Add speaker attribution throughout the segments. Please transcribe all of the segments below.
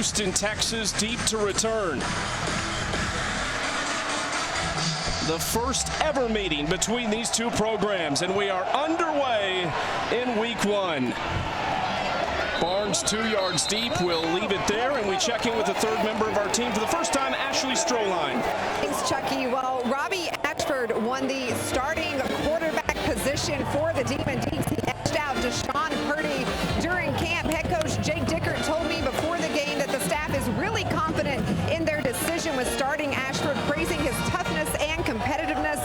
Speaker 1: Houston, Texas, deep to return. The first ever meeting between these two programs, and we are underway in week 1. Barnes 2 yards deep. We'll leave it there, and we check in with the third member of our team for the first time, Ashley Stroline.
Speaker 2: Thanks, Chucky. Well, Robby Ashford won the starting quarterback position for the Demon Deacons. He edged out Deshaun Purdy during camp. Head coach Jake Dickert told me before the game that the staff is really confident in their decision with starting Ashford, praising his toughness and competitiveness.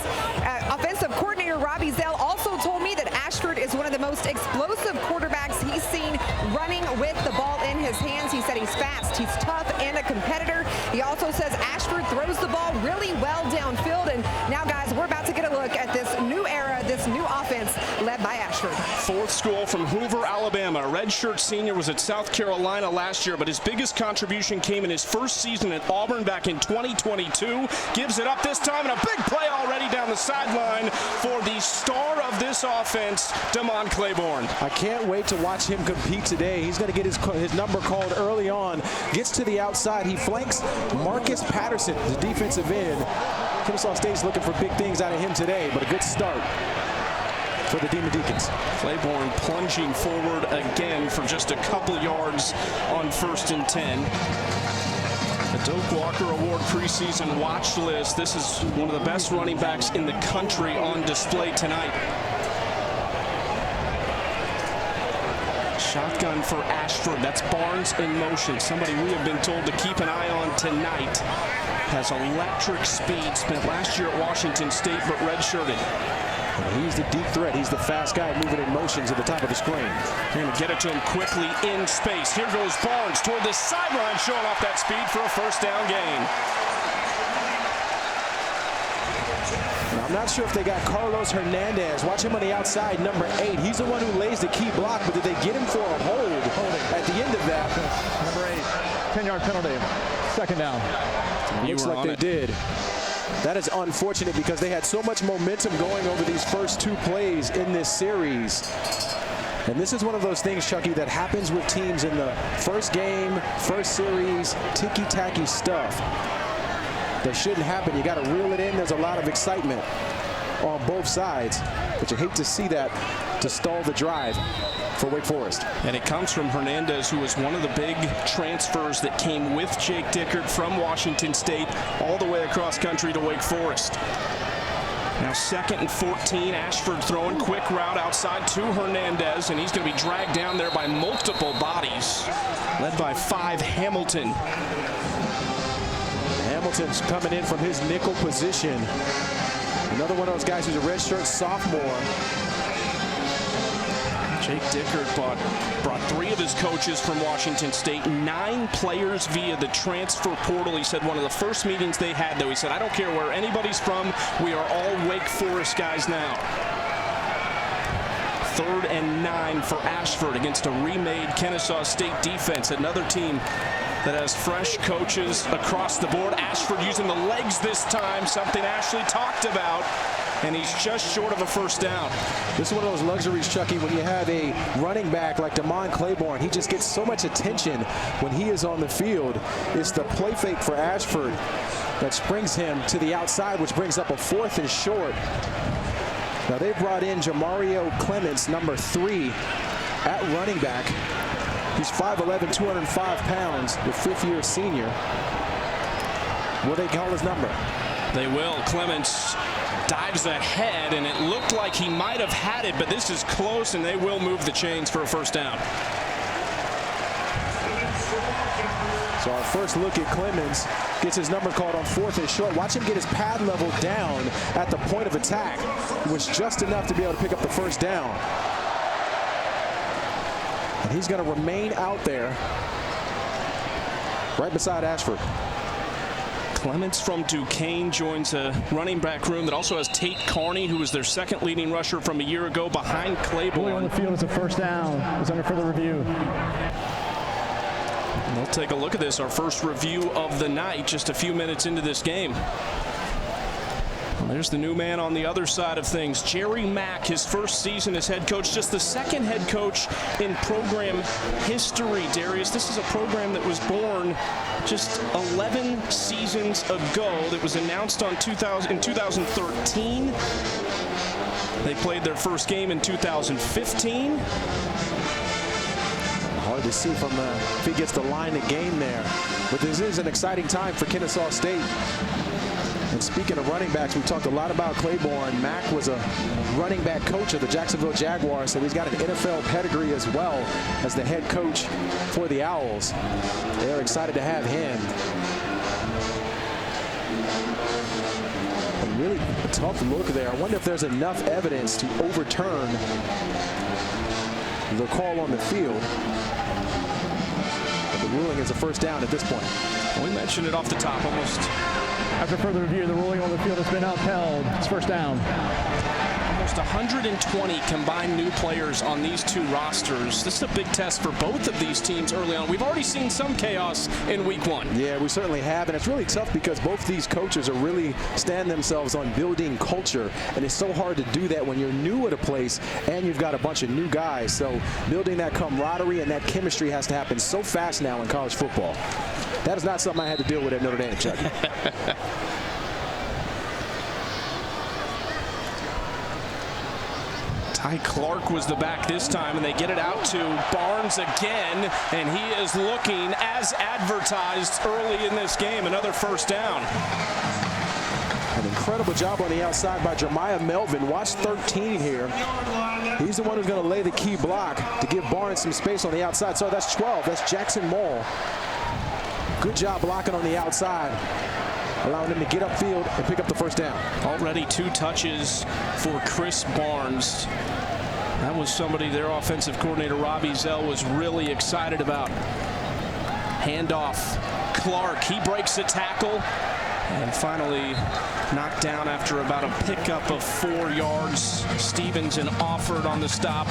Speaker 2: Offensive coordinator Robbie Zell also told me that Ashford is one of the most explosive quarterbacks he's seen running with the ball in his hands. He said he's fast, he's tough, and a competitor. He also says Ashford throws the ball really well downfield. And now, guys, we're about to get a look at this new era, this new offense led by Ashford.
Speaker 1: Fourth school from Hoover, Alabama. A redshirt senior, was at South Carolina last year, but his biggest contribution came in his first season at Auburn back in 2022. Gives it up this time, and a big play already down the sideline for the star of this offense, Demond Claiborne.
Speaker 3: I can't wait to watch him compete today. He's going to get his number called early on. Gets to the outside. He flanks Marcus Patterson, the defensive end. Kennesaw State's looking for big things out of him today, but a good start for the Demon Deacons.
Speaker 1: Claybourne plunging forward again for just a couple yards on 1st and 10. The Doak Walker Award preseason watch list. This is one of the best running backs in the country on display tonight. Shotgun for Ashford. That's Barnes in motion. Somebody we have been told to keep an eye on tonight. Has electric speed. Spent last year at Washington State, but redshirted.
Speaker 3: He's the deep threat. He's the fast guy moving in motion to the top of the screen.
Speaker 1: They're going to get it to him quickly in space. Here goes Barnes toward the sideline, showing off that speed for a first down gain.
Speaker 3: Now, I'm not sure if they got Carlos Hernandez. Watch him on the outside, number 8. He's the one who lays the key block, but did they get him for a hold at the end of that?
Speaker 4: Number 8, 10-yard penalty, 2nd down.
Speaker 3: Looks like they did. That is unfortunate because they had so much momentum going over these first 2 plays in this series. And this is one of those things, Chucky, that happens with teams in the first game, first series, ticky-tacky stuff. That shouldn't happen. You got to reel it in. There's a lot of excitement on both sides, but you hate to see that to stall the drive for Wake Forest.
Speaker 1: And it comes from Hernandez, who was one of the big transfers that came with Jake Dickert from Washington State all the way across country to Wake Forest. Now 2nd and 14. Ashford throwing quick route outside to Hernandez, and he's going to be dragged down there by multiple bodies, led by 5 Hamilton.
Speaker 3: Hamilton's coming in from his nickel position. Another one of those guys who's a redshirt sophomore.
Speaker 1: Jake Dickert brought 3 of his coaches from Washington State, 9 players via the transfer portal. He said one of the first meetings they had, though, he said, I don't care where anybody's from, we are all Wake Forest guys now. 3rd and 9 for Ashford against a remade Kennesaw State defense. Another team that has fresh coaches across the board. Ashford using the legs this time, something Ashley talked about. And he's just short of a first down.
Speaker 3: This is one of those luxuries, Chucky, when you have a running back like Demond Claiborne. He just gets so much attention when he is on the field. It's the play fake for Ashford that springs him to the outside, which brings up a 4th and short. Now they brought in Jamario Clements, number 3, at running back. He's 5'11", 205 pounds, the 5th-year senior. Will they call his number?
Speaker 1: They will. Clements dives ahead, and it looked like he might have had it, but this is close, and they will move the chains for a first down.
Speaker 3: So our first look at Clemens gets his number called on 4th and short. Watch him get his pad level down at the point of attack. It was just enough to be able to pick up the first down. And he's going to remain out there right beside Ashford.
Speaker 1: Clements from Duquesne joins a running back room that also has Tate Carney, who was their 2nd leading rusher from a year ago behind Claybourne.
Speaker 4: On the field is a first down. It's under further review.
Speaker 1: And we'll take a look at this, our first review of the night, just a few minutes into this game. There's the new man on the other side of things, Jerry Mack, his first season as head coach, just the second head coach in program history, Darius. This is a program that was born just 11 seasons ago, that was announced in 2013. They played their first game in 2015.
Speaker 3: Hard to see from if he gets the line of game there. But this is an exciting time for Kennesaw State. And speaking of running backs, we talked a lot about Claybourne. Mack was a running back coach of the Jacksonville Jaguars, so he's got an NFL pedigree as well as the head coach for the Owls. They're excited to have him. And really a tough look there. I wonder if there's enough evidence to overturn the call on the field. But the ruling is a first down at this point.
Speaker 1: We mentioned it off the top almost.
Speaker 4: After further review, the ruling on the field has been upheld. It's first down.
Speaker 1: Almost 120 combined new players on these two rosters. This is a big test for both of these teams early on. We've already seen some chaos in week one.
Speaker 3: Yeah, we certainly have, and it's really tough because both these coaches are really stand themselves on building culture, and it's so hard to do that when you're new at a place and you've got a bunch of new guys. So building that camaraderie and that chemistry has to happen so fast now in college football. That is not something I had to deal with at Notre Dame, Chuck.
Speaker 1: Ty Clark was the back this time, and they get it out to Barnes again, and he is looking as advertised early in this game. Another first down.
Speaker 3: An incredible job on the outside by Jeremiah Melvin. Watch 13 here. He's the one who's going to lay the key block to give Barnes some space on the outside. So that's 12. That's Jackson Mall. Good job blocking on the outside, allowing him to get upfield and pick up the first down.
Speaker 1: Already 2 touches for Chris Barnes. That was somebody their offensive coordinator, Robbie Zell, was really excited about. Handoff. Clark, he breaks the tackle and finally knocked down after about a pickup of 4 yards. Stevens and Offord on the stop.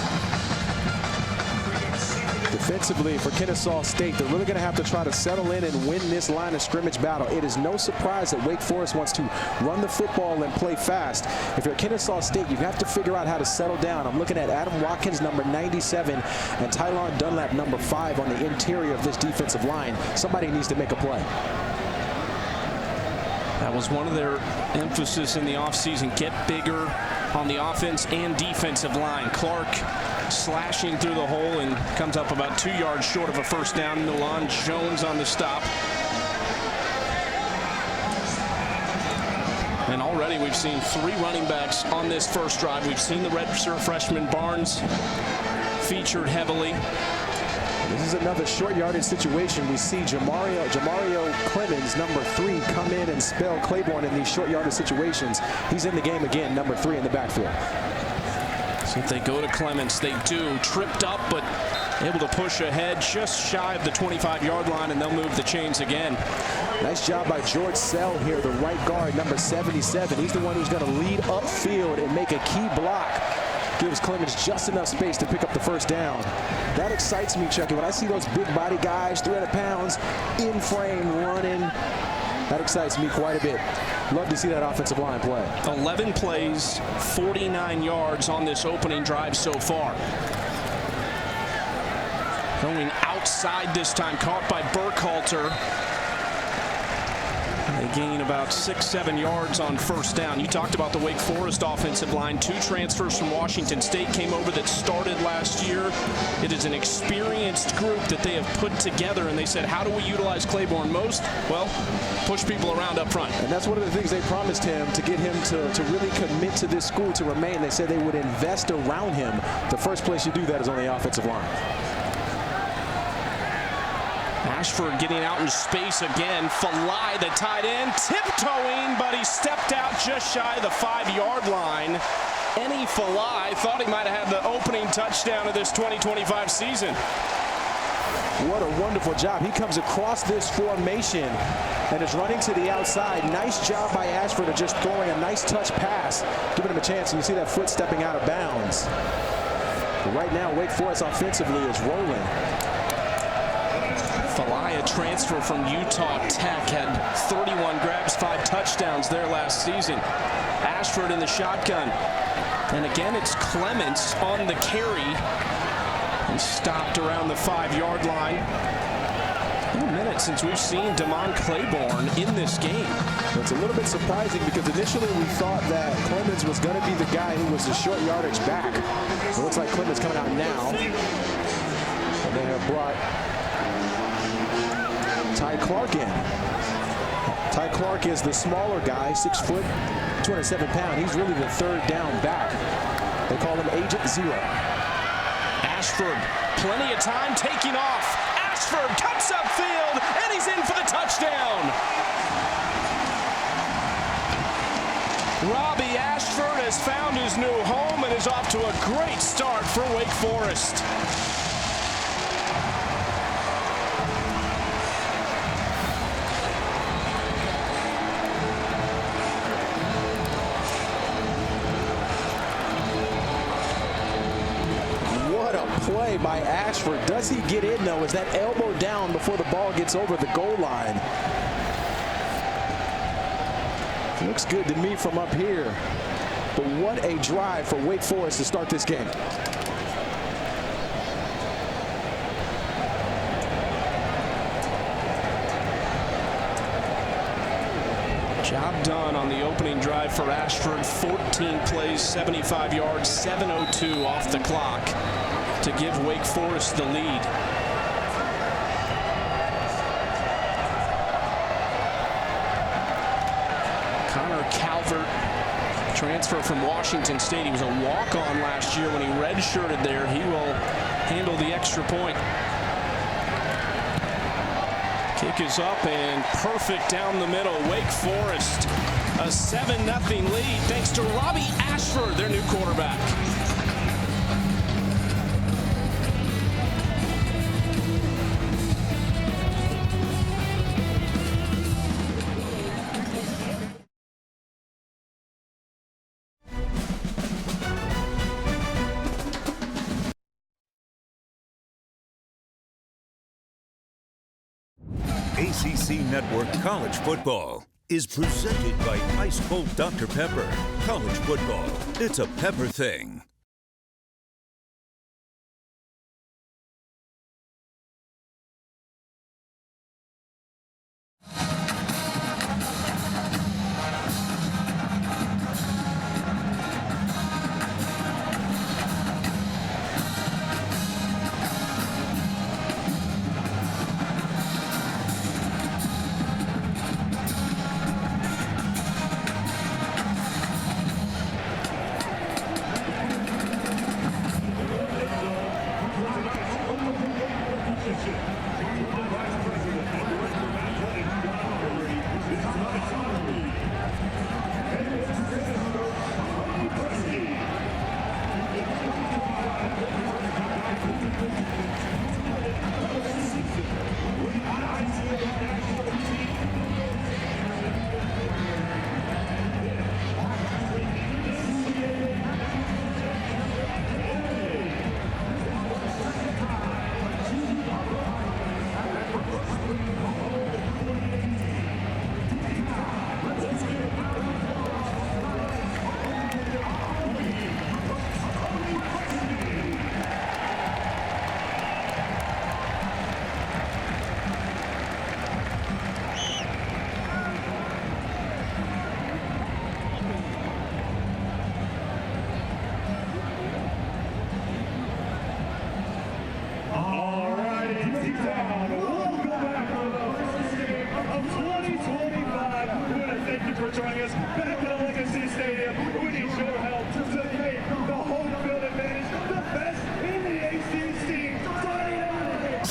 Speaker 3: Defensively for Kennesaw State, they're really going to have to try to settle in and win this line of scrimmage battle. It is no surprise that Wake Forest wants to run the football and play fast. If you're Kennesaw State, you have to figure out how to settle down. I'm looking at Adam Watkins, number 97, and Tylon Dunlap, number 5, on the interior of this defensive line. Somebody needs to make a play.
Speaker 1: That was one of their emphasis in the offseason. Get bigger on the offense and defensive line. Clark slashing through the hole and comes up about 2 yards short of a first down. Milan Jones on the stop. And already we've seen 3 running backs on this first drive. We've seen the redshirt freshman Barnes featured heavily.
Speaker 3: This is another short yardage situation. We see Jamario Clemens, number 3, come in and spell Claybourne in these short yardage situations. He's in the game again, number 3 in the backfield.
Speaker 1: So if they go to Clemens, they do. Tripped up, but able to push ahead just shy of the 25-yard line, and they'll move the chains again.
Speaker 3: Nice job by George Sell here, the right guard, number 77. He's the one who's going to lead upfield and make a key block. Gives Clemens just enough space to pick up the first down. That excites me, Chucky. When I see those big body guys, 300 pounds, in frame, running, that excites me quite a bit. Love to see that offensive line play.
Speaker 1: 11 plays, 49 yards on this opening drive so far. Going outside this time, caught by Burkhalter. They gain about 6-7 yards on first down. You talked about the Wake Forest offensive line. 2 transfers from Washington State came over that started last year. It is an experienced group that they have put together, and they said, how do we utilize Claybourne most? Well, push people around up front.
Speaker 3: And that's one of the things they promised him, to get him to really commit to this school, to remain. They said they would invest around him. The first place you do that is on the offensive line.
Speaker 1: Ashford getting out in space again. Falai, the tight end, tiptoeing, but he stepped out just shy of the 5-yard line. Any Falai thought he might have had the opening touchdown of this 2025 season.
Speaker 3: What a wonderful job. He comes across this formation and is running to the outside. Nice job by Ashford of just throwing a nice touch pass, giving him a chance. And you see that foot stepping out of bounds. But right now, Wake Forest offensively is rolling.
Speaker 1: Falaya, transfer from Utah Tech, had 31 grabs, 5 touchdowns there last season. Ashford in the shotgun. And again, it's Clements on the carry. And stopped around the 5-yard line. In a minute since we've seen Demond Claiborne in this game.
Speaker 3: It's a little bit surprising because initially we thought that Clemens was going to be the guy who was the short yardage back. It looks like Clemens coming out now. And they have brought Ty Clark in. Ty Clark is the smaller guy, 6 foot, 207 pounds. He's really the third down back. They call him Agent Zero.
Speaker 1: Ashford, plenty of time, taking off. Ashford cuts upfield, and he's in for the touchdown. Robby Ashford has found his new home and is off to a great start for Wake Forest.
Speaker 3: Play by Ashford. Does he get in though? Is that elbow down before the ball gets over the goal line? Looks good to me from up here. But what a drive for Wake Forest to start this game.
Speaker 1: Job done on the opening drive for Ashford. 14 plays, 75 yards, 7:02 off the clock to give Wake Forest the lead. Connor Calvert, transfer from Washington State. He was a walk-on last year when he redshirted there. He will handle the extra point. Kick is up and perfect down the middle. Wake Forest, a 7-0 lead thanks to Robby Ashford, their new quarterback.
Speaker 5: ACC Network College Football is presented by Ice Cold Dr. Pepper. College football, it's a pepper thing.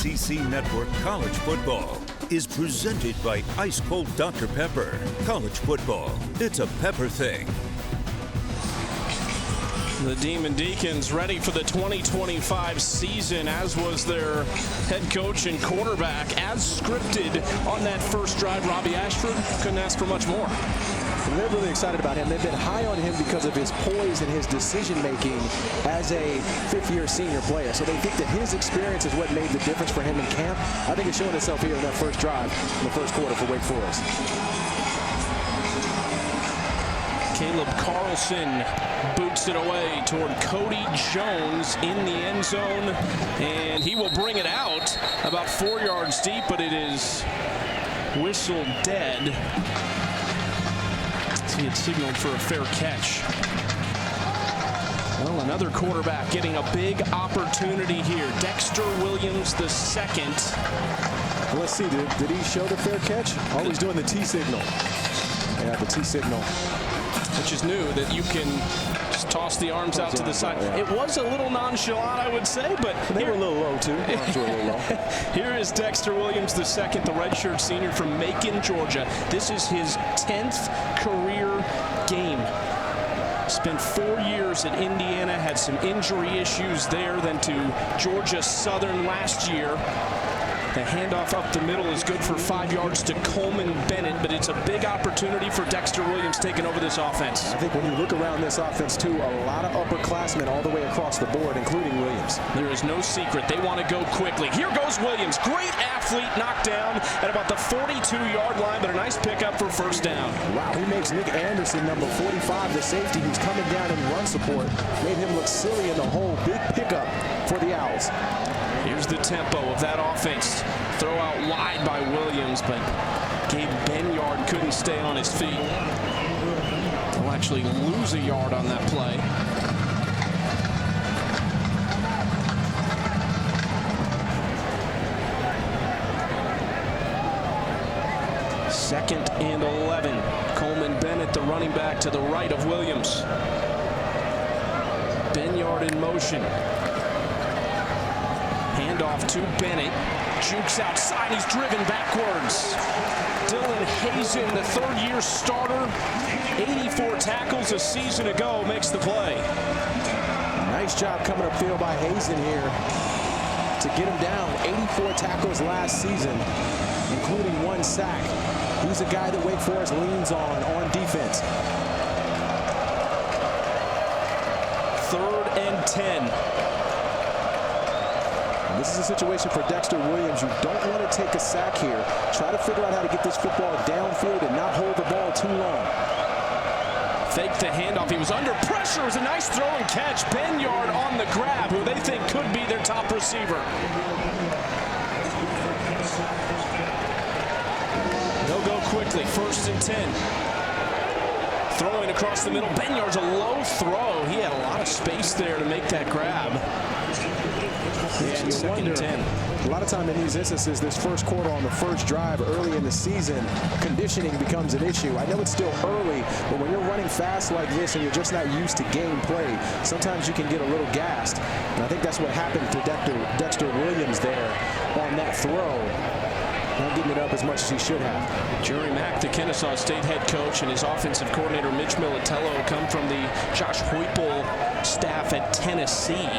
Speaker 5: ACC Network College Football is presented by Ice Cold Dr. Pepper. College football, it's a pepper thing.
Speaker 1: The Demon Deacons ready for the 2025 season, as was their head coach and quarterback, as scripted on that first drive. Robby Ashford couldn't ask for much more.
Speaker 3: And they're really excited about him. They've been high on him because of his poise and his decision-making as a fifth-year senior player. So they think that his experience is what made the difference for him in camp. I think it's showing itself here in that first drive in the first quarter for Wake Forest.
Speaker 1: Caleb Carlson boots it away toward Cody Jones in the end zone, and he will bring it out about 4 yards deep, but it is whistled dead. He had signaled for a fair catch. Well, another quarterback getting a big opportunity here. Dexter Williams the second.
Speaker 3: Well, let's see, did he show the fair catch? Always doing the T signal. Yeah, the T signal.
Speaker 1: Which is new, that you can just toss the arms out to the side.
Speaker 3: Yeah.
Speaker 1: It was a little nonchalant, I would say, but
Speaker 3: they were a little low, too. Arms were a little low. Here
Speaker 1: is Dexter Williams II, the redshirt senior from Macon, Georgia. This is his 10th career game. Spent 4 years at Indiana, had some injury issues there, then to Georgia Southern last year. The handoff up the middle is good for 5 yards to Coleman Bennett, but it's a big opportunity for Dexter Williams taking over this offense.
Speaker 3: I think when you look around this offense, too, a lot of upperclassmen all the way across the board, including Williams.
Speaker 1: There is no secret. They want to go quickly. Here goes Williams. Great athlete, knocked down at about the 42-yard line, but a nice pickup for first down.
Speaker 3: Wow, he makes Nick Anderson, number 45, the safety, who's coming down in run support. Made him look silly in the hole. Big pickup for the Owls.
Speaker 1: Here's the tempo of that offense. Throw out wide by Williams, but Gabe Benyard couldn't stay on his feet. He'll actually lose a yard on that play. Second and 11. Coleman Bennett, the running back, to the right of Williams. Benyard in motion. Handoff to Bennett. Jukes outside. He's driven backwards. Dylan Hazen, the third-year starter, 84 tackles a season ago, makes the play.
Speaker 3: Nice job coming upfield by Hazen here to get him down. 84 tackles last season, including 1 sack. He's a guy that Wake Forest leans on defense.
Speaker 1: 3rd and 10.
Speaker 3: This is a situation for Dexter Williams. You don't want to take a sack here. Try to figure out how to get this football downfield and not hold the ball too long.
Speaker 1: Fake the handoff. He was under pressure. It was a nice throw and catch. Benyard on the grab, who they think could be their top receiver. They'll go quickly. 1st and 10. Throwing across the middle. Benyard's a low throw. He had a lot of space there to make that grab.
Speaker 3: Yeah, you wonder, 10. A lot of time in these instances, this first quarter on the first drive early in the season, conditioning becomes an issue. I know it's still early, but when you're running fast like this and you're just not used to game play, sometimes you can get a little gassed. And I think that's what happened to Dexter Williams there on that throw. Not getting it up as much as he should have.
Speaker 1: Jerry Mack, the Kennesaw State head coach, and his offensive coordinator, Mitch Militello, come from the Josh Heupel staff at Tennessee.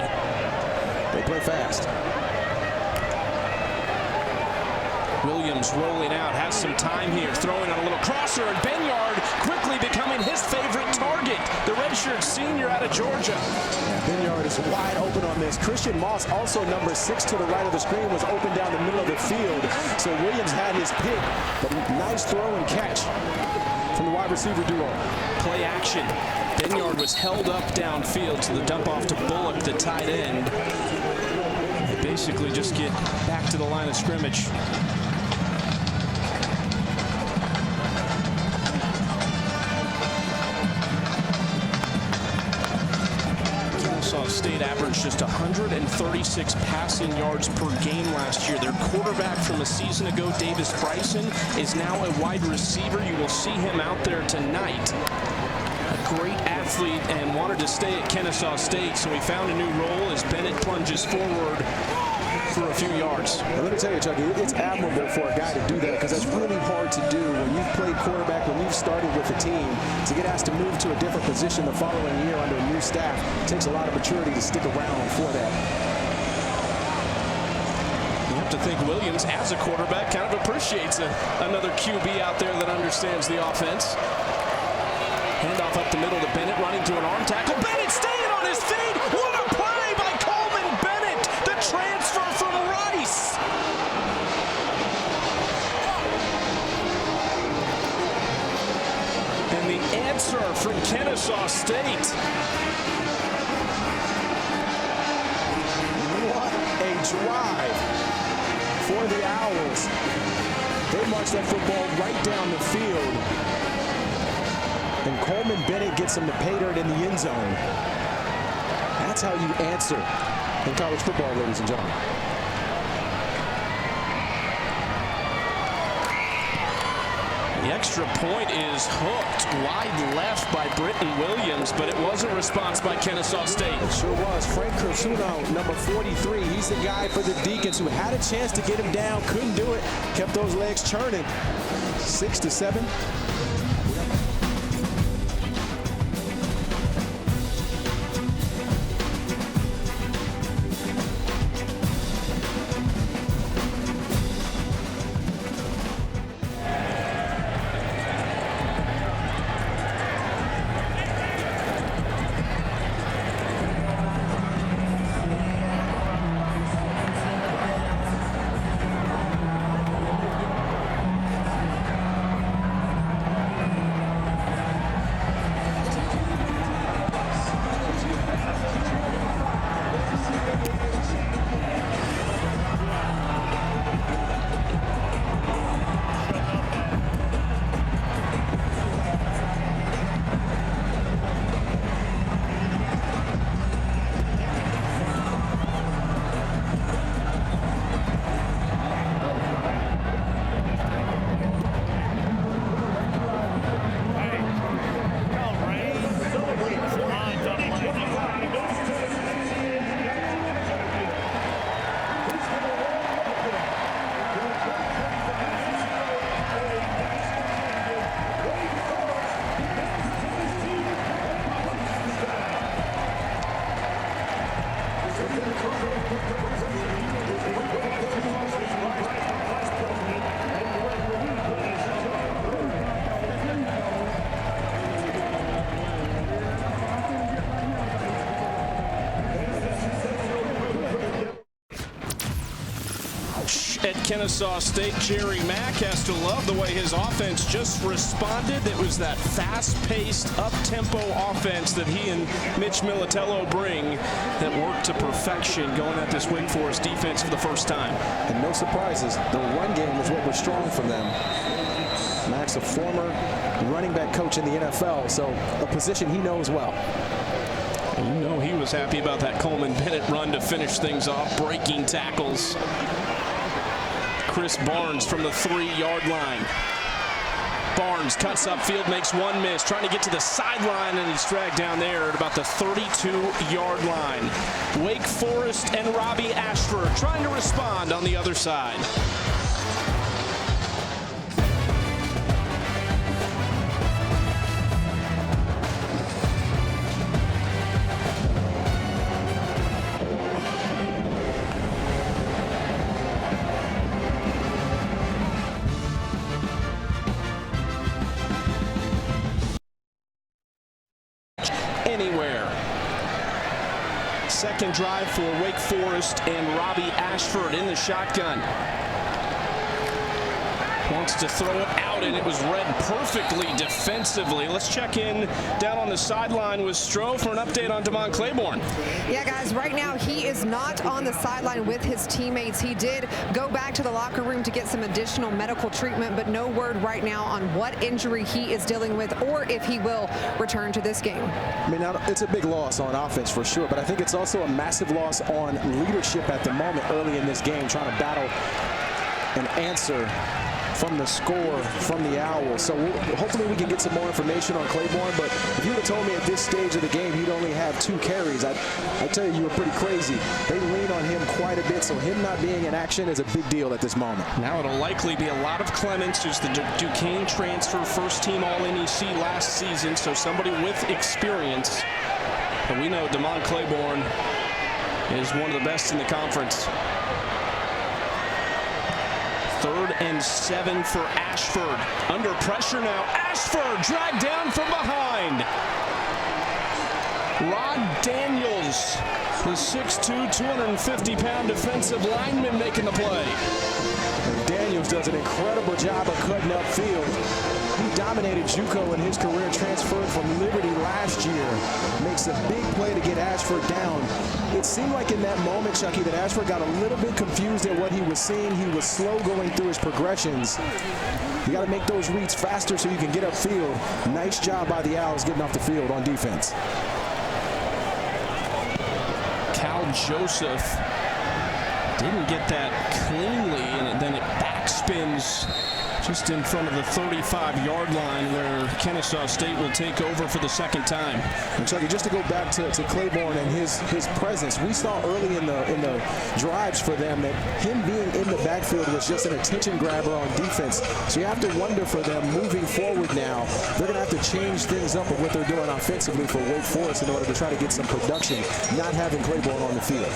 Speaker 3: They play fast.
Speaker 1: Williams rolling out, has some time here, throwing on a little crosser, and Benyard quickly becoming his favorite target. The redshirt senior out of Georgia.
Speaker 3: Yeah, Benyard is wide open on this. Christian Moss, also number 6 to the right of the screen, was open down the middle of the field. So Williams had his pick, but nice throw and catch from the wide receiver duo.
Speaker 1: Play action. Benyard was held up downfield, so the dump off to Bullock, the tight end. They basically just get back to the line of scrimmage. Kennesaw State averaged just 136 passing yards per game last year. Their quarterback from a season ago, Davis Bryson, is now a wide receiver. You will see him out there tonight. A great athlete and wanted to stay at Kennesaw State, so he found a new role as Bennett plunges forward for a few yards.
Speaker 3: Now, let me tell you, Chucky, it's admirable for a guy to do that because that's really hard to do when you've played quarterback, when you've started with a team, to get asked to move to a different position the following year under a new staff, it takes a lot of maturity to stick around for that.
Speaker 1: You have to think Williams, as a quarterback, kind of appreciates another QB out there that understands the offense. Handoff up the middle to Bennett, running to an arm tackle. Bennett staying on his feet. What a play by Coleman Bennett, the transfer from Rice. And the answer from Kennesaw State.
Speaker 3: What a drive for the Owls. They march that football right down the field. And Coleman Bennett gets him to pay dirt in the end zone. That's how you answer in college football, ladies and gentlemen.
Speaker 1: The extra point is hooked wide left by Britton Williams, but it was a response by Kennesaw State.
Speaker 3: It sure was. Frank Cursuno, number 43. He's the guy for the Deacons who had a chance to get him down, couldn't do it, kept those legs churning. 6-7.
Speaker 1: At Kennesaw State, Jerry Mack has to love the way his offense just responded. It was that fast-paced, up-tempo offense that he and Mitch Militello bring that worked to perfection going at this Wake Forest defense for the first time.
Speaker 3: And no surprises, the run game is what was strong from them. Mack's a former running back coach in the NFL, so a position he knows well.
Speaker 1: And you know he was happy about that Coleman Bennett run to finish things off, breaking tackles. Chris Barnes from the 3-yard line. Barnes cuts upfield, makes one miss, trying to get to the sideline, and he's dragged down there at about the 32-yard line. Wake Forest and Robby Ashford trying to respond on the other side. Anywhere. Second drive for Wake Forest and Robby Ashford in the shotgun. Wants to throw it out, and it was read perfectly defensively. Let's check in down on the sideline with Stroh for an update on Demond Claiborne.
Speaker 2: Yeah, guys, right now he is not on the sideline with his teammates. He did go back to the locker room to get some additional medical treatment, but no word right now on what injury he is dealing with or if he will return to this game.
Speaker 3: I mean, it's a big loss on offense for sure, but I think it's also a massive loss on leadership at the moment early in this game, trying to battle and answer from the score from the Owls. So hopefully we can get some more information on Claybourne, but if you would have told me at this stage of the game he'd only have 2 carries, I tell you were pretty crazy. They lean on him quite a bit, so him not being in action is a big deal at this moment.
Speaker 1: Now it'll likely be a lot of Clements, who's the Duquesne transfer, first-team All-NEC last season, so somebody with experience. But we know Demond Claiborne is one of the best in the conference. 3rd and 7 for Ashford. Under pressure now. Ashford dragged down from behind. Rod Daniels, the 6'2", 250-pound defensive lineman, making the play.
Speaker 3: And Daniels does an incredible job of cutting upfield. He dominated JUCO in his career, transferred from Liberty last year. Makes a big play to get Ashford down. It seemed like in that moment, Chucky, that Ashford got a little bit confused at what he was seeing. He was slow going through his progressions. You got to make those reads faster so you can get upfield. Nice job by the Owls getting off the field on defense.
Speaker 1: Cal Joseph didn't get that cleanly, and then it backspins just in front of the 35-yard line, where Kennesaw State will take over for the 2nd time.
Speaker 3: And Chucky, just to go back to Claybourne and his presence, we saw early in the drives for them that him being in the backfield was just an attention grabber on defense. So you have to wonder for them moving forward now, they're going to have to change things up of what they're doing offensively for Wake Forest in order to try to get some production, not having Claybourne on the field.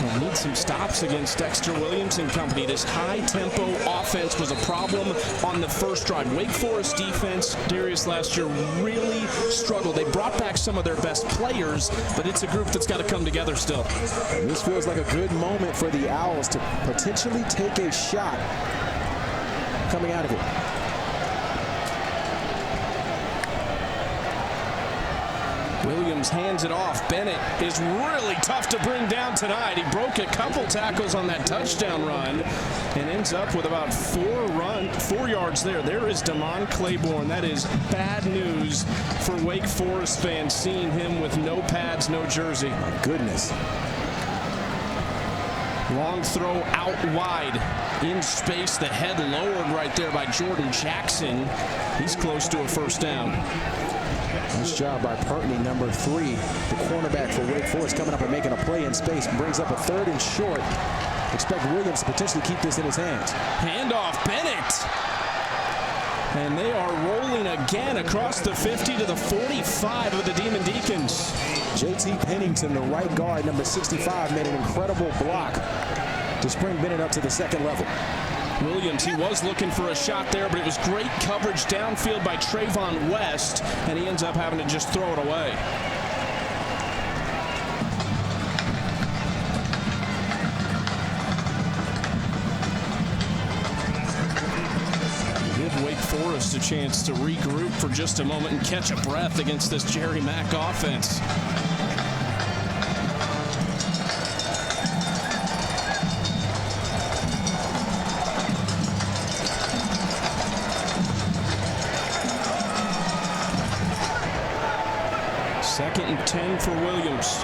Speaker 1: We'll need some stops against Dexter Williams and company. This high-tempo offense was a problem on the first drive. Wake Forest defense, Darius, last year really struggled. They brought back some of their best players, but it's a group that's got to come together still.
Speaker 3: And this feels like a good moment for the Owls to potentially take a shot coming out of it.
Speaker 1: Williams hands it off. Bennett is really tough to bring down tonight. He broke a couple tackles on that touchdown run and ends up with about 4 yards there. There is Demond Claiborne. That is bad news for Wake Forest fans, seeing him with no pads, no jersey.
Speaker 3: My goodness.
Speaker 1: Long throw out wide. In space, the head lowered right there by Jordan Jackson. He's close to a 1st down.
Speaker 3: Nice job by Purtney, number 3, the cornerback for Wake Forest, coming up and making a play in space. Brings up a 3rd and short. Expect Williams to potentially keep this in his hands.
Speaker 1: Handoff, Bennett. And they are rolling again across the 50 to the 45 of the Demon Deacons.
Speaker 3: JT Pennington, the right guard, number 65, made an incredible block to spring Bennett up to the 2nd level.
Speaker 1: Williams, he was looking for a shot there, but it was great coverage downfield by Trayvon West, and he ends up having to just throw it away. Give Wake Forest a chance to regroup for just a moment and catch a breath against this Jerry Mack offense. Second and 10 for Williams.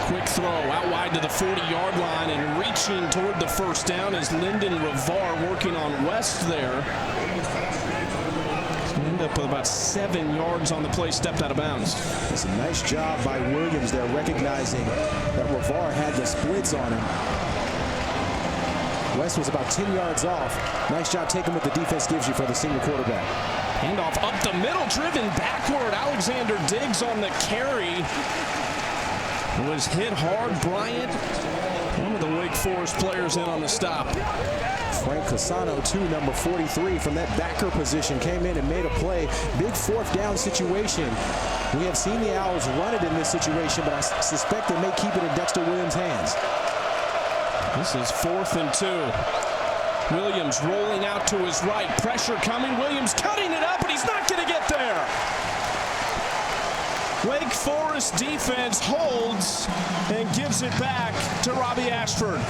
Speaker 1: Quick throw out wide to the 40-yard line, and reaching toward the 1st down is Lyndon Rivar, working on West there. He'll end up with about 7 yards on the play, stepped out of bounds.
Speaker 3: It's a nice job by Williams there, recognizing that Rivar had the splits on him. West was about 10 yards off. Nice job taking what the defense gives you for the senior quarterback.
Speaker 1: Handoff up the middle, driven backward. Alexander Diggs on the carry. Was hit hard. Bryant, one of the Wake Forest players, in on the stop.
Speaker 3: Frank Casano, too, number 43, from that backer position, came in and made a play. Big 4th down situation. We have seen the Owls run it in this situation, but I suspect they may keep it in Dexter Williams' hands.
Speaker 1: This is 4th and 2. Williams rolling out to his right. Pressure coming. Williams cutting it up, but he's not going to get there. Wake Forest defense holds and gives it back to Robby Ashford.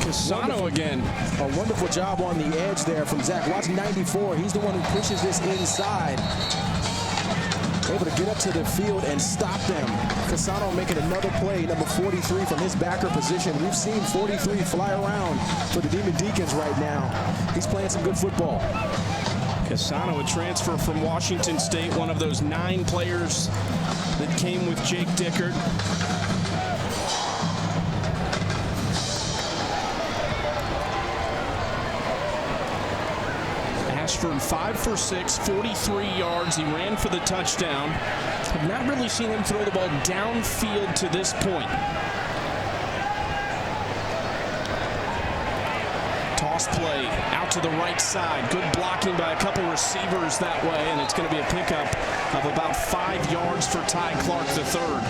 Speaker 1: Casano again.
Speaker 3: A wonderful job on the edge there from Zach. Watch 94. He's the one who pushes this inside. able to get up to the field and stop them. Casano making another play, number 43 from his backer position. We've seen 43 fly around for the Demon Deacons right now. He's playing some good football.
Speaker 1: Casano, a transfer from Washington State, one of those 9 players that came with Jake Dickert. Ashford 5 for 6, 43 yards. He ran for the touchdown. I've not really seen him throw the ball downfield to this point. Toss play out to the right side. Good blocking by a couple receivers that way, and it's going to be a pickup of about 5 yards for Ty Clark III.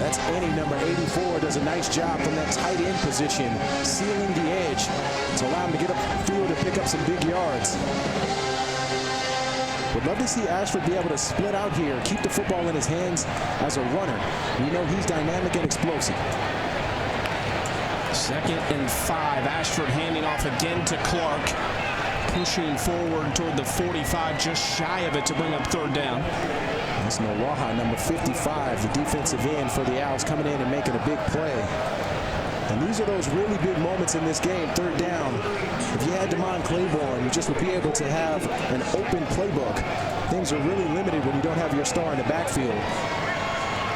Speaker 3: That's Annie, number 84, does a nice job from that tight end position, sealing the edge to allow him to get upfield and pick up some big yards. Would love to see Ashford be able to split out here, keep the football in his hands as a runner. We know he's dynamic and explosive.
Speaker 1: 2nd and 5. Ashford handing off again to Clark. Pushing forward toward the 45, just shy of it to bring up 3rd down.
Speaker 3: That's Nawaha, number 55, the defensive end for the Owls, coming in and making a big play. And these are those really big moments in this game, 3rd down. If you had Demond Claiborne, you just would be able to have an open playbook. Things are really limited when you don't have your star in the backfield.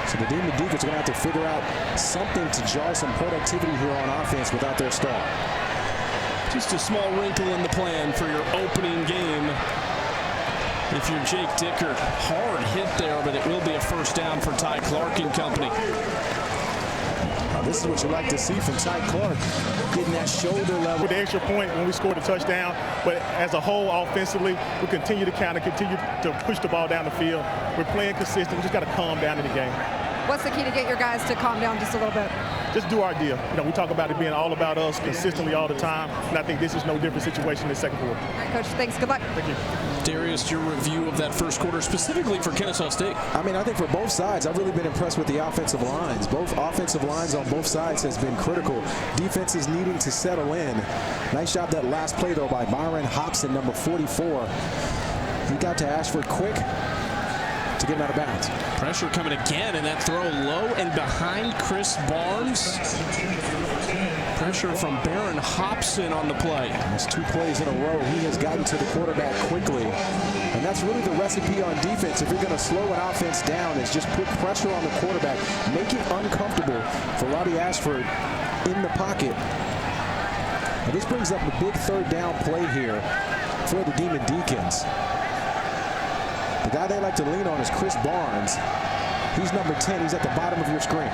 Speaker 3: So the Demon Deacons are going to have to figure out something to jar some productivity here on offense without their star.
Speaker 1: Just a small wrinkle in the plan for your opening game. If you're Jake Dickert, hard hit there, but it will be a 1st down for Ty Clark and company.
Speaker 3: This is what you like to see from Ty Clark, getting that shoulder level.
Speaker 4: With the extra point when we scored a touchdown, but as a whole, offensively, we continue to push the ball down the field. We're playing consistent. We just got to calm down in the game.
Speaker 2: What's the key to get your guys to calm down just a little bit?
Speaker 4: Just do our deal. You know, we talk about it being all about us consistently all the time, and I think this is no different situation in the 2nd quarter.
Speaker 2: All right, Coach, thanks. Good luck.
Speaker 4: Thank you.
Speaker 1: Darius, your review of that 1st quarter, specifically for Kennesaw State.
Speaker 3: I mean, I think for both sides, I've really been impressed with the offensive lines. Both offensive lines on both sides has been critical. Defense is needing to settle in. Nice job that last play, though, by Byron Hobson, number 44. He got to Ashford quick to get him out of bounds.
Speaker 1: Pressure coming again, and that throw low and behind Chris Barnes. Pressure from Baron Hobson on the play.
Speaker 3: That's 2 plays in a row. He has gotten to the quarterback quickly. And that's really the recipe on defense. If you're going to slow an offense down, is just put pressure on the quarterback, make it uncomfortable for Robby Ashford in the pocket. And this brings up a big 3rd down play here for the Demon Deacons. The guy they like to lean on is Chris Barnes. He's number 10. He's at the bottom of your screen.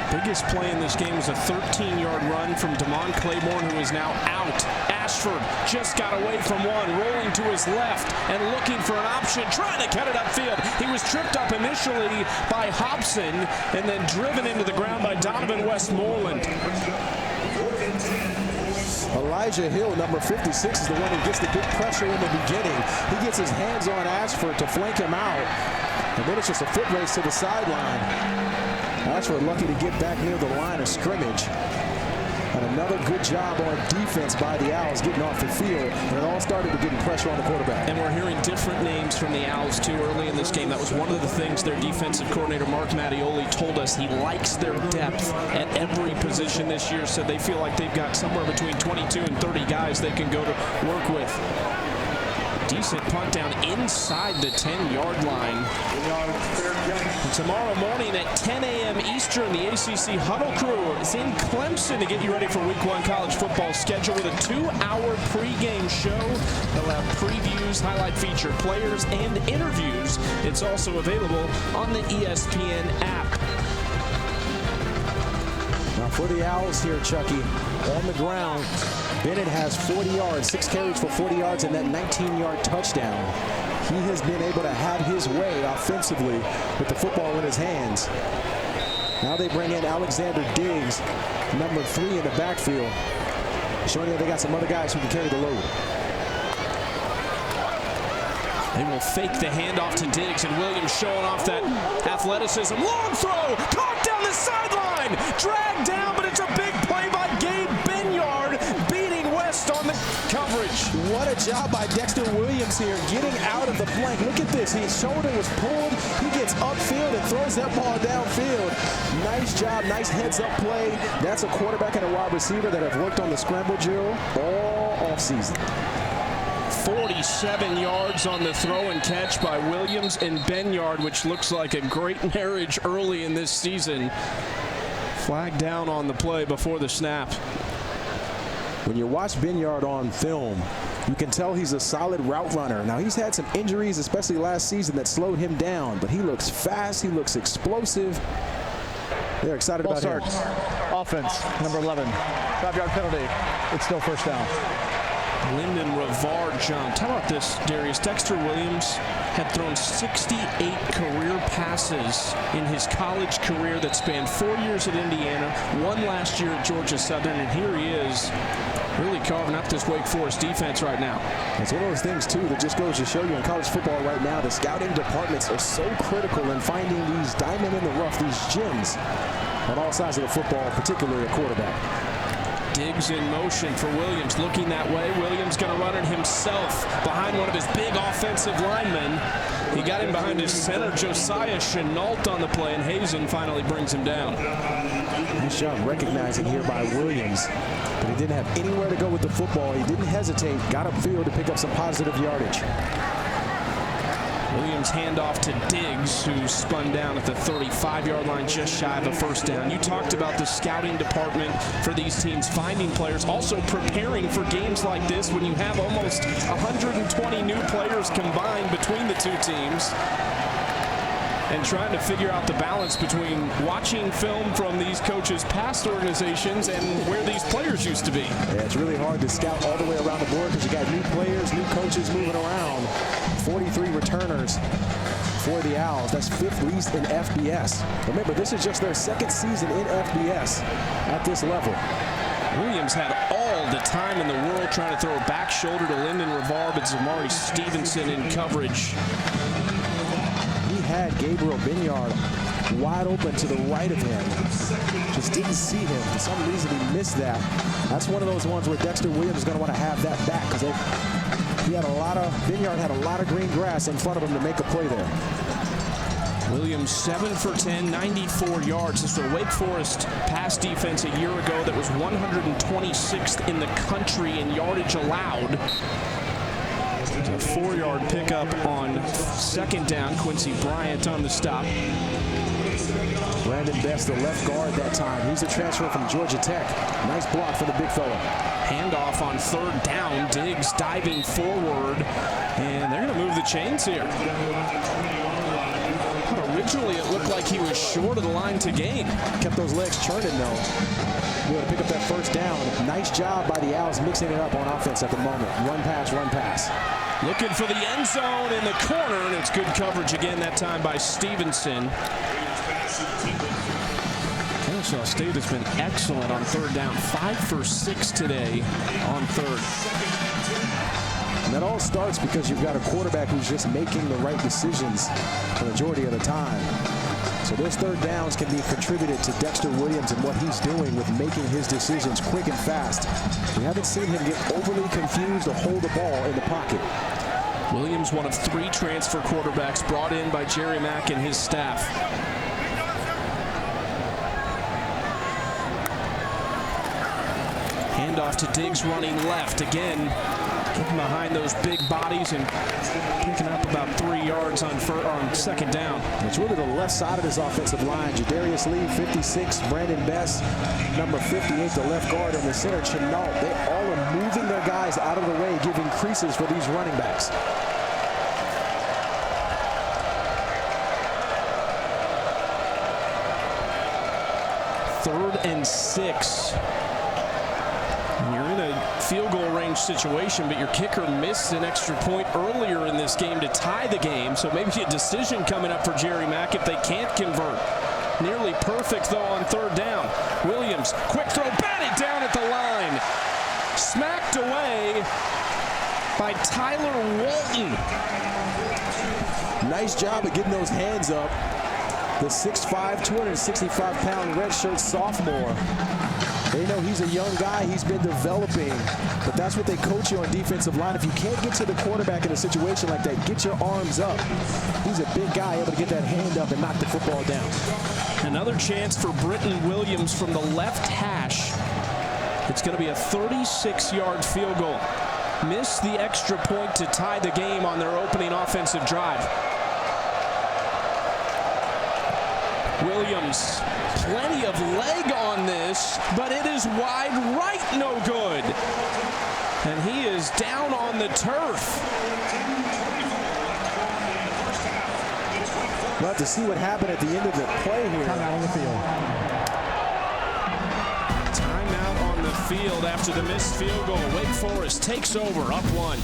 Speaker 1: Biggest play in this game was a 13-yard run from Demond Claiborne, who is now out. Ashford just got away from one, rolling to his left and looking for an option, trying to cut it upfield. He was tripped up initially by Hobson and then driven into the ground by Donovan Westmoreland.
Speaker 3: Elijah Hill, number 56, is the one who gets the big pressure in the beginning. He gets his hands on Ashford to flank him out. And then it's just a foot race to the sideline. Ashford lucky to get back near the line of scrimmage. And another good job on defense by the Owls getting off the field. And it all started with getting pressure on the quarterback.
Speaker 1: And we're hearing different names from the Owls, too, early in this game. That was one of the things their defensive coordinator, Mark Mattioli, told us. He likes their depth at every position this year, so they feel like they've got somewhere between 22 and 30 guys they can go to work with. Decent punt down inside the 10-yard line. And tomorrow morning at 10 a.m. Eastern, the ACC Huddle Crew is in Clemson to get you ready for Week 1 college football schedule with a 2-hour pregame show. They'll have previews, highlight feature players, and interviews. It's also available on the ESPN app.
Speaker 3: Now for the Owls here, Chucky, on the ground, Bennett has 40 yards, 6 carries for 40 yards, and that 19-yard touchdown. He has been able to have his way offensively with the football in his hands. Now they bring in Alexander Diggs, number 3 in the backfield, showing that they got some other guys who can carry the load.
Speaker 1: They will fake the handoff to Diggs, and Williams showing off that athleticism. Long throw, caught down the sideline, dragged down, but it's a big play by Gabe Benyard, beating West on the coverage.
Speaker 3: What a job by Dexter Williams here, getting out of the flank. Look at this. His shoulder was pulled. He gets upfield and throws that ball downfield. Nice job, nice heads-up play. That's a quarterback and a wide receiver that have worked on the scramble drill all offseason.
Speaker 1: 47 yards on the throw and catch by Williams and Benyard, which looks like a great marriage early in this season. Flag down on the play before the snap.
Speaker 3: When you watch Benyard on film, you can tell he's a solid route runner. Now, he's had some injuries, especially last season, that slowed him down, but he looks fast, he looks explosive. They're excited about him.
Speaker 6: Offense, number 11, 5-yard penalty. It's still first down.
Speaker 1: Lyndon Rivard jumped. How about this, Darius? Dexter Williams had thrown 68 career passes in his college career that spanned 4 years at Indiana, 1 last year at Georgia Southern, and here he is really carving up this Wake Forest defense right now.
Speaker 3: It's one of those things, too, that just goes to show you in college football right now, the scouting departments are so critical in finding these diamond in the rough, these gems on all sides of the football, particularly a quarterback.
Speaker 1: Diggs in motion for Williams, looking that way. Williams going to run it himself behind one of his big offensive linemen. He got him behind his center, Josiah Chenault, on the play, and Hazen finally brings him down.
Speaker 3: Nice job recognizing here by Williams, but he didn't have anywhere to go with the football. He didn't hesitate, got upfield to pick up some positive yardage.
Speaker 1: Williams handoff to Diggs, who spun down at the 35-yard line, just shy of a first down. You talked about the scouting department for these teams finding players, also preparing for games like this when you have almost 120 new players combined between the two teams, and trying to figure out the balance between watching film from these coaches' past organizations and where these players used to be.
Speaker 3: Yeah, it's really hard to scout all the way around the board because you got new players, new coaches moving around. 43 returners for the Owls. That's 5th least in FBS. Remember, this is just their 2nd season in FBS at this level.
Speaker 1: Williams had all the time in the world trying to throw a back shoulder to Lyndon Rivard, but Zamari Stevenson in coverage.
Speaker 3: He had Gabriel Benyard wide open to the right of him. Just didn't see him. For some reason, he missed that. That's one of those ones where Dexter Williams is going to want to have that back because Benyard had a lot of green grass in front of him to make a play there.
Speaker 1: Williams 7 for 10, 94 yards. This is a Wake Forest pass defense a year ago that was 126th in the country in yardage allowed. It's a 4-yard pickup on 2nd down. Quincy Bryant on the stop.
Speaker 3: Brandon Best, the left guard that time. He's a transfer from Georgia Tech. Nice block for the big fella.
Speaker 1: Handoff on 3rd down. Diggs diving forward, and they're going to move the chains here. Originally, it looked like he was short of the line to gain.
Speaker 3: Kept those legs churning, though. Able to pick up that 1st down. Nice job by the Owls mixing it up on offense at the moment. Run pass, run pass.
Speaker 1: Looking for the end zone in the corner, and it's good coverage again that time by Stevenson. Kennesaw State has been excellent on 3rd down. 5 for 6 today on 3rd.
Speaker 3: And that all starts because you've got a quarterback who's just making the right decisions the majority of the time. So those 3rd downs can be contributed to Dexter Williams and what he's doing with making his decisions quick and fast. We haven't seen him get overly confused or hold the ball in the pocket.
Speaker 1: Williams, one of 3 transfer quarterbacks brought in by Jerry Mack and his staff. Handoff to Diggs running left. Again, getting behind those big bodies and picking up about 3 yards on 2nd down.
Speaker 3: It's really the left side of this offensive line. Jadarius Lee, 56. Brandon Best, number 58, the left guard in the center. Chenault, they all are moving their guys out of the way, giving creases for these running backs.
Speaker 1: Third and 6. You're in a field goal range situation, but your kicker missed an extra point earlier in this game to tie the game. So maybe a decision coming up for Jerry Mack if they can't convert. Nearly perfect, though, on 3rd down. Williams, quick throw, batted down at the line. Smacked away by Tyler Walton.
Speaker 3: Nice job of getting those hands up. The 6'5", 265-pound redshirt sophomore They know he's a young guy. He's been developing, but that's what they coach you on defensive line. If you can't get to the quarterback in a situation like that, get your arms up. He's a big guy, able to get that hand up and knock the football down.
Speaker 1: Another chance for Britton Williams from the left hash. It's going to be a 36-yard field goal. Missed the extra point to tie the game on their opening offensive drive. Williams, plenty of leg on this, but it is wide right, no good. And he is down on the turf.
Speaker 3: We'll have to see what happened at the end of the play here.
Speaker 6: Timeout on the field.
Speaker 1: Timeout on the field after the missed field goal. Wake Forest takes over, up 1.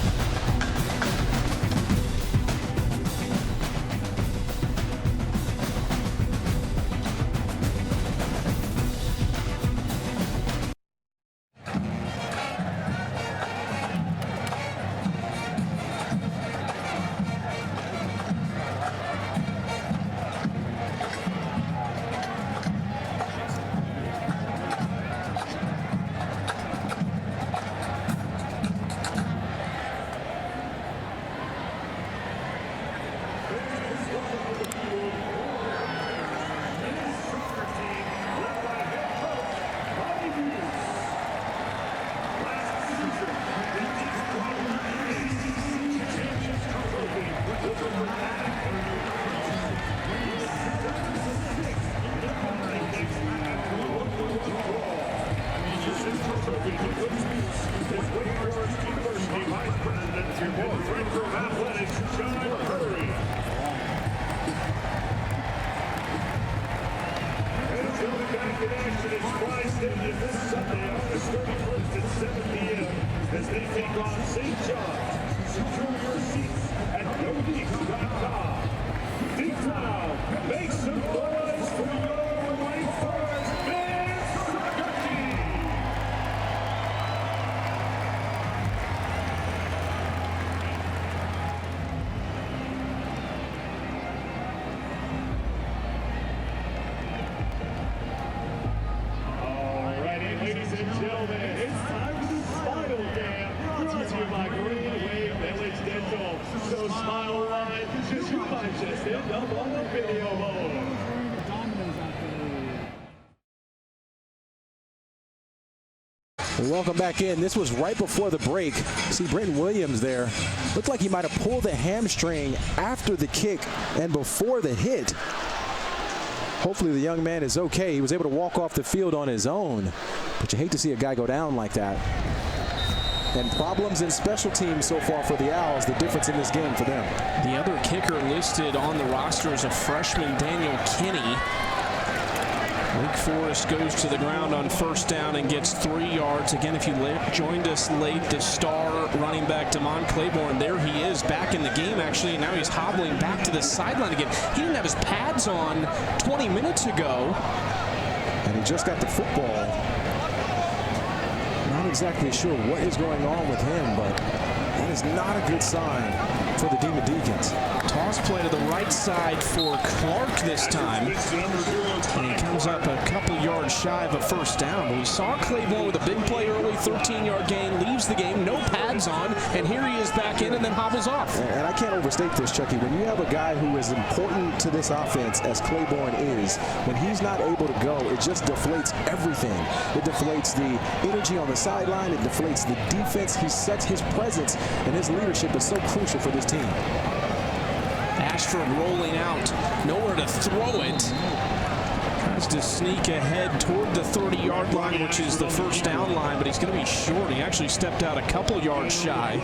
Speaker 7: As they take on St. John's. Secure your seats at GoDeacs.com. Deep Town, make some noise for your Wake Forest men's soccer team. All righty, ladies and gentlemen, it's time for the final game. Brought to you by Green Wave Village Dental. So smile wide, because you might just end up on the video board.
Speaker 3: Welcome back in. This was right before the break. See Britton Williams there. Looked like he might have pulled the hamstring after the kick and before the hit. Hopefully the young man is okay. He was able to walk off the field on his own. But you hate to see a guy go down like that. And problems in special teams so far for the Owls, the difference in this game for them.
Speaker 1: The other kicker listed on the roster is a freshman, Daniel Kinney. Wake Forest goes to the ground on first down and gets 3 yards. Again, if you joined us late, the star running back Demond Claiborne, there he is back in the game actually. Now he's hobbling back to the sideline again. He didn't have his pads on 20 minutes ago.
Speaker 3: And he just got the football. Not exactly sure what is going on with him, but that is not a good sign for the Demon Deacons.
Speaker 1: Toss play to the right side for Clark this time. And he comes up a couple yards shy of a first down. But we saw Claybourne with a big play early, 13-yard gain, leaves the game, no pads on, and here he is back in and then hobbles off.
Speaker 3: And I can't overstate this, Chucky. When you have a guy who is important to this offense, as Claybourne is, when he's not able to go, it just deflates everything. It deflates the energy on the sideline. It deflates the defense. He sets his presence, and his leadership is so crucial for this team.
Speaker 1: Ashford rolling out, nowhere to throw it. Tries to sneak ahead toward the 30-yard line, which is the first down line, but he's going to be short. He actually stepped out a couple yards shy.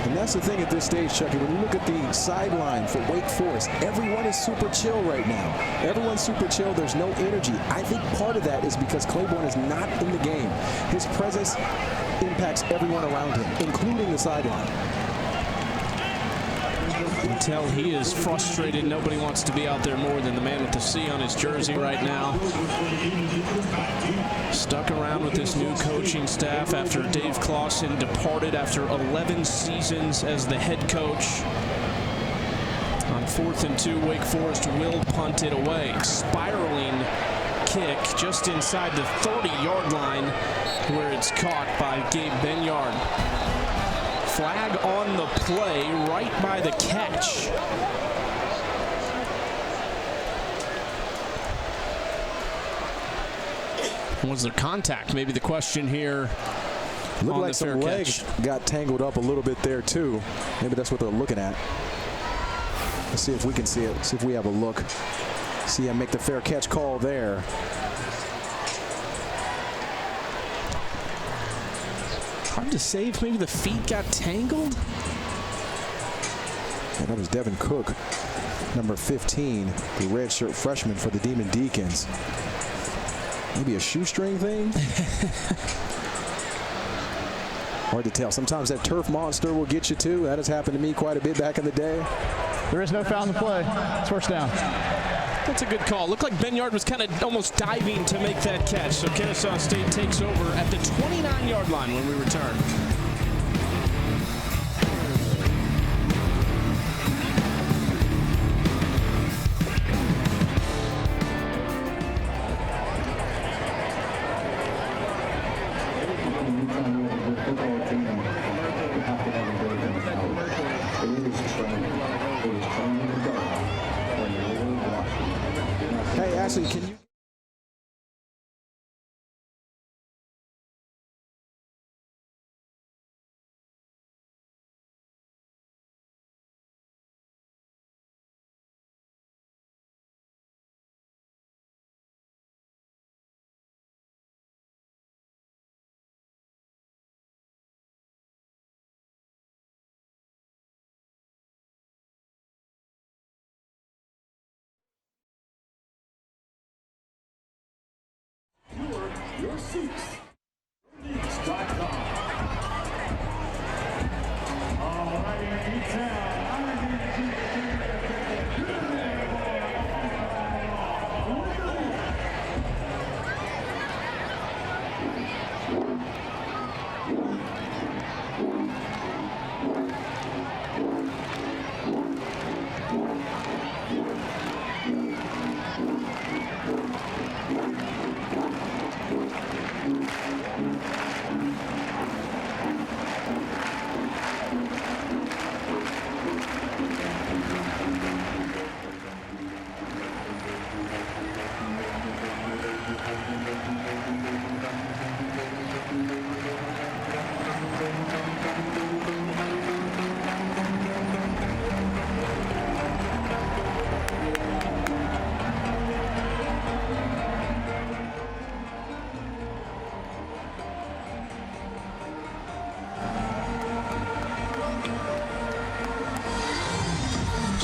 Speaker 3: And that's the thing at this stage, Chucky. When you look at the sideline for Wake Forest, everyone is super chill right now. Everyone's super chill. There's no energy. I think part of that is because Claybourne is not in the game. His presence impacts everyone around him, including the sideline.
Speaker 1: You can tell he is frustrated. Nobody wants to be out there more than the man with the C on his jersey right now. Stuck around with this new coaching staff after Dave Clawson departed after 11 seasons as the head coach. On 4th and 2, Wake Forest will punt it away. Spiraling kick just inside the 30-yard line where it's caught by Gabe Benyard. Flag on the play right by the catch. Was there contact? Maybe the question here.
Speaker 3: Looked like some legs got tangled up a little bit there too. Maybe that's what they're looking at. Let's see if we can see it. See if we have a look. See him make the fair catch call there.
Speaker 1: Hard to say if maybe the feet got tangled.
Speaker 3: And that was Devin Cook, number 15, the redshirt freshman for the Demon Deacons. Maybe a shoestring thing? Hard to tell. Sometimes that turf monster will get you too. That has happened to me quite a bit back in the day.
Speaker 6: There is no foul in the play. It's first down.
Speaker 1: That's a good call. Looked like Benyard was kind of almost diving to make that catch. So Kennesaw State takes over at the 29-yard line when we return.
Speaker 3: Hey, Ashley, can you?
Speaker 7: Your seats. Deacs.com. All right,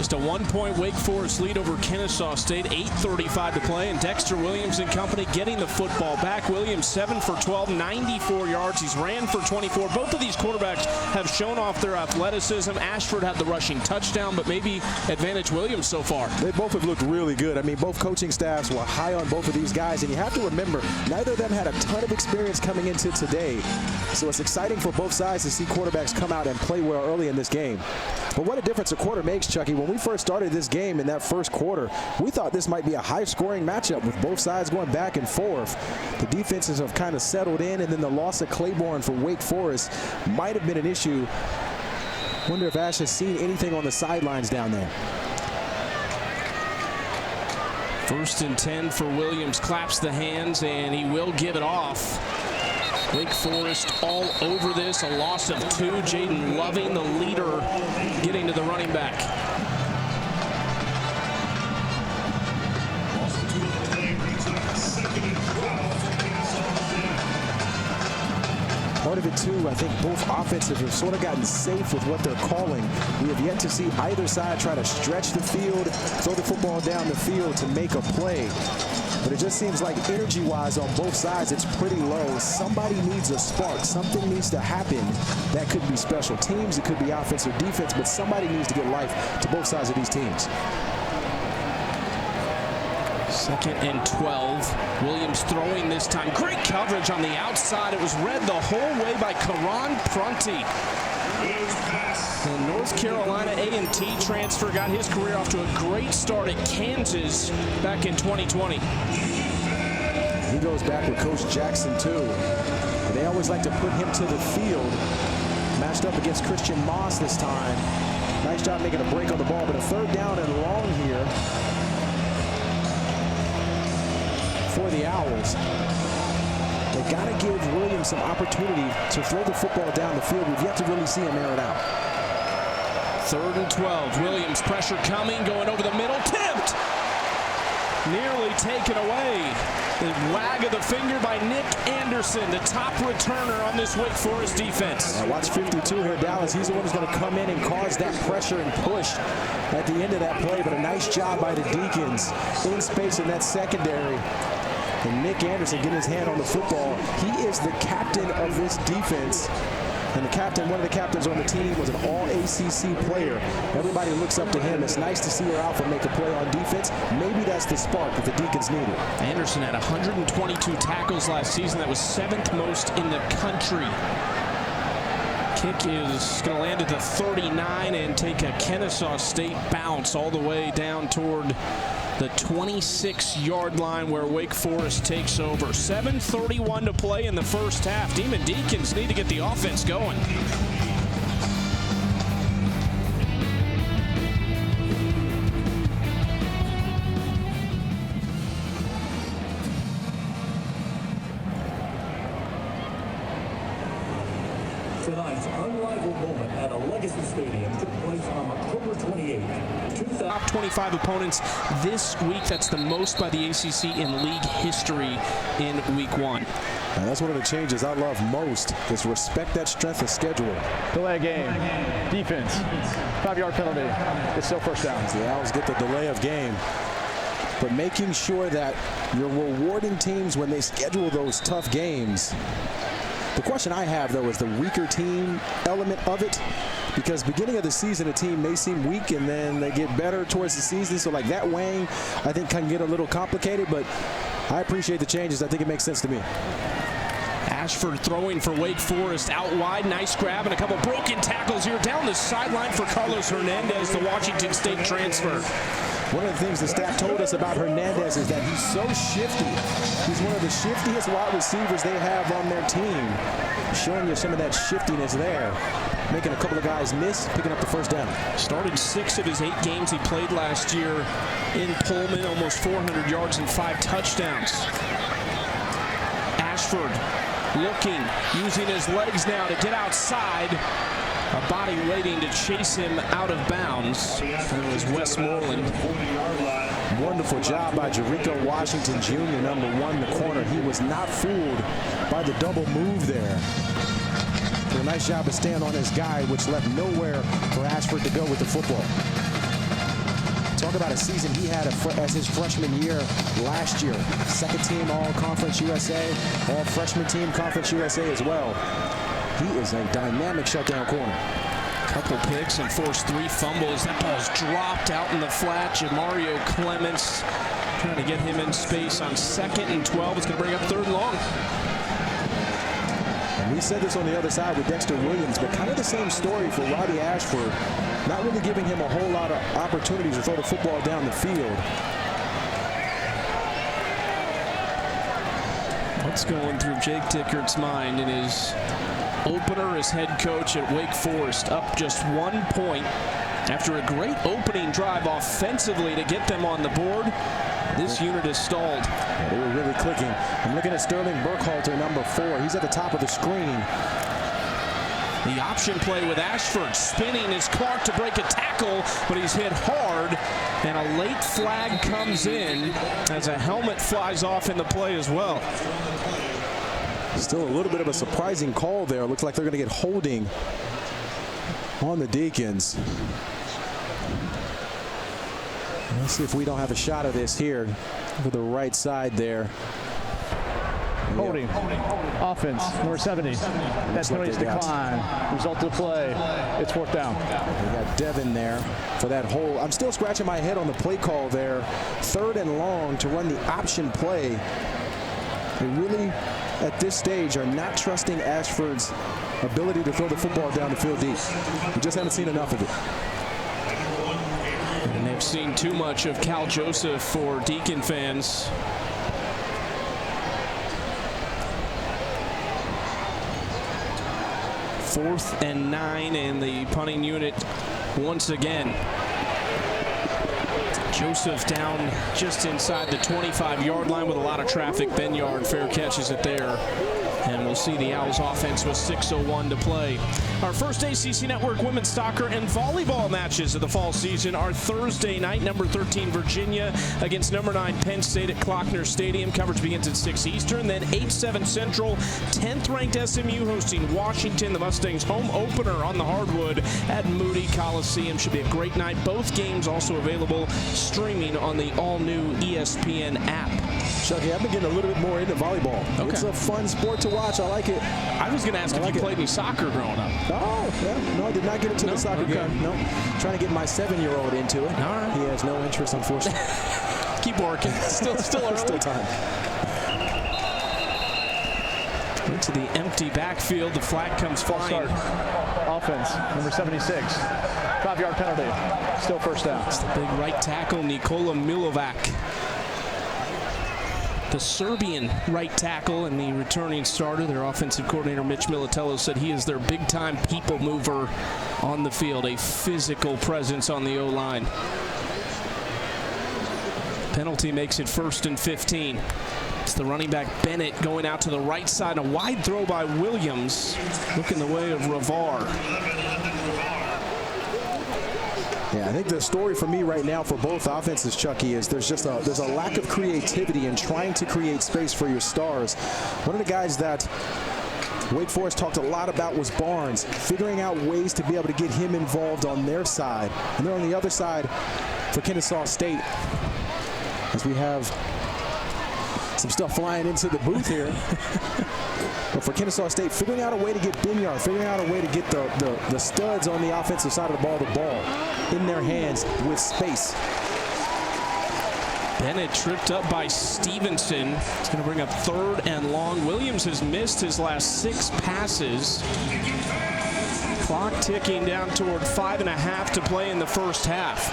Speaker 1: Just a 1-point Wake Forest lead over Kennesaw State. 8:35 to play, and Dexter Williams and company getting the football back. Williams 7 for 12, 94 yards. He's ran for 24. Both of these quarterbacks have shown off their athleticism. Ashford had the rushing touchdown, but maybe advantage Williams so far.
Speaker 3: They both have looked really good. I mean, both coaching staffs were high on both of these guys, and you have to remember, neither of them had a ton of experience coming into today. So it's exciting for both sides to see quarterbacks come out and play well early in this game. But what a difference a quarter makes, Chucky. When we first started this game in that first quarter, we thought this might be a high-scoring matchup with both sides going back and forth. The defenses have kind of settled in, and then the loss of Claybourne for Wake Forest might have been an issue. Wonder if Ash has seen anything on the sidelines down there.
Speaker 1: 1st and 10 for Williams. Claps the hands, and he will give it off. Wake Forest all over this. A loss of 2. Jaden Loving, the leader, getting to the running back.
Speaker 3: Part of it, too, I think both offenses have sort of gotten safe with what they're calling. We have yet to see either side try to stretch the field, throw the football down the field to make a play. But it just seems like energy-wise on both sides, it's pretty low. Somebody needs a spark. Something needs to happen. That could be special teams. It could be offense or defense. But somebody needs to get life to both sides of these teams.
Speaker 1: 2nd and 12. Williams throwing this time. Great coverage on the outside. It was read the whole way by Karan Prunty. The North Carolina A&T transfer got his career off to a great start at Kansas back in 2020.
Speaker 3: He goes back with Coach Jackson, too. And they always like to put him to the field. Matched up against Christian Moss this time. Nice job making a break on the ball, but a third down and long here for the Owls. They got to give Williams some opportunity to throw the football down the field. We've yet to really see him air it out.
Speaker 1: 3rd and 12. Williams pressure coming, going over the middle. Tipped! Nearly taken away. The wag of the finger by Nick Anderson, the top returner on this Wake Forest defense.
Speaker 3: Now watch 52 here, Dallas. He's the one who's going to come in and cause that pressure and push at the end of that play. But a nice job by the Deacons in space in that secondary. And Nick Anderson getting his hand on the football. He is the captain of this defense. And the captain, one of the captains on the team, was an all-ACC player. Everybody looks up to him. It's nice to see her Alpha make a play on defense. Maybe that's the spark that the Deacons needed.
Speaker 1: Anderson had 122 tackles last season. That was 7th most in the country. Kick is going to land at the 39 and take a Kennesaw State bounce all the way down toward the 26-yard line where Wake Forest takes over. 7:31 to play in the first half. Demon Deacons need to get the offense going.
Speaker 7: Tonight's unrivaled moment at a Legacy Stadium took place on October 28th.
Speaker 1: Top 25 opponents this week. That's the most by the ACC in league history in week 1.
Speaker 3: And that's one of the changes I love most, is respect that strength of schedule.
Speaker 6: Delay of game. Defense. 5-yard penalty. It's still first down.
Speaker 3: The Owls get the delay of game. But making sure that you're rewarding teams when they schedule those tough games. The question I have, though, is the weaker team element of it. Because beginning of the season, a team may seem weak, and then they get better towards the season. So, like, that weighing, I think, can get a little complicated. But I appreciate the changes. I think it makes sense to me.
Speaker 1: Ashford throwing for Wake Forest out wide. Nice grab and a couple broken tackles here down the sideline for Carlos Hernandez, the Washington State transfer.
Speaker 3: One of the things the staff told us about Hernandez is that he's so shifty. He's one of the shiftiest wide receivers they have on their team. Showing you some of that shiftiness there. Making a couple of guys miss, picking up the first down.
Speaker 1: Started 6 of his 8 games he played last year in Pullman. Almost 400 yards and 5 touchdowns. Ashford looking, using his legs now to get outside. A body waiting to chase him out of bounds. And it was Westmoreland.
Speaker 3: Wonderful job by Jericho Washington Jr., number 1, the corner. He was not fooled by the double move there. Did a nice job of staying on his guy, which left nowhere for Ashford to go with the football. Talk about a season he had as his freshman year last year. 2nd team All-Conference USA, All-Freshman team Conference USA as well. He is a dynamic shutdown corner.
Speaker 1: Couple picks and forced 3 fumbles. That ball's dropped out in the flat. Jamario Clements trying to get him in space on 2nd and 12. It's going to bring up 3rd and long.
Speaker 3: And we said this on the other side with Dexter Williams, but kind of the same story for Robby Ashford. Not really giving him a whole lot of opportunities to throw the football down the field.
Speaker 1: What's going through Jake Dickert's mind in his opener as head coach at Wake Forest? Up just 1 point after a great opening drive offensively to get them on the board. This unit is stalled.
Speaker 3: Yeah, they were really clicking. I'm looking at Sterling Burkhalter, number 4. He's at the top of the screen.
Speaker 1: The option play with Ashford spinning is Clark to break a tackle, but he's hit hard, and a late flag comes in as a helmet flies off in the play as well.
Speaker 3: Still a little bit of a surprising call there. Looks like they're going to get holding on the Deacons. Let's see if we don't have a shot of this here to the right side there.
Speaker 6: Holding. Offense, number 70. That's noise decline. Result of the play. It's 4th down.
Speaker 3: We got Devin there for that hold. I'm still scratching my head on the play call there. 3rd and long to run the option play. They really, at this stage, are not trusting Ashford's ability to throw the football down the field deep. We just haven't seen enough of it.
Speaker 1: And they've seen too much of Cal Joseph for Deacon fans. 4th and 9, and the punting unit once again. Joseph down just inside the 25-yard line with a lot of traffic. Benyard fair catches it there. And we'll see the Owls offense with 6:01 to play. Our first ACC Network women's soccer and volleyball matches of the fall season are Thursday night. Number 13 Virginia against number 9 Penn State at Klockner Stadium. Coverage begins at 6 Eastern. Then 8-7 Central. 10th ranked SMU hosting Washington. The Mustangs home opener on the hardwood at Moody Coliseum. Should be a great night. Both games also available streaming on the all-new ESPN app.
Speaker 3: Chucky, I've been getting a little bit more into volleyball.
Speaker 1: Okay.
Speaker 3: It's a fun sport to watch. I like it.
Speaker 1: I was going to ask if you played any soccer growing up.
Speaker 3: Oh, yeah. No, I did not get into the soccer game. No. Trying to get my 7-year-old into it.
Speaker 1: All right.
Speaker 3: He has no interest, unfortunately.
Speaker 1: Keep working. Still early.
Speaker 3: Still time.
Speaker 1: Into the empty backfield. The flag comes flying.
Speaker 6: Offense, number 76. 5-yard penalty. Still first down.
Speaker 1: It's the big right tackle, Nikola Milovac. The Serbian right tackle and the returning starter, their offensive coordinator Mitch Militello, said he is their big-time people mover on the field, a physical presence on the O-line. Penalty makes it 1st and 15. It's the running back Bennett going out to the right side. A wide throw by Williams, looking the way of Ravar.
Speaker 3: Yeah, I think the story for me right now for both offenses, Chucky, is there's a lack of creativity in trying to create space for your stars. One of the guys that Wake Forest talked a lot about was Barnes, figuring out ways to be able to get him involved on their side. And then on the other side for Kennesaw State, as we have some stuff flying into the booth here. But for Kennesaw State, figuring out a way to get Benyard, figuring out a way to get the studs on the offensive side of the ball in their hands with space.
Speaker 1: Bennett tripped up by Stevenson. It's going to bring up 3rd and long. Williams has missed his last 6 passes. Clock ticking down toward 5.5 to play in the first half.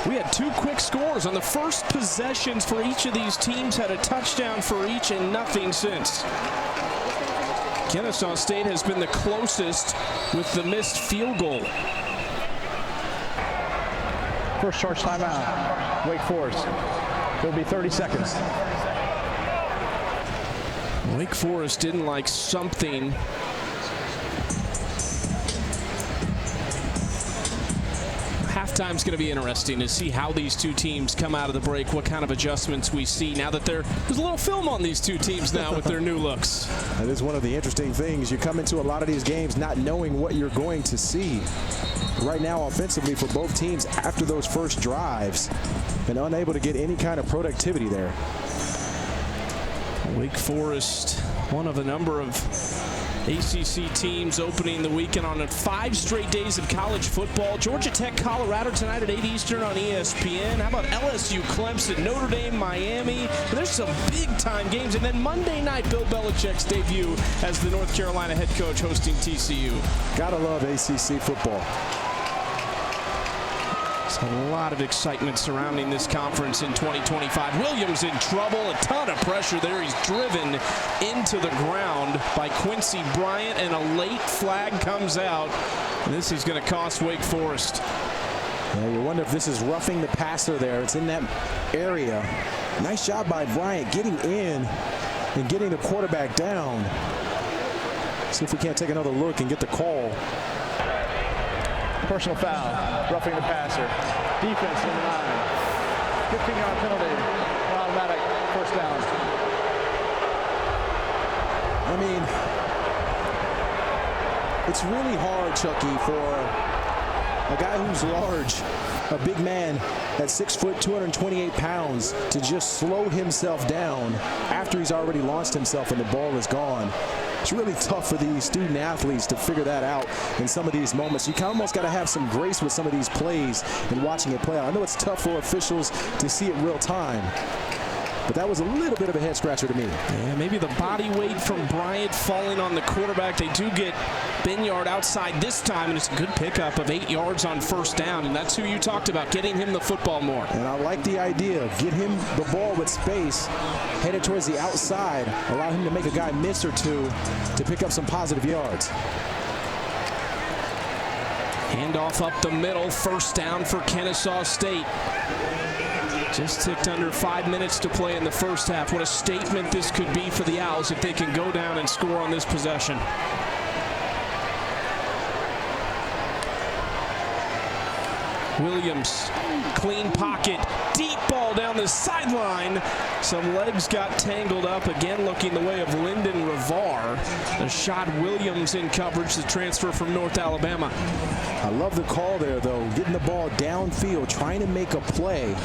Speaker 1: We had 2 quick scores on the first possessions for each of these teams, had a touchdown for each and nothing since. Kennesaw State has been the closest with the missed field goal.
Speaker 6: First charge timeout, Wake Forest. It'll be 30 seconds.
Speaker 1: Wake Forest didn't like something. Halftime's going to be interesting to see how these two teams come out of the break, what kind of adjustments we see now that there's a little film on these two teams now with their new looks.
Speaker 3: That is one of the interesting things. You come into a lot of these games not knowing what you're going to see. Right now, offensively, for both teams, after those first drives, been unable to get any kind of productivity there.
Speaker 1: Wake Forest, one of a number of ACC teams opening the weekend on 5 straight days of college football. Georgia Tech, Colorado tonight at 8 Eastern on ESPN. How about LSU, Clemson, Notre Dame, Miami? There's some big-time games. And then Monday night, Bill Belichick's debut as the North Carolina head coach hosting TCU.
Speaker 3: Gotta love ACC football.
Speaker 1: A lot of excitement surrounding this conference in 2025. Williams in trouble, a ton of pressure there. He's driven into the ground by Quincy Bryant, and a late flag comes out. And this is going to cost Wake Forest.
Speaker 3: Yeah, you wonder if this is roughing the passer there. It's in that area. Nice job by Bryant getting in and getting the quarterback down. See if we can't take another look and get the call.
Speaker 6: Personal foul, roughing the passer. Defense number 9. 15-yard penalty, automatic first down.
Speaker 3: I mean, it's really hard, Chucky, for a guy who's large, a big man at 6 foot, 228 pounds, to just slow himself down after he's already launched himself and the ball is gone. It's really tough for these student athletes to figure that out in some of these moments. You almost got to have some grace with some of these plays and watching it play out. I know it's tough for officials to see it real time, but that was a little bit of a head scratcher to me.
Speaker 1: Yeah, maybe the body weight from Bryant falling on the quarterback. They do get Benyard outside this time, and it's a good pickup of 8 yards on first down, and that's who you talked about, getting him the football more.
Speaker 3: And I like the idea. Get him the ball with space, headed towards the outside, allow him to make a guy miss or two to pick up some positive yards.
Speaker 1: Handoff up the middle, first down for Kennesaw State. Just ticked under 5 minutes to play in the first half. What a statement this could be for the Owls if they can go down and score on this possession. Williams, clean pocket, deep ball down the sideline. Some legs got tangled up, again looking the way of Lyndon Ravar. Ashad Williams in coverage, the transfer from North Alabama.
Speaker 3: I love the call there, though, getting the ball downfield, trying to make a play.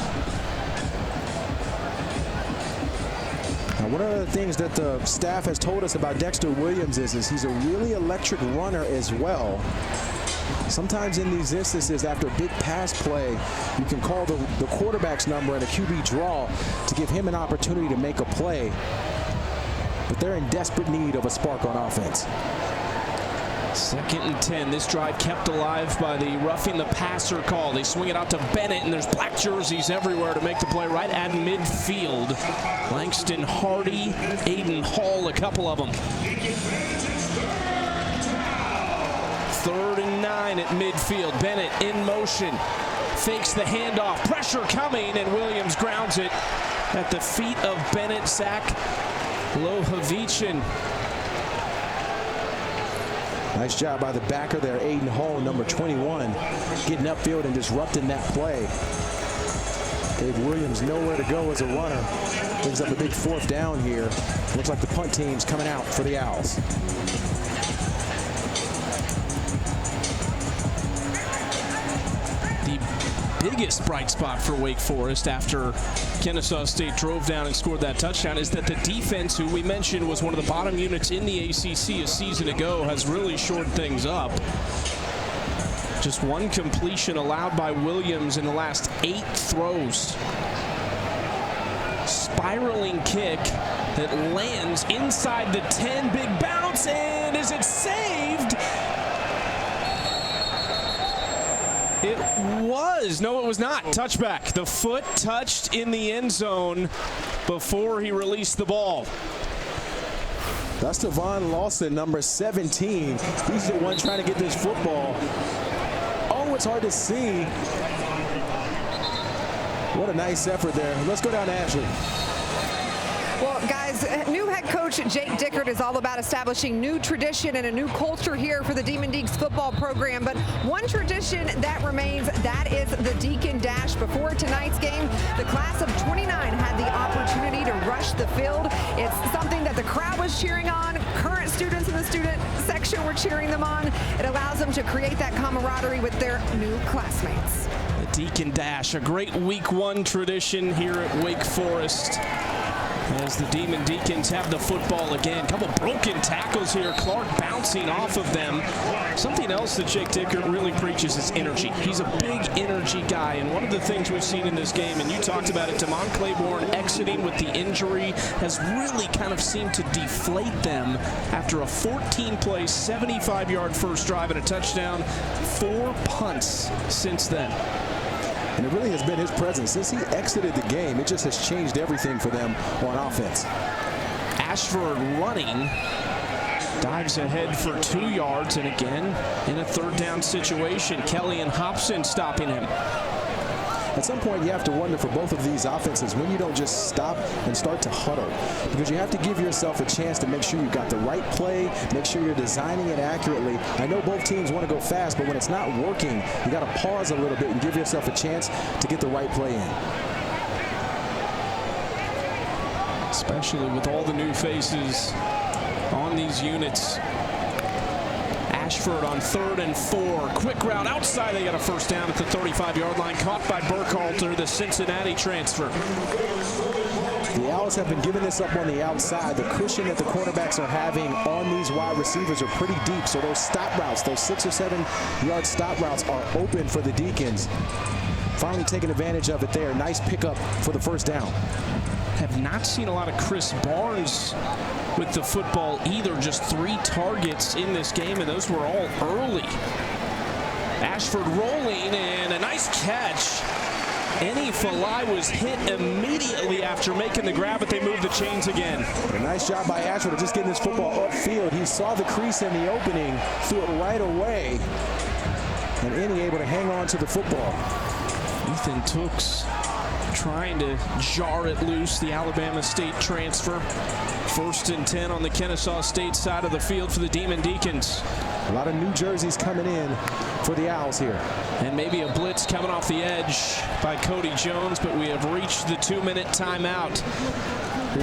Speaker 3: Now, one of the things that the staff has told us about Dexter Williams is he's a really electric runner as well. Sometimes in these instances, after a big pass play, you can call the quarterback's number and a QB draw to give him an opportunity to make a play. But they're in desperate need of a spark on offense.
Speaker 1: 2nd and 10. This drive kept alive by the roughing the passer call. They swing it out to Bennett, and there's black jerseys everywhere to make the play right at midfield. Langston Hardy, Aiden Hall, a couple of them. 3rd and 9 at midfield. Bennett in motion. Fakes the handoff. Pressure coming, and Williams grounds it at the feet of Bennett. Zach Lohavichin.
Speaker 3: Nice job by the backer there, Aiden Hall, number 21, getting upfield and disrupting that play. Dave Williams nowhere to go as a runner. Brings up a big 4th down here. Looks like the punt team's coming out for the Owls.
Speaker 1: Biggest bright spot for Wake Forest after Kennesaw State drove down and scored that touchdown is that the defense, who we mentioned was one of the bottom units in the ACC a season ago, has really shored things up. Just 1 completion allowed by Williams in the last 8 throws. Spiraling kick that lands inside the 10, big bounce, and is it saved? It was. No, it was not. Touchback. The foot touched in the end zone before he released the ball.
Speaker 3: That's Devon Lawson, number 17. He's the one trying to get this football. Oh, it's hard to see. What a nice effort there. Let's go down to Ashley.
Speaker 2: Well, guys, new head coach Jake Dickert is all about establishing new tradition and a new culture here for the Demon Deacons football program. But one tradition that remains, that is the Deacon Dash. Before tonight's game, the class of 29 had the opportunity to rush the field. It's something that the crowd was cheering on. Current students in the student section were cheering them on. It allows them to create that camaraderie with their new classmates.
Speaker 1: The Deacon Dash, a great week 1 tradition here at Wake Forest. As the Demon Deacons have the football again. Couple broken tackles here. Clark bouncing off of them. Something else that Jake Dickert really preaches is energy. He's a big energy guy, and one of the things we've seen in this game, and you talked about it, Demond Claiborne exiting with the injury has really kind of seemed to deflate them after a 14-play, 75-yard first drive and a touchdown. 4 punts since then.
Speaker 3: And it really has been his presence. Since he exited the game, it just has changed everything for them on offense.
Speaker 1: Ashford running, dives ahead for 2 yards, and again in a 3rd down situation. Kelly and Hobson stopping him.
Speaker 3: At some point, you have to wonder for both of these offenses when you don't just stop and start to huddle, because you have to give yourself a chance to make sure you got the right play, make sure you're designing it accurately. I know both teams want to go fast, but when it's not working, you got to pause a little bit and give yourself a chance to get the right play in.
Speaker 1: Especially with all the new faces on these units. Ashford on 3rd and 4. Quick route outside. They got a first down at the 35-yard line. Caught by Burkhalter, the Cincinnati transfer.
Speaker 3: The Owls have been giving this up on the outside. The cushion that the quarterbacks are having on these wide receivers are pretty deep. So those stop routes, those 6 or 7 yard stop routes are open for the Deacons. Finally taking advantage of it there. Nice pickup for the first down.
Speaker 1: Have not seen a lot of Chris Barnes with the football either. Just 3 targets in this game, and those were all early. Ashford rolling, and a nice catch. Eni Falai was hit immediately after making the grab, but they moved the chains again.
Speaker 3: A nice job by Ashford of just getting this football upfield. He saw the crease in the opening, threw it right away. and Innie able to hang on to the football.
Speaker 1: Ethan Tooks trying to jar it loose, the Alabama State transfer. 1st and 10 on the Kennesaw State side of the field for the Demon Deacons.
Speaker 3: A lot of new jerseys coming in for the Owls here.
Speaker 1: And maybe a blitz coming off the edge by Cody Jones, but we have reached the 2-minute timeout.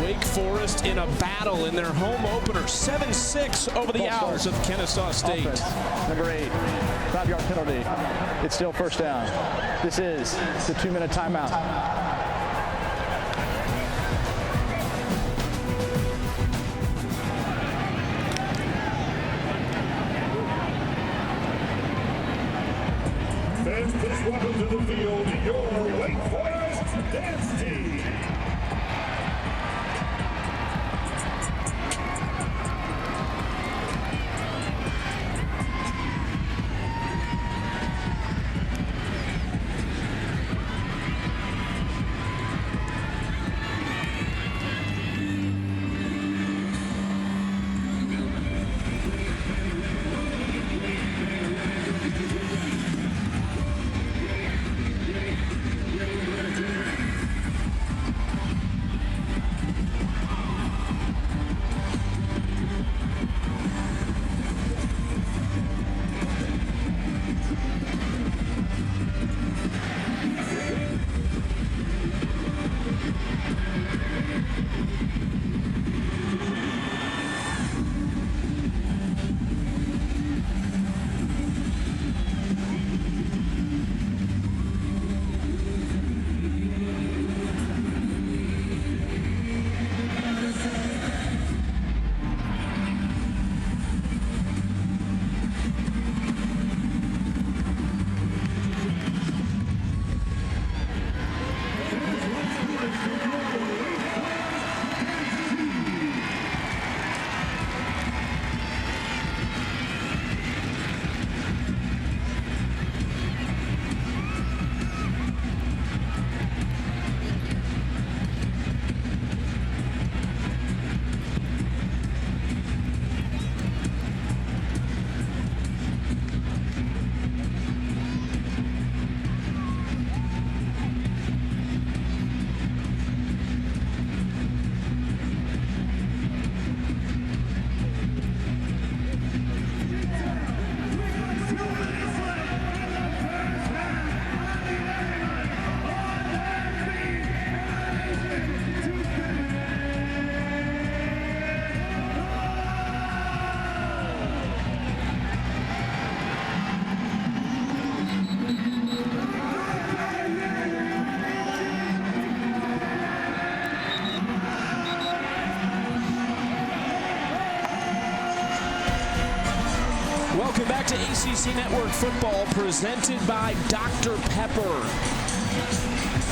Speaker 1: Wake Forest in a battle in their home opener, 7-6 over the Owls of Kennesaw State.
Speaker 6: Offense, number 8, 5-yard penalty. It's still first down. This is the 2-minute timeout.
Speaker 7: Please welcome to the field your Wake Forest dance team.
Speaker 1: Welcome back to ACC Network Football, presented by Dr. Pepper.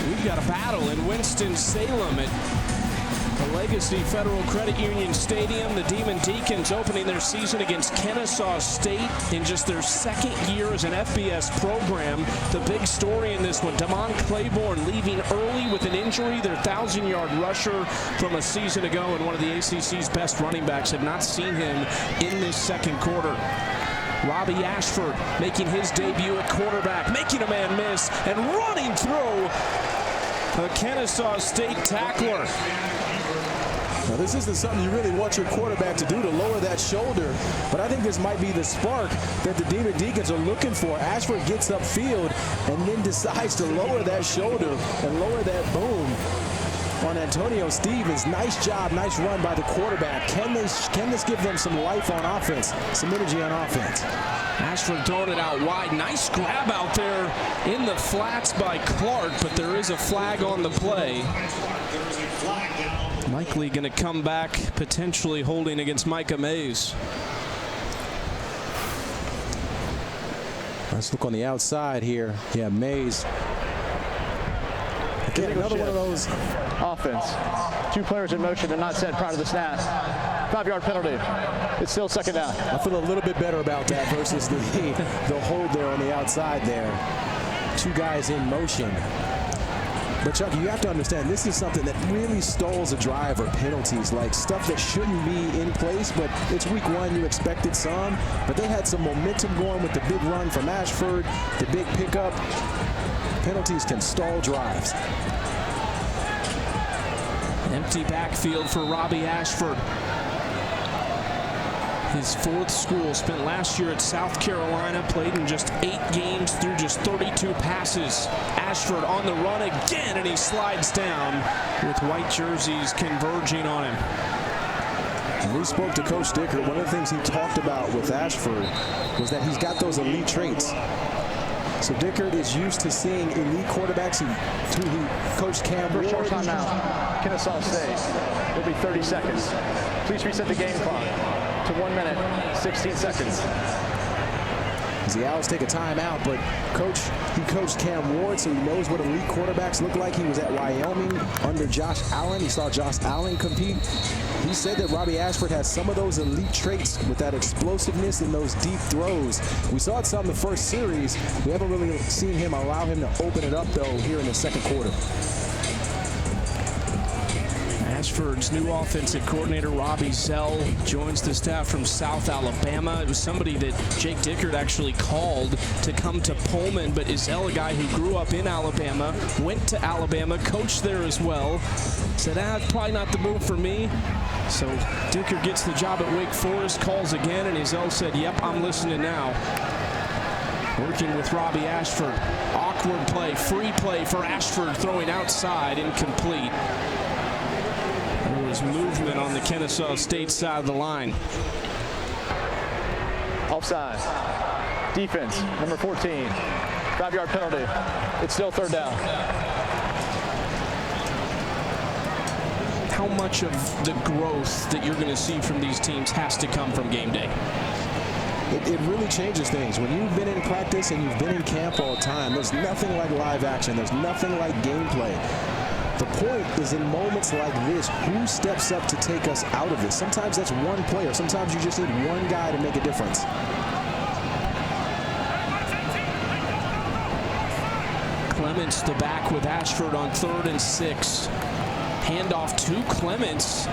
Speaker 1: We've got a battle in Winston-Salem at the Legacy Federal Credit Union Stadium. The Demon Deacons opening their season against Kennesaw State in just their 2nd year as an FBS program. The big story in this one, Demond Claiborne leaving early with an injury, their 1,000-yard rusher from a season ago, and one of the ACC's best running backs. Have not seen him in this 2nd quarter. Robby Ashford making his debut at quarterback, making a man miss, and running through a Kennesaw State tackler.
Speaker 3: Now, this isn't something you really want your quarterback to do, to lower that shoulder, but I think this might be the spark that the Demon Deacons are looking for. Ashford gets upfield and then decides to lower that shoulder and lower that boom on Antonio Stevens. Nice job, nice run by the quarterback. Can this give them some life on offense, some energy on offense?
Speaker 1: Ashford throwing it out wide. Nice grab out there in the flats by Clark, but there is a flag on the play. Likely going to come back, potentially holding against Micah Mays.
Speaker 3: Let's look on the outside here. Yeah, Mays. Again, another one of those.
Speaker 6: Offense. 2 players in motion and not set prior to the snap. 5-yard penalty. It's still 2nd down.
Speaker 3: I feel a little bit better about that versus the hold there on the outside there. 2 guys in motion. But Chuck, you have to understand, this is something that really stalls a drive or penalties, like stuff that shouldn't be in place, but it's week one, you expected some, but they had some momentum going with the big run from Ashford, the big pickup. Penalties can stall drives.
Speaker 1: Empty backfield for Robby Ashford. His fourth school, spent last year at South Carolina, played in just 8 games through just 32 passes. Ashford on the run again, and he slides down with white jerseys converging on him.
Speaker 3: When we spoke to Coach Dickert, one of the things he talked about with Ashford was that he's got those elite traits. So Dickert is used to seeing elite quarterbacks. He coached Cam Ward.
Speaker 6: Short time now. Kennesaw State. It'll be 30 seconds. Please reset the game clock to 1 minute, 16 seconds.
Speaker 3: As the Owls take a timeout, but he coached Cam Ward, so he knows what elite quarterbacks look like. He was at Wyoming under Josh Allen. He saw Josh Allen compete. He said that Robby Ashford has some of those elite traits with that explosiveness and those deep throws. We saw it some in the first series. We haven't really seen him allow him to open it up, though, here in the second quarter.
Speaker 1: Ashford's new offensive coordinator, Robbie Zell, joins the staff from South Alabama. It was somebody that Jake Dickert actually called to come to Pullman, but is Zell a guy who grew up in Alabama, went to Alabama, coached there as well, said, probably not the move for me. So Dickert gets the job at Wake Forest, calls again, and Zell said, yep, I'm listening now. Working with Robby Ashford. Awkward play, free play for Ashford, throwing outside, incomplete. There was movement on the Kennesaw State side of the line.
Speaker 6: Offside. Defense, number 14. 5-yard penalty. It's still third down.
Speaker 1: How much of the growth that you're going to see from these teams has to come from game day?
Speaker 3: It really changes things. When you've been in practice and you've been in camp all the time, there's nothing like live action. There's nothing like gameplay. The point is in moments like this, who steps up to take us out of this? Sometimes that's one player. Sometimes you just need one guy to make a difference.
Speaker 1: Clements the back with Ashford on 3rd and 6. Handoff to Clements,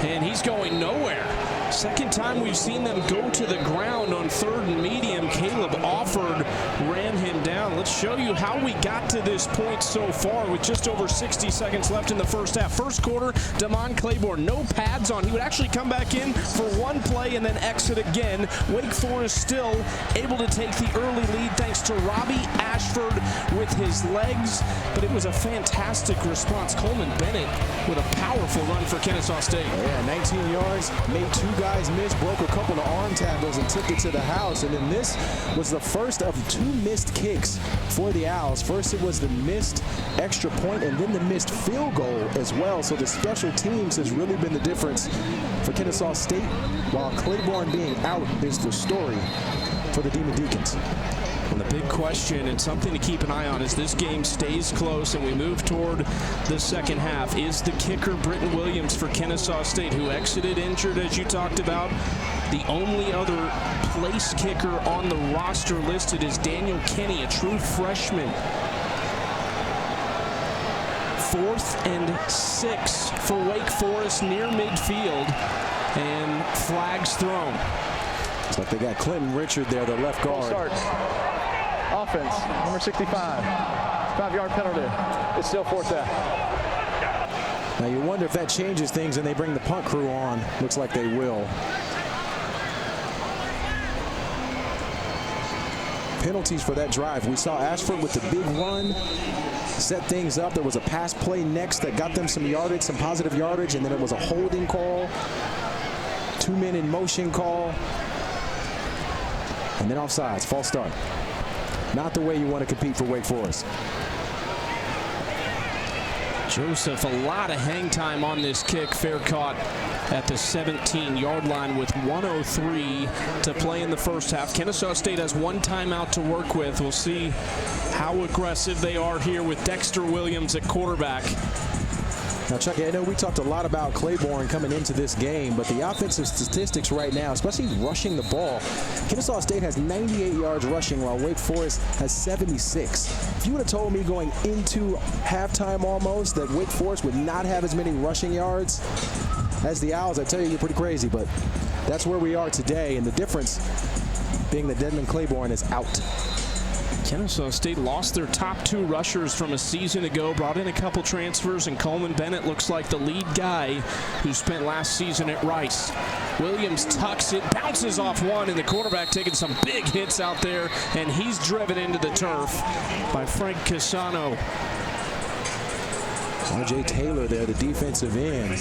Speaker 1: and he's going nowhere. Second time we've seen them go to the ground on 3rd and medium. Caleb Offord ran him down. Let's show you how we got to this point so far with just over 60 seconds left in the first half. First quarter, Demond Claiborne, no pads on. He would actually come back in for one play and then exit again. Wake Forest still able to take the early lead thanks to Robby Ashford with his legs, but it was a fantastic response. Coleman Bennett with a powerful run for Kennesaw State.
Speaker 3: Yeah, 19 yards, made 2 guys miss, broke a couple of arm tackles and took it to the house. And then this was the first of 2 missed kicks for the Owls. First it was the missed extra point and then the missed field goal as well. So the special teams has really been the difference for Kennesaw State, while Claybourne being out is the story for the Demon Deacons.
Speaker 1: And the big question and something to keep an eye on as this game stays close and we move toward the second half is the kicker, Britton Williams for Kennesaw State, who exited injured, as you talked about. The only other place kicker on the roster listed is Daniel Kenny, a true freshman. 4th and 6 for Wake Forest near midfield, and flags thrown.
Speaker 3: Looks like they got Clinton Richard there, the left guard.
Speaker 6: Start. Offense, number 65. 5-yard penalty. It's still 4th down.
Speaker 3: Now you wonder if that changes things and they bring the punt crew on. Looks like they will. Penalties for that drive. We saw Ashford with the big run, set things up. There was a pass play next that got them some yardage, some positive yardage, and then it was a holding call, 2 men in motion call, and then offsides, false start. Not the way you want to compete for Wake Forest.
Speaker 1: Joseph, a lot of hang time on this kick. Fair caught at the 17-yard line with 1:03 to play in the first half. Kennesaw State has 1 timeout to work with. We'll see how aggressive they are here with Dexter Williams at quarterback.
Speaker 3: Now, Chucky, I know we talked a lot about Claybourne coming into this game, but the offensive statistics right now, especially rushing the ball, Kennesaw State has 98 yards rushing while Wake Forest has 76. If you would have told me going into halftime almost that Wake Forest would not have as many rushing yards as the Owls, I tell you, you're pretty crazy, but that's where we are today, and the difference being that Demond Claiborne is out.
Speaker 1: Kennesaw State lost their top 2 rushers from a season ago, brought in a couple transfers, and Coleman Bennett looks like the lead guy who spent last season at Rice. Williams tucks it, bounces off one, and the quarterback taking some big hits out there, and he's driven into the turf by Frank Cassano.
Speaker 3: R.J. Taylor there, the defensive end.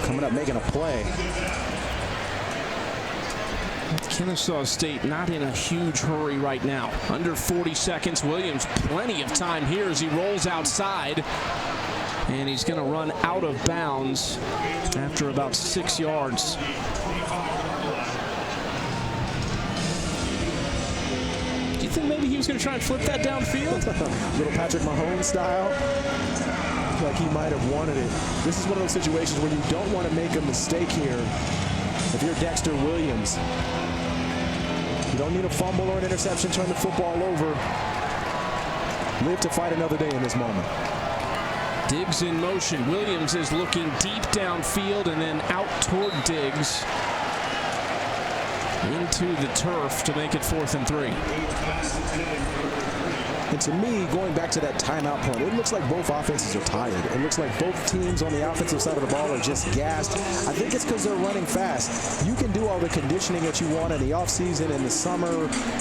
Speaker 3: Coming up, making a play.
Speaker 1: Kennesaw State not in a huge hurry right now. Under 40 seconds. Williams plenty of time here as he rolls outside. And he's going to run out of bounds after about 6 yards. Do you think maybe he was going to try and flip that downfield?
Speaker 3: Little Patrick Mahomes style. Like he might have wanted it. This is one of those situations where you don't want to make a mistake here. If you're Dexter Williams, you don't need a fumble or an interception, turn the football over. Live to fight another day in this moment.
Speaker 1: Diggs in motion. Williams is looking deep downfield and then out toward Diggs. Into the turf to make it 4th and 3.
Speaker 3: And to me, going back to that timeout point, it looks like both offenses are tired. It looks like both teams on the offensive side of the ball are just gassed. I think it's because they're running fast. You can do all the conditioning that you want in the offseason, in the summer,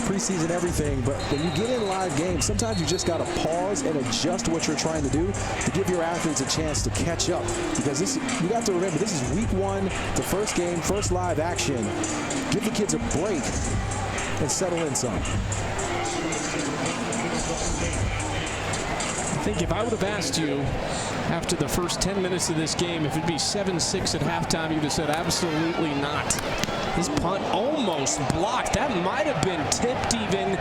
Speaker 3: preseason, everything. But when you get in live games, sometimes you just got to pause and adjust what you're trying to do to give your athletes a chance to catch up. Because this, you have to remember, this is week 1, the first game, first live action. Give the kids a break and settle in some.
Speaker 1: I think if I would have asked you after the first 10 minutes of this game if it'd be 7-6 at halftime, you'd have said absolutely not. This punt almost blocked. That might have been tipped even,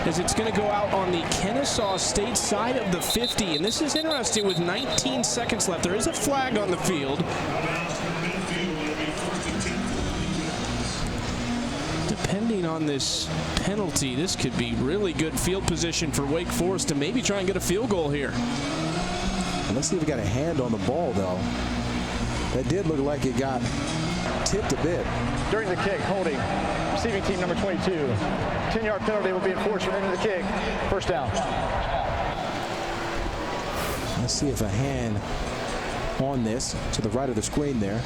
Speaker 1: as it's going to go out on the Kennesaw State side of the 50. And this is interesting with 19 seconds left. There is a flag on the field. Depending on this penalty, this could be really good field position for Wake Forest to maybe try and get a field goal here.
Speaker 3: Let's see if we got a hand on the ball, though. That did look like it got tipped a bit.
Speaker 6: During the kick, holding, receiving team number 22. 10-yard penalty will be enforced for the kick. First down.
Speaker 3: Let's see if a hand on this to the right of the screen there.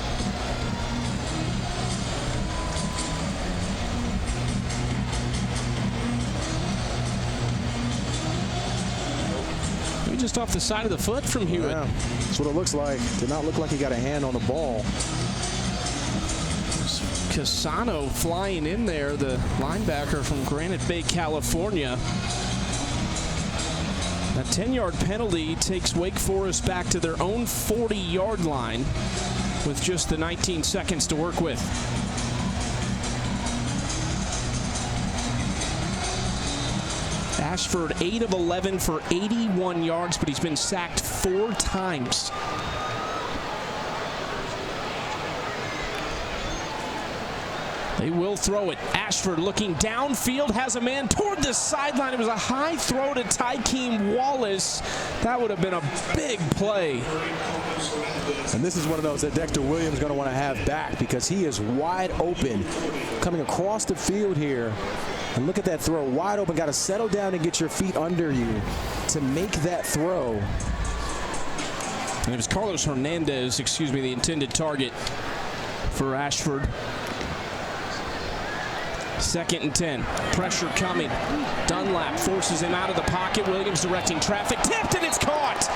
Speaker 1: Just off the side of the foot from Hewitt.
Speaker 3: Yeah, that's what it looks like. Did not look like he got a hand on the ball.
Speaker 1: Cassano flying in there, the linebacker from Granite Bay, California. That 10-yard penalty takes Wake Forest back to their own 40-yard line with just the 19 seconds to work with. Ashford 8 of 11 for 81 yards, but he's been sacked 4 times. They will throw it. Ashford looking downfield, has a man toward the sideline. It was a high throw to Tykeem Wallace. That would have been a big play.
Speaker 3: And this is one of those that Dexter Williams is going to want to have back because he is wide open coming across the field here. And look at that throw, wide open. Got to settle down and get your feet under you to make that throw.
Speaker 1: And it was Carlos Hernandez, the intended target for Ashford. 2nd and 10. Pressure coming. Dunlap forces him out of the pocket. Williams directing traffic. Tipped, and it's caught.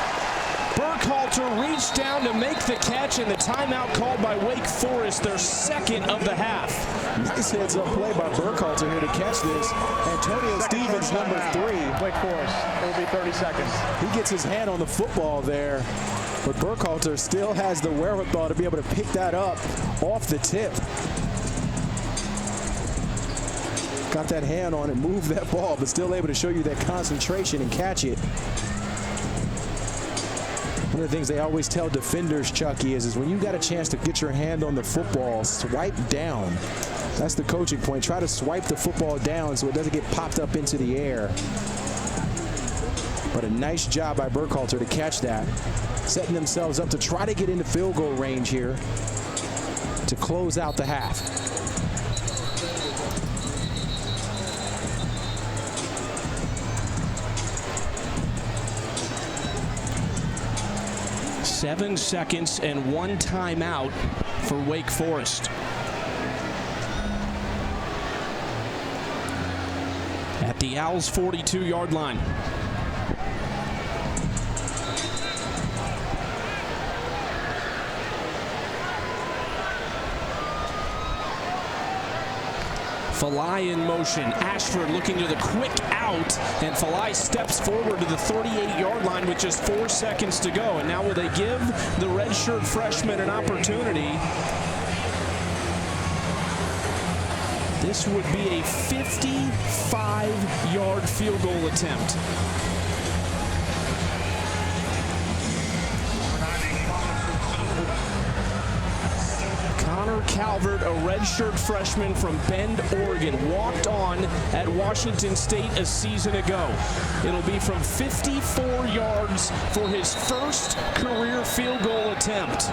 Speaker 1: Burkhalter reached down to make the catch, and the timeout called by Wake Forest, their 2nd of the half.
Speaker 3: Nice heads-up play by Burkhalter here to catch this. Antonio Stevens, number 3.
Speaker 6: Wake Forest. It will be 30 seconds.
Speaker 3: He gets his hand on the football there, but Burkhalter still has the wherewithal to be able to pick that up off the tip. got that hand on it, moved that ball, but still able to show you that concentration and catch it. One of the things they always tell defenders, Chucky, is when you got a chance to get your hand on the football, swipe down. That's the coaching point. Try to swipe the football down so it doesn't get popped up into the air. But a nice job by Burkhalter to catch that. Setting themselves up to try to get into field goal range here to close out the half.
Speaker 1: Seven seconds and one timeout for Wake Forest. At the Owls' 42-yard line. Falai in motion. Ashford looking to the quick out, and Falai steps forward to the 38-yard line with just 4 seconds to go. And now will they give the redshirt freshman an opportunity? This would be a 55-yard field goal attempt. Calvert, a redshirt freshman from Bend, Oregon, walked on at Washington State a season ago. It'll be from 54 yards for his first career field goal attempt.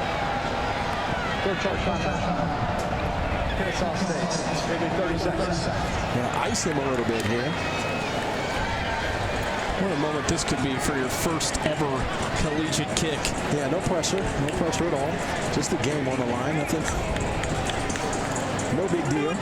Speaker 6: Kennesaw State, maybe 30 seconds.
Speaker 3: Now ice him a little bit here.
Speaker 1: What a moment this could be for your first ever collegiate kick.
Speaker 3: Yeah, no pressure at all. Just the game on the line. Nothing. No big deal.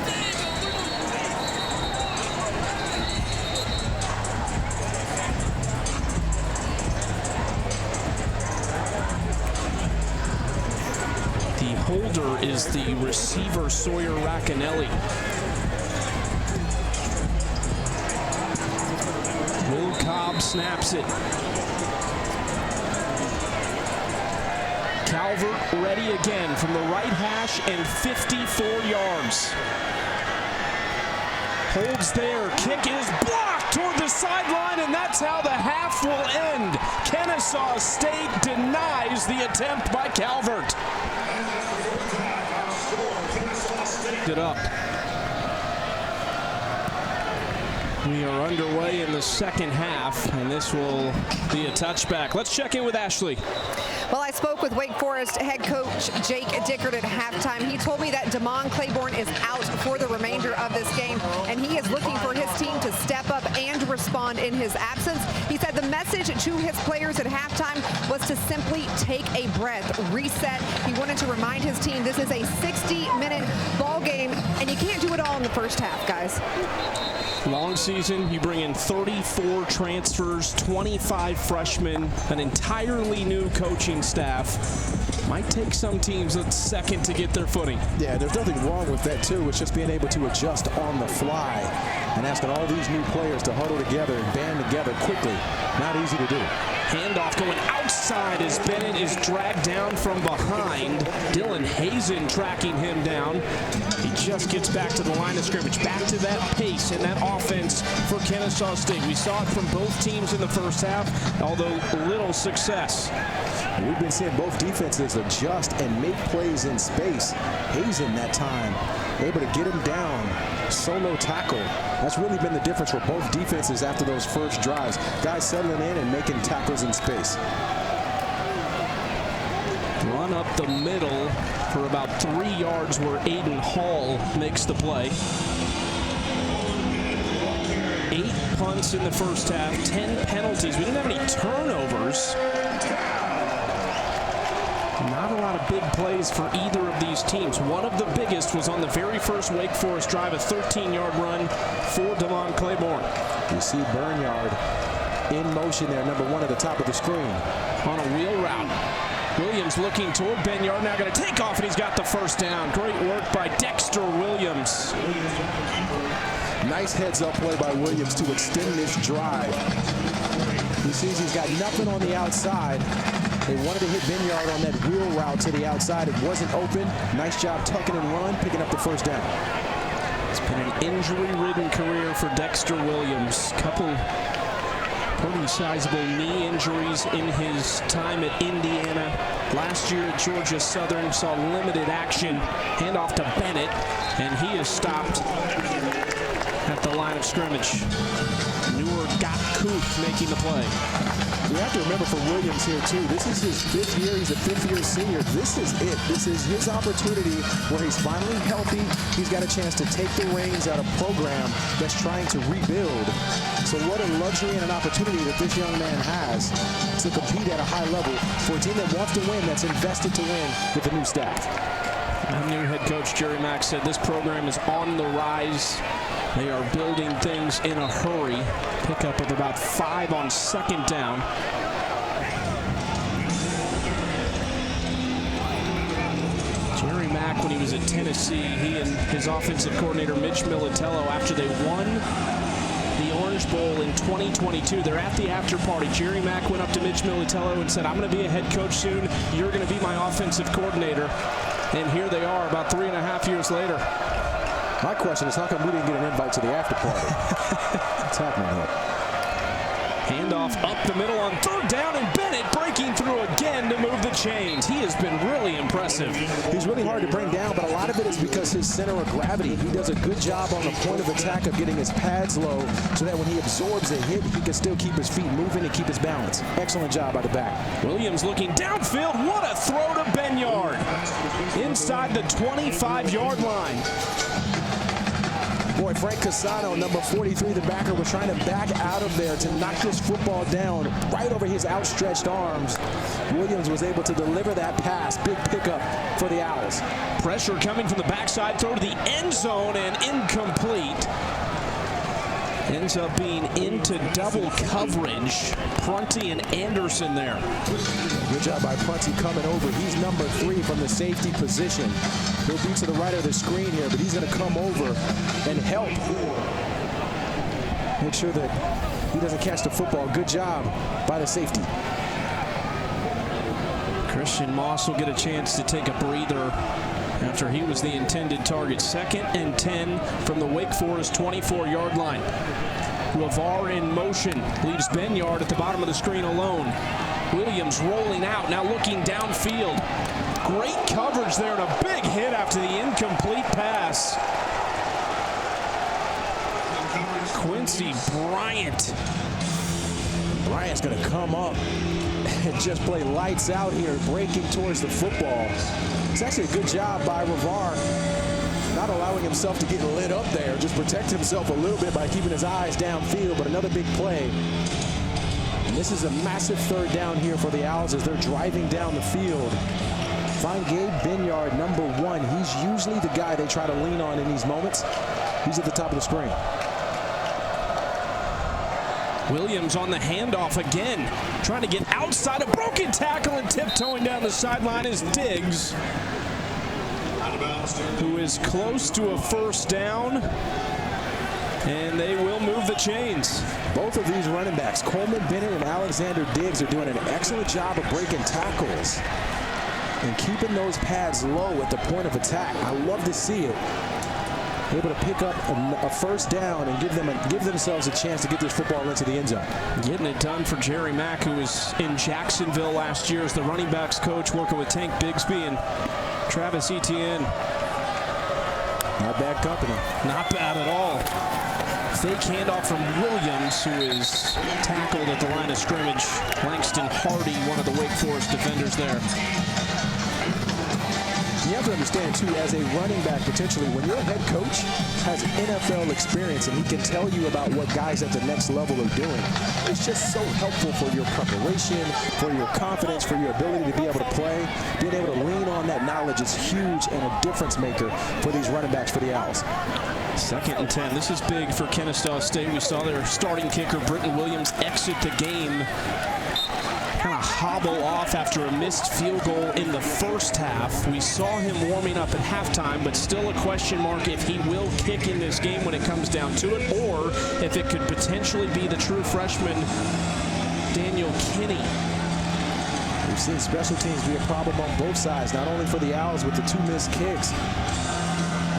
Speaker 1: The holder is the receiver Sawyer Racanelli. Will Cobb snaps it. Calvert ready again from the right hash and 54 yards. Holds there. Kick is blocked toward the sideline, and that's how the half will end. Kennesaw State denies the attempt by Calvert. It up. We are underway in the second half, and this will be a touchback. Let's check in with Ashley.
Speaker 2: Well, I spoke with Wake Forest head coach Jake Dickert at halftime. He told me that Demond Claiborne is out for the remainder of this game, and he is looking for his team to step up and respond in his absence. He said the message to his players at halftime was to simply take a breath, reset. He wanted to remind his team this is a 60-minute ball game, and you can't do it all in the first half, guys.
Speaker 1: Long season, you bring in 34 transfers, 25 freshmen, an entirely new coaching staff. Might take some teams a second to get their footing.
Speaker 3: Yeah, there's nothing wrong with that, too. It's just being able to adjust on the fly and asking all these new players to huddle together and band together quickly. Not easy to do.
Speaker 1: Handoff going outside as Bennett is dragged down from behind. Dylan Hazen tracking him down. He just gets back to the line of scrimmage, back to that pace and that offense for Kennesaw State. We saw it from both teams in the first half, although little success.
Speaker 3: We've been seeing both defenses adjust and make plays in space. Hazen that time able to get him down, solo tackle. That's really been the difference for both defenses after those first drives. Guys settling in and making tackles in space.
Speaker 1: Run up the middle for about 3 yards where Aiden Hall makes the play. 8 punts in the first half, 10 penalties. We didn't have any turnovers. Not a lot of big plays for either of these teams. One of the biggest was on the very first Wake Forest drive, a 13-yard run for Demond Claiborne.
Speaker 3: You see Bernyard in motion there, number 1 at the top of the screen.
Speaker 1: On a wheel route. Williams looking toward Benyard, now going to take off, and he's got the first down. Great work by Dexter Williams.
Speaker 3: Nice heads-up play by Williams to extend this drive. He sees he's got nothing on the outside. They wanted to hit Benyard on that wheel route to the outside. It wasn't open. Nice job tucking and run, picking up the first down.
Speaker 1: It's been an injury-ridden career for Dexter Williams. Couple pretty sizable knee injuries in his time at Indiana. Last year at Georgia Southern saw limited action. Handoff to Bennett, and he is stopped at the line of scrimmage. Newer got Kuth making the play.
Speaker 3: You have to remember for Williams here, too, this is his 5th year. He's a 5th-year senior. This is it. This is his opportunity where he's finally healthy. He's got a chance to take the reins out of a program that's trying to rebuild. So what a luxury and an opportunity that this young man has to compete at a high level for a team that wants to win, that's invested to win with a new staff.
Speaker 1: New head coach Jerry Mack said this program is on the rise. They are building things in a hurry. Pickup of about 5 on 2nd down. Jerry Mack, when he was at Tennessee, he and his offensive coordinator Mitch Militello, after they won the Orange Bowl in 2022, they're at the after party. Jerry Mack went up to Mitch Militello and said, "I'm going to be a head coach soon. You're going to be my offensive coordinator." And here they are about 3.5 years later.
Speaker 3: My question is, how come we didn't get an invite to the after party? What's happening here?
Speaker 1: Handoff up the middle on 3rd down, and Bennett breaking through again to move the chains. He has been really impressive.
Speaker 3: He's really hard to bring down, but a lot of it is because his center of gravity. He does a good job on the point of attack of getting his pads low so that when he absorbs a hit, he can still keep his feet moving and keep his balance. Excellent job by the back.
Speaker 1: Williams looking downfield. What a throw to Benyard. Inside the 25-yard line.
Speaker 3: Boy, Frank Casano, number 43, the backer, was trying to back out of there to knock this football down right over his outstretched arms. Williams was able to deliver that pass. Big pickup for the Owls.
Speaker 1: Pressure coming from the backside, throw to the end zone, and incomplete. Ends up being into double coverage. Prunty and Anderson there.
Speaker 3: Good job by Prunty coming over. He's number 3 from the safety position. He'll be to the right of the screen here, but he's going to come over and help. Make sure that he doesn't catch the football. Good job by the safety.
Speaker 1: Christian Moss will get a chance to take a breather after he was the intended target. 2nd and 10 from the Wake Forest 24-yard line. Ravar in motion, leaves Benyard at the bottom of the screen alone. Williams rolling out, now looking downfield. Great coverage there and a big hit after the incomplete pass. Quincy Bryant.
Speaker 3: Bryant's going to come up and just play lights out here, breaking towards the football. It's actually a good job by Ravar, not allowing himself to get lit up there, just protect himself a little bit by keeping his eyes downfield, but another big play. And this is a massive 3rd down here for the Owls as they're driving down the field. Find Gabe Benyard, number 1. He's usually the guy they try to lean on in these moments. He's at the top of the screen.
Speaker 1: Williams on the handoff again, trying to get outside a broken tackle, and tiptoeing down the sideline is Diggs, who is close to a 1st down, and they will move the chains.
Speaker 3: Both of these running backs, Coleman Bennett and Alexander Diggs, are doing an excellent job of breaking tackles and keeping those pads low at the point of attack. I love to see it. Able to pick up a 1st down and give themselves a chance to get this football into the end zone.
Speaker 1: Getting it done for Jerry Mack, who was in Jacksonville last year as the running backs coach, working with Tank Bigsby and Travis Etienne.
Speaker 3: Not bad company.
Speaker 1: Not bad at all. Fake handoff from Williams, who is tackled at the line of scrimmage. Langston Hardy, one of the Wake Forest defenders there.
Speaker 3: You have to understand, too, as a running back, potentially, when your head coach has NFL experience and he can tell you about what guys at the next level are doing, it's just so helpful for your preparation, for your confidence, for your ability to be able to play. Being able to lean on that knowledge is huge and a difference maker for these running backs for the Owls.
Speaker 1: 2nd and 10. This is big for Kennesaw State. We saw their starting kicker, Britton Williams, exit the game. Kind of hobble off after a missed field goal in the 1st half. We saw him warming up at halftime, but still a question mark if he will kick in this game when it comes down to it, or if it could potentially be the true freshman, Daniel Kinney.
Speaker 3: We've seen special teams be a problem on both sides, not only for the Owls with the 2 missed kicks,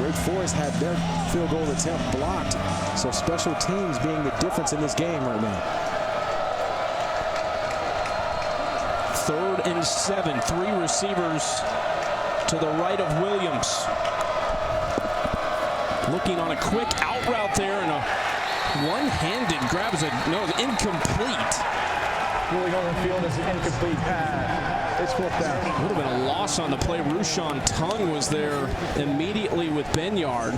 Speaker 3: Wake Forest had their field goal attempt blocked. So special teams being the difference in this game right now.
Speaker 1: 3rd and 7. 3 receivers to the right of Williams. Looking on a quick out route there, and a one-handed grab is incomplete.
Speaker 6: Really going the field as an incomplete pass. It's 4th down.
Speaker 1: Would have been a loss on the play. Rushawn Tung was there immediately with Benyard.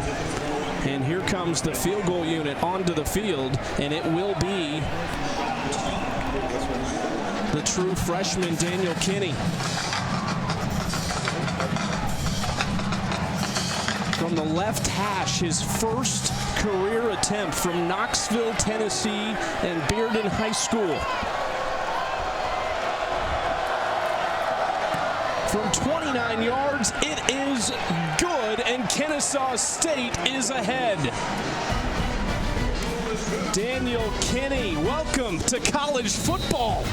Speaker 1: And here comes the field goal unit onto the field, and it will be the true freshman, Daniel Kinney. From the left hash, his first career attempt from Knoxville, Tennessee, and Bearden High School. From 29 yards, it is good, and Kennesaw State is ahead. Daniel Kinney, welcome to college football.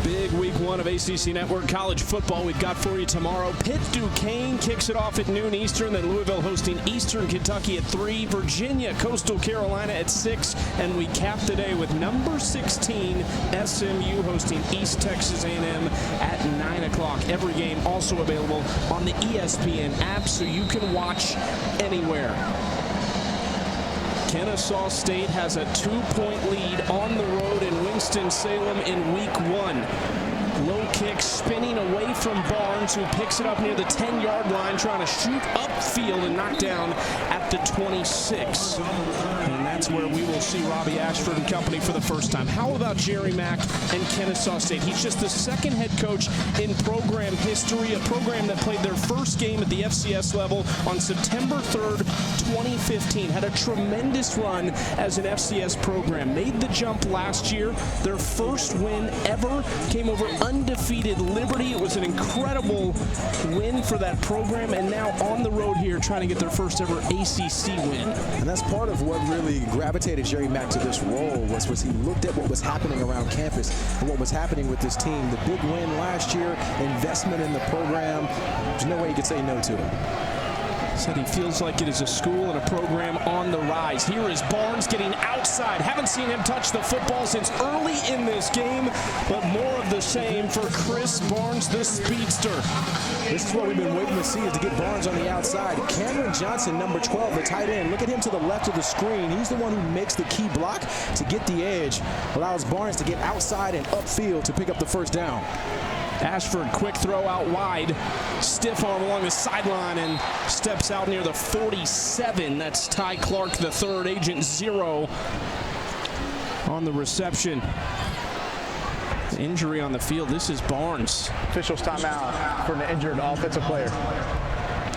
Speaker 1: Big week 1 of ACC Network College football we've got for you tomorrow. Pitt Duquesne kicks it off at noon Eastern, then Louisville hosting Eastern Kentucky at 3, Virginia, Coastal Carolina at 6, and we cap the day with number 16 SMU hosting East Texas A&M at 9 o'clock. Every game also available on the ESPN app, so you can watch anywhere. Kennesaw State has a 2-point lead on the road in Winston-Salem in week 1. Low kick spinning away from Barnes, who picks it up near the 10-yard line, trying to shoot upfield and knock down at the 26. And that's where we will see Robby Ashford and company for the first time. How about Jerry Mack and Kennesaw State? He's just the second head coach in program history, a program that played their first game at the FCS level on September 3rd, 2015. Had a tremendous run as an FCS program. Made the jump last year. Their first win ever came over undefeated Liberty. It was an incredible win for that program, and now on the road here trying to get their first ever ACC win.
Speaker 3: And that's part of what really gravitated Jerry Mack to this role was he looked at what was happening around campus and what was happening with this team. The big win last year, investment in the program. There's no way you could say no to it.
Speaker 1: Said he feels like it is a school and a program on the rise. Here is Barnes getting outside. Haven't seen him touch the football since early in this game, but more of the same for Chris Barnes, the speedster.
Speaker 3: This is what we've been waiting to see, is to get Barnes on the outside. Cameron Johnson, number 12, the tight end. Look at him to the left of the screen. He's the one who makes the key block to get the edge. Allows Barnes to get outside and upfield to pick up the first down.
Speaker 1: Ashford, quick throw out wide. Stiff arm along the sideline and steps out near the 47. That's Ty Clark, the third, agent 0 on the reception. Injury on the field. This is Barnes.
Speaker 6: Officials timeout for an injured offensive player.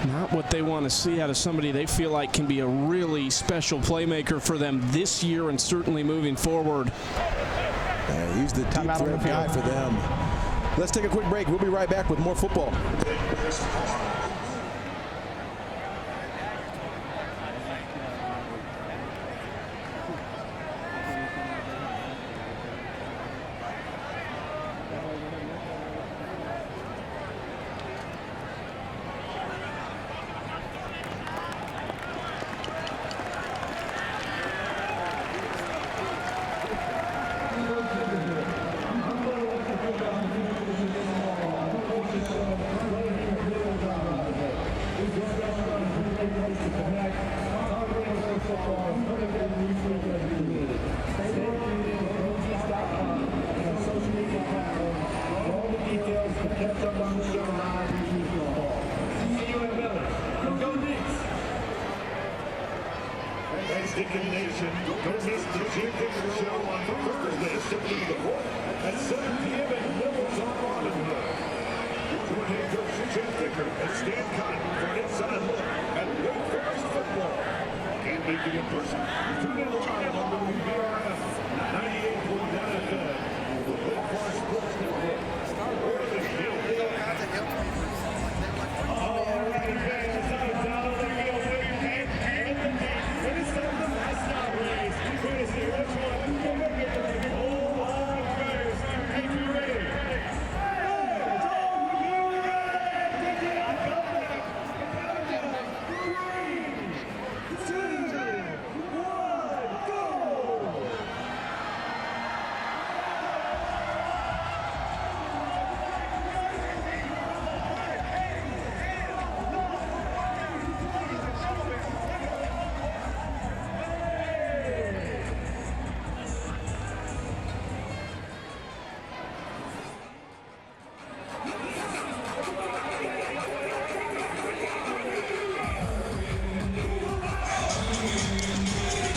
Speaker 1: Not what they want to see out of somebody they feel like can be a really special playmaker for them this year and certainly moving forward.
Speaker 3: Yeah, he's the deep threat guy for them. Let's take a quick break. We'll be right back with more football.
Speaker 7: Deacon Nation, don't miss the Jim Dicker Show on Thursday, September the 4th at 7 p.m. at Mills on Robinhood. Join head coach Jim Dicker and Stan Cotton for an inside look at Wake Forest football. Can't make it in person? Tune in live on WBRF 98.9 FM with Wake Forest Sports Network. Or the Hill. All right, fans, down on the hill, waiting and the deep. It's time to mascot race. We're see which one can make it. Hold on first. Keep you ready.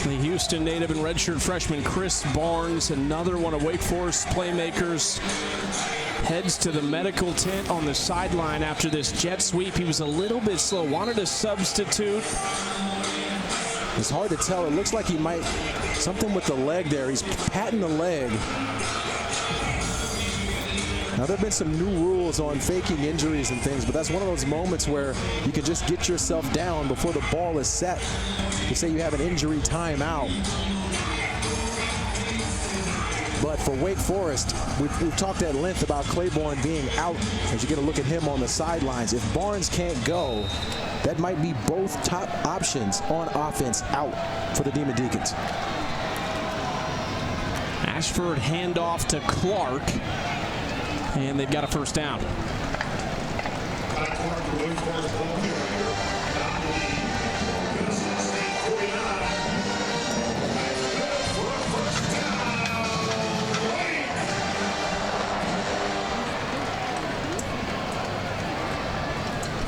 Speaker 1: The Houston native and redshirt freshman Chris Barnes, another one of Wake Forest playmakers, heads to the medical tent on the sideline after this jet sweep. He was a little bit slow, wanted a substitute.
Speaker 3: It's hard to tell. It looks like he might, something with the leg there. He's patting the leg. Now, there have been some new rules on faking injuries and things, but that's one of those moments where you can just get yourself down before the ball is set. You say you have an injury timeout. But for Wake Forest, we've talked at length about Claybourne being out as you get a look at him on the sidelines. If Barnes can't go, that might be both top options on offense out for the Demon Deacons.
Speaker 1: Ashford handoff to Clark, and they've got a first down.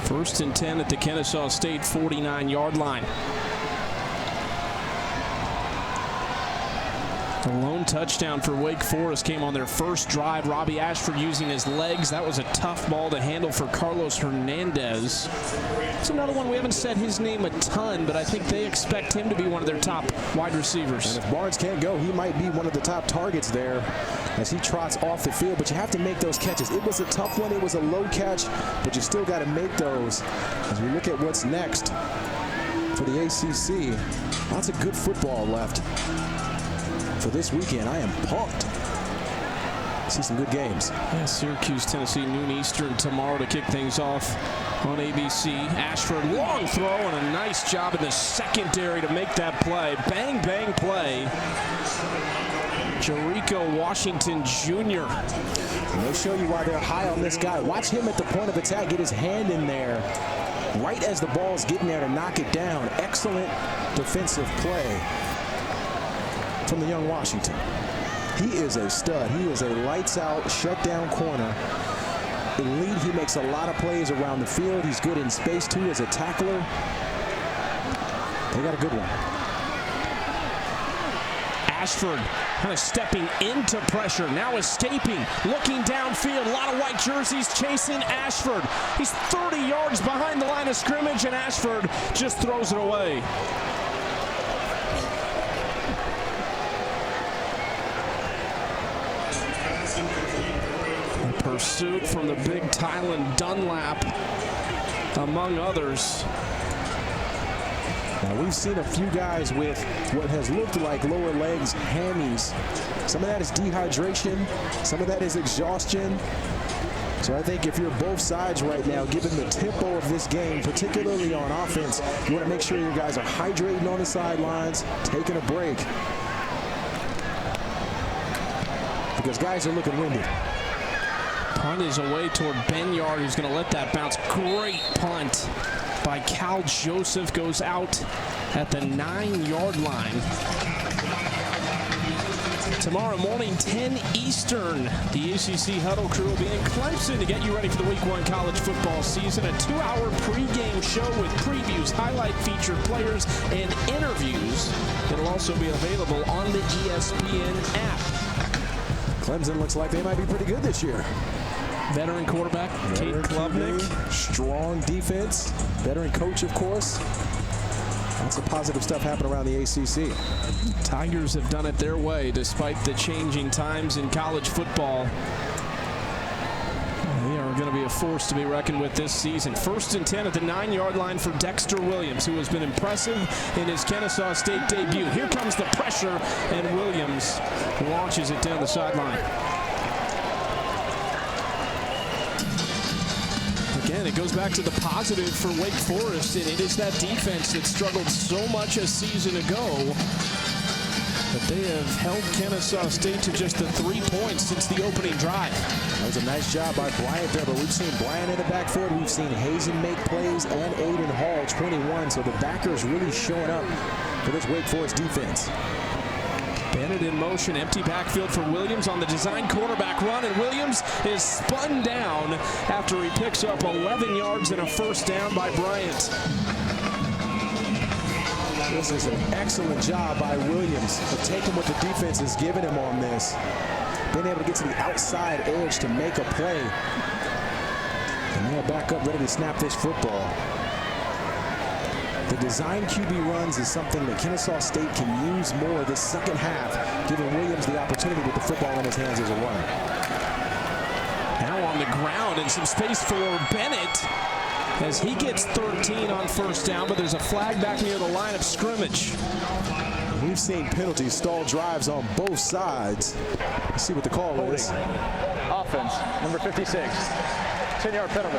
Speaker 1: First and 10 at the Kennesaw State 49-yard line. lone touchdown for Wake Forest came on their first drive. Robby Ashford using his legs. That was a tough ball to handle for Carlos Hernandez. It's another one we haven't said his name a ton, but I think they expect him to be one of their top wide receivers.
Speaker 3: And if Barnes can't go, he might be one of the top targets there as he trots off the field. But you have to make those catches. It was a tough one. It was a low catch, but you still got to make those. As we look at what's next for the ACC, lots of good football left for this weekend. I am pumped. See some good games.
Speaker 1: Yeah, Syracuse, Tennessee, noon Eastern tomorrow to kick things off on ABC. Ashford, long throw and a nice job in the secondary to make that play. Bang, bang play. Jericho Washington Jr.
Speaker 3: And they'll show you why they're high on this guy. Watch him at the point of attack, get his hand in there right as the ball's getting there to knock it down. Excellent defensive play from the young Washington. He is a stud. He is a lights-out, shutdown corner. Elite. He makes a lot of plays around the field. He's good in space, too, as a tackler. They got a good one.
Speaker 1: Ashford kind of stepping into pressure, now escaping, looking downfield. A lot of white jerseys chasing Ashford. He's 30 yards behind the line of scrimmage, and Ashford just throws it away. Pursuit from the big Tylen Dunlap, among others.
Speaker 3: Now, we've seen a few guys with what has looked like lower legs hammies. Some of that is dehydration. Some of that is exhaustion. So I think if you're both sides right now, given the tempo of this game, particularly on offense, you want to make sure your guys are hydrating on the sidelines, taking a break, because guys are looking winded.
Speaker 1: Punt is away toward Benyard, who's going to let that bounce. Great punt by Cal Joseph. Goes out at the 9-yard line. Tomorrow morning, 10 Eastern, the ACC Huddle crew will be in Clemson to get you ready for the Week 1 college football season. A 2-hour pregame show with previews, highlight featured players, and interviews. It'll also be available on the ESPN app.
Speaker 3: Clemson looks like they might be pretty good this year.
Speaker 1: Veteran quarterback, Kate Klubnik.
Speaker 3: Strong defense. Veteran coach, of course. Lots of positive stuff happening around the ACC.
Speaker 1: Tigers have done it their way despite the changing times in college football. They are going to be a force to be reckoned with this season. 1st and 10 at the 9-yard line for Dexter Williams, who has been impressive in his Kennesaw State debut. Here comes the pressure, and Williams launches it down the sideline. Again, it goes back to the positive for Wake Forest, and it is that defense that struggled so much a season ago. But they have held Kennesaw State to just the 3 points since the opening drive.
Speaker 3: That was a nice job by Bryant there, but we've seen Bryant in the backfield. We've seen Hazen make plays and Aiden Hall, 21. So the backers really showing up for this Wake Forest defense.
Speaker 1: Bennett in motion, empty backfield for Williams on the design quarterback run, and Williams is spun down after he picks up 11 yards and a first down by Bryant.
Speaker 3: This is an excellent job by Williams of taking what the defense has given him on this. Being able to get to the outside edge to make a play. And they're back up ready to snap this football. The design QB runs is something that Kennesaw State can use more this second half, giving Williams the opportunity with the football in his hands as a runner.
Speaker 1: Now on the ground and some space for Bennett as he gets 13 on first down, but there's a flag back near the line of scrimmage.
Speaker 3: We've seen penalties, stall drives on both sides. Let's see what the call is.
Speaker 6: Offense, number 56. 10-yard penalty.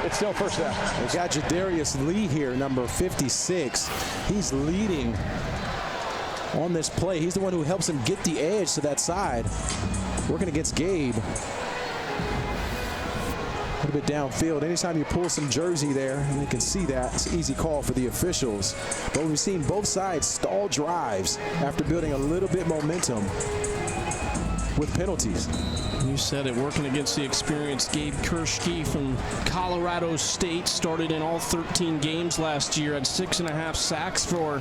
Speaker 6: It's still first down.
Speaker 3: We got Jadarius Lee here, number 56. He's leading on this play. He's the one who helps him get the edge to that side. Working against Gabe. A little bit downfield. Anytime you pull some jersey there, you can see that. It's an easy call for the officials. But we've seen both sides stall drives after building a little bit momentum with penalties.
Speaker 1: You said it, working against the experienced Gabe Kershke from Colorado State. Started in all 13 games last year, had 6.5 sacks for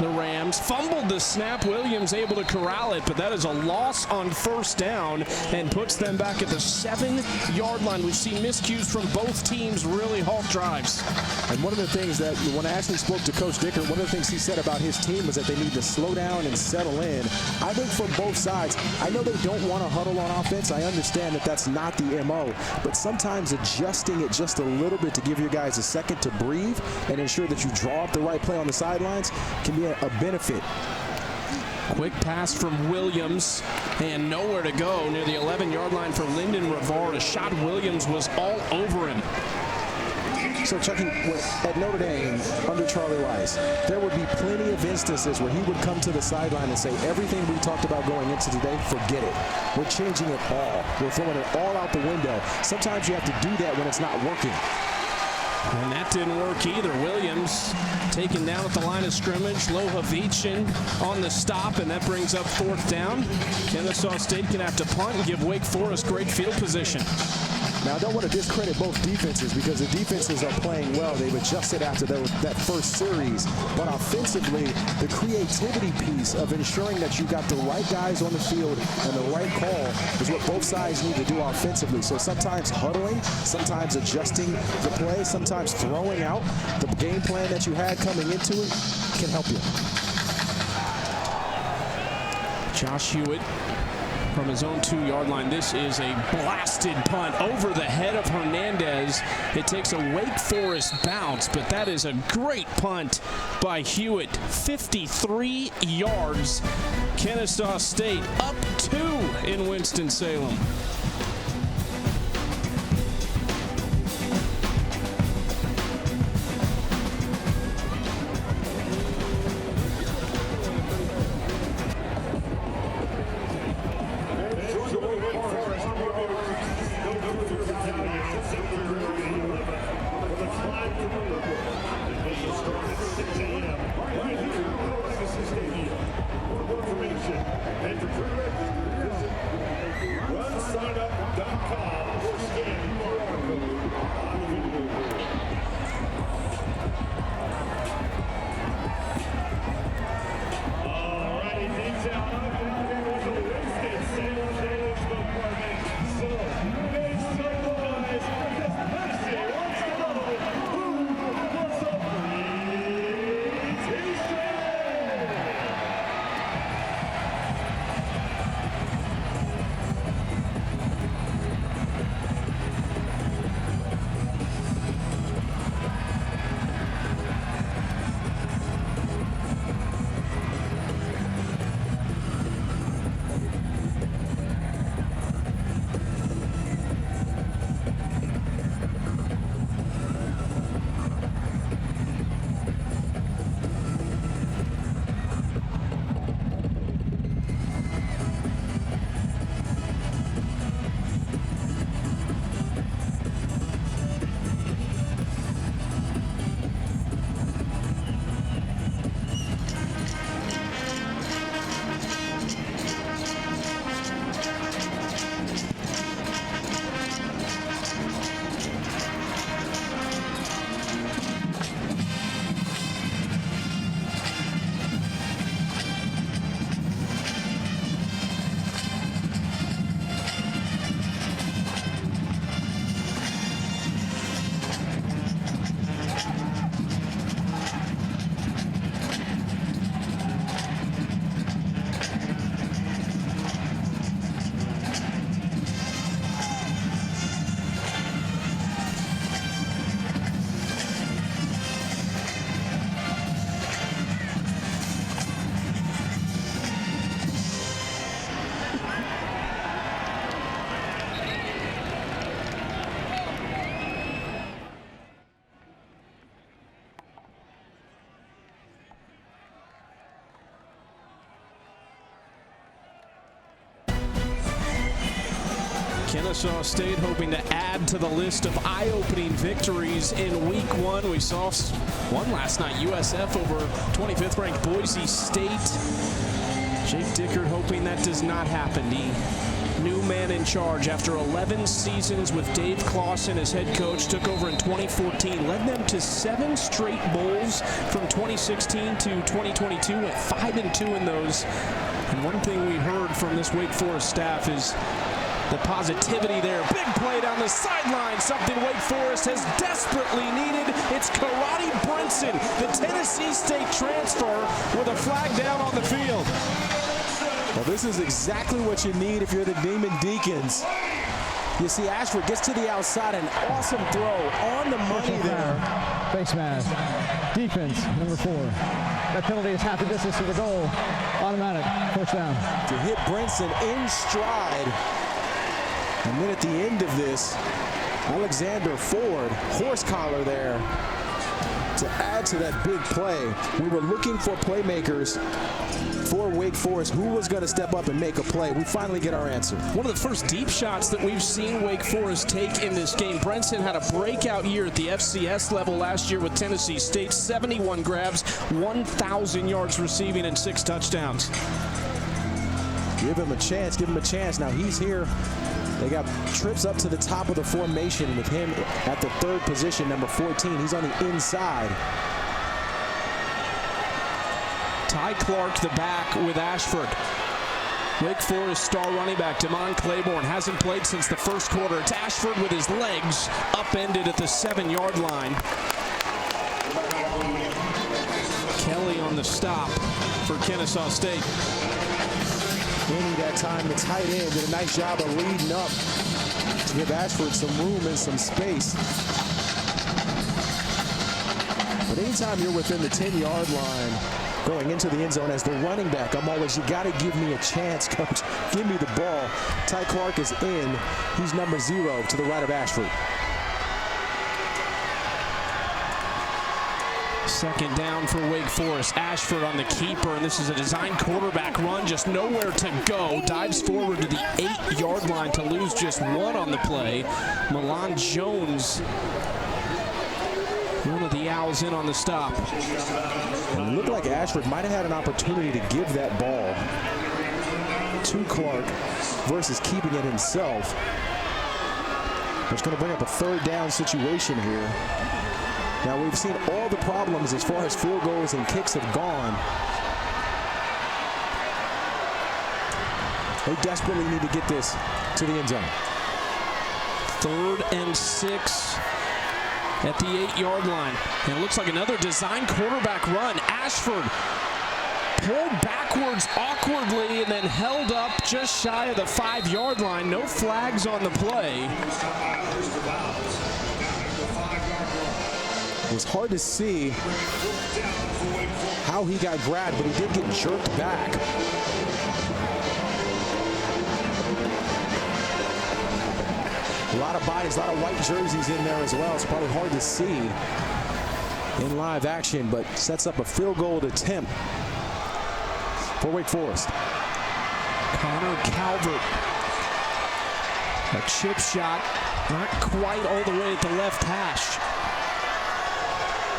Speaker 1: the Rams. Fumbled the snap. Williams able to corral it, but that is a loss on first down and puts them back at the 7-yard line. We've seen miscues from both teams really halt drives.
Speaker 3: And one of the things that, when I actually spoke to Coach Dickert, one of the things he said about his team was that they need to slow down and settle in. I think from both sides, I know they don't want to huddle on offense. I understand that that's not the MO, but sometimes adjusting it just a little bit to give your guys a second to breathe and ensure that you draw up the right play on the sidelines can be a benefit.
Speaker 1: Quick pass from Williams and nowhere to go near the 11-yard line for Lyndon Rivera. Shot Williams was all over him.
Speaker 3: So, Chucky, at Notre Dame, under Charlie Weiss, there would be plenty of instances where he would come to the sideline and say, everything we talked about going into today, forget it. We're changing it all. We're throwing it all out the window. Sometimes you have to do that when it's not working.
Speaker 1: And that didn't work either. Williams taken down at the line of scrimmage. Lohavichin on the stop, and that brings up 4th down. Kennesaw State can have to punt and give Wake Forest great field position.
Speaker 3: Now, I don't want to discredit both defenses because the defenses are playing well. They've adjusted after that first series. But offensively, the creativity piece of ensuring that you got the right guys on the field and the right call is what both sides need to do offensively. So sometimes huddling, sometimes adjusting the play, sometimes throwing out the game plan that you had coming into it can help you.
Speaker 1: Josh Hewitt from his own 2-yard line. This is a blasted punt over the head of Hernandez. It takes a Wake Forest bounce, but that is a great punt by Hewitt. 53 yards. Kennesaw State up 2 in Winston-Salem. Kennesaw State hoping to add to the list of eye-opening victories in Week 1. We saw one last night, USF over 25th-ranked Boise State. Jake Dickert hoping that does not happen. He new man in charge after 11 seasons with Dave Clawson as head coach. Took over in 2014, led them to 7 straight bowls from 2016 to 2022, went 5-2 in those. And one thing we heard from this Wake Forest staff is the positivity there. Big play down the sideline, something Wake Forest has desperately needed. It's Karate Brinson, the Tennessee State transfer, with a flag down on the field.
Speaker 3: Well, this is exactly what you need if you're the Demon Deacons. You see Ashford gets to the outside, an awesome throw on the money there.
Speaker 6: Face mask. Defense, number 4. That penalty is half the distance to the goal. Automatic, first down.
Speaker 3: To hit Brinson in stride. And then at the end of this, Alexander Ford, horse collar there to add to that big play. We were looking for playmakers for Wake Forest. Who was going to step up and make a play? We finally get our answer.
Speaker 1: One of the first deep shots that we've seen Wake Forest take in this game. Brinson had a breakout year at the FCS level last year with Tennessee State. 71 grabs, 1,000 yards receiving, and 6 touchdowns.
Speaker 3: Give him a chance. Give him a chance. Now he's here. They got trips up to the top of the formation with him at the 3rd position, number 14. He's on the inside.
Speaker 1: Ty Clark, the back, with Ashford. Wake Forest star running back Demond Claiborne hasn't played since the first quarter. It's Ashford with his legs upended at the 7-yard line. Kelly on the stop for Kennesaw State.
Speaker 3: Any that time, the tight end did a nice job of leading up to give Ashford some room and some space. But anytime you're within the 10-yard line, going into the end zone as the running back, I'm always, you got to give me a chance, coach. Give me the ball. Ty Clark is in. He's number 0 to the right of Ashford.
Speaker 1: Second down for Wake Forest. Ashford on the keeper, and this is a design quarterback run, just nowhere to go. Dives forward to the 8-yard line to lose just 1 on the play. Milan Jones, one of the Owls, in on the stop.
Speaker 3: And it looked like Ashford might have had an opportunity to give that ball to Clark versus keeping it himself. It's going to bring up a 3rd down situation here. Now, we've seen all the problems as far as field goals and kicks have gone. They desperately need to get this to the end zone.
Speaker 1: 3rd and 6 at the 8-yard line. And it looks like another design quarterback run. Ashford pulled backwards awkwardly and then held up just shy of the 5-yard line. No flags on the play.
Speaker 3: It was hard to see how he got grabbed, but he did get jerked back. A lot of bodies, a lot of white jerseys in there as well. It's probably hard to see in live action, but sets up a field goal attempt for Wake Forest.
Speaker 1: Connor Calvert. A chip shot, not quite all the way at the left hash.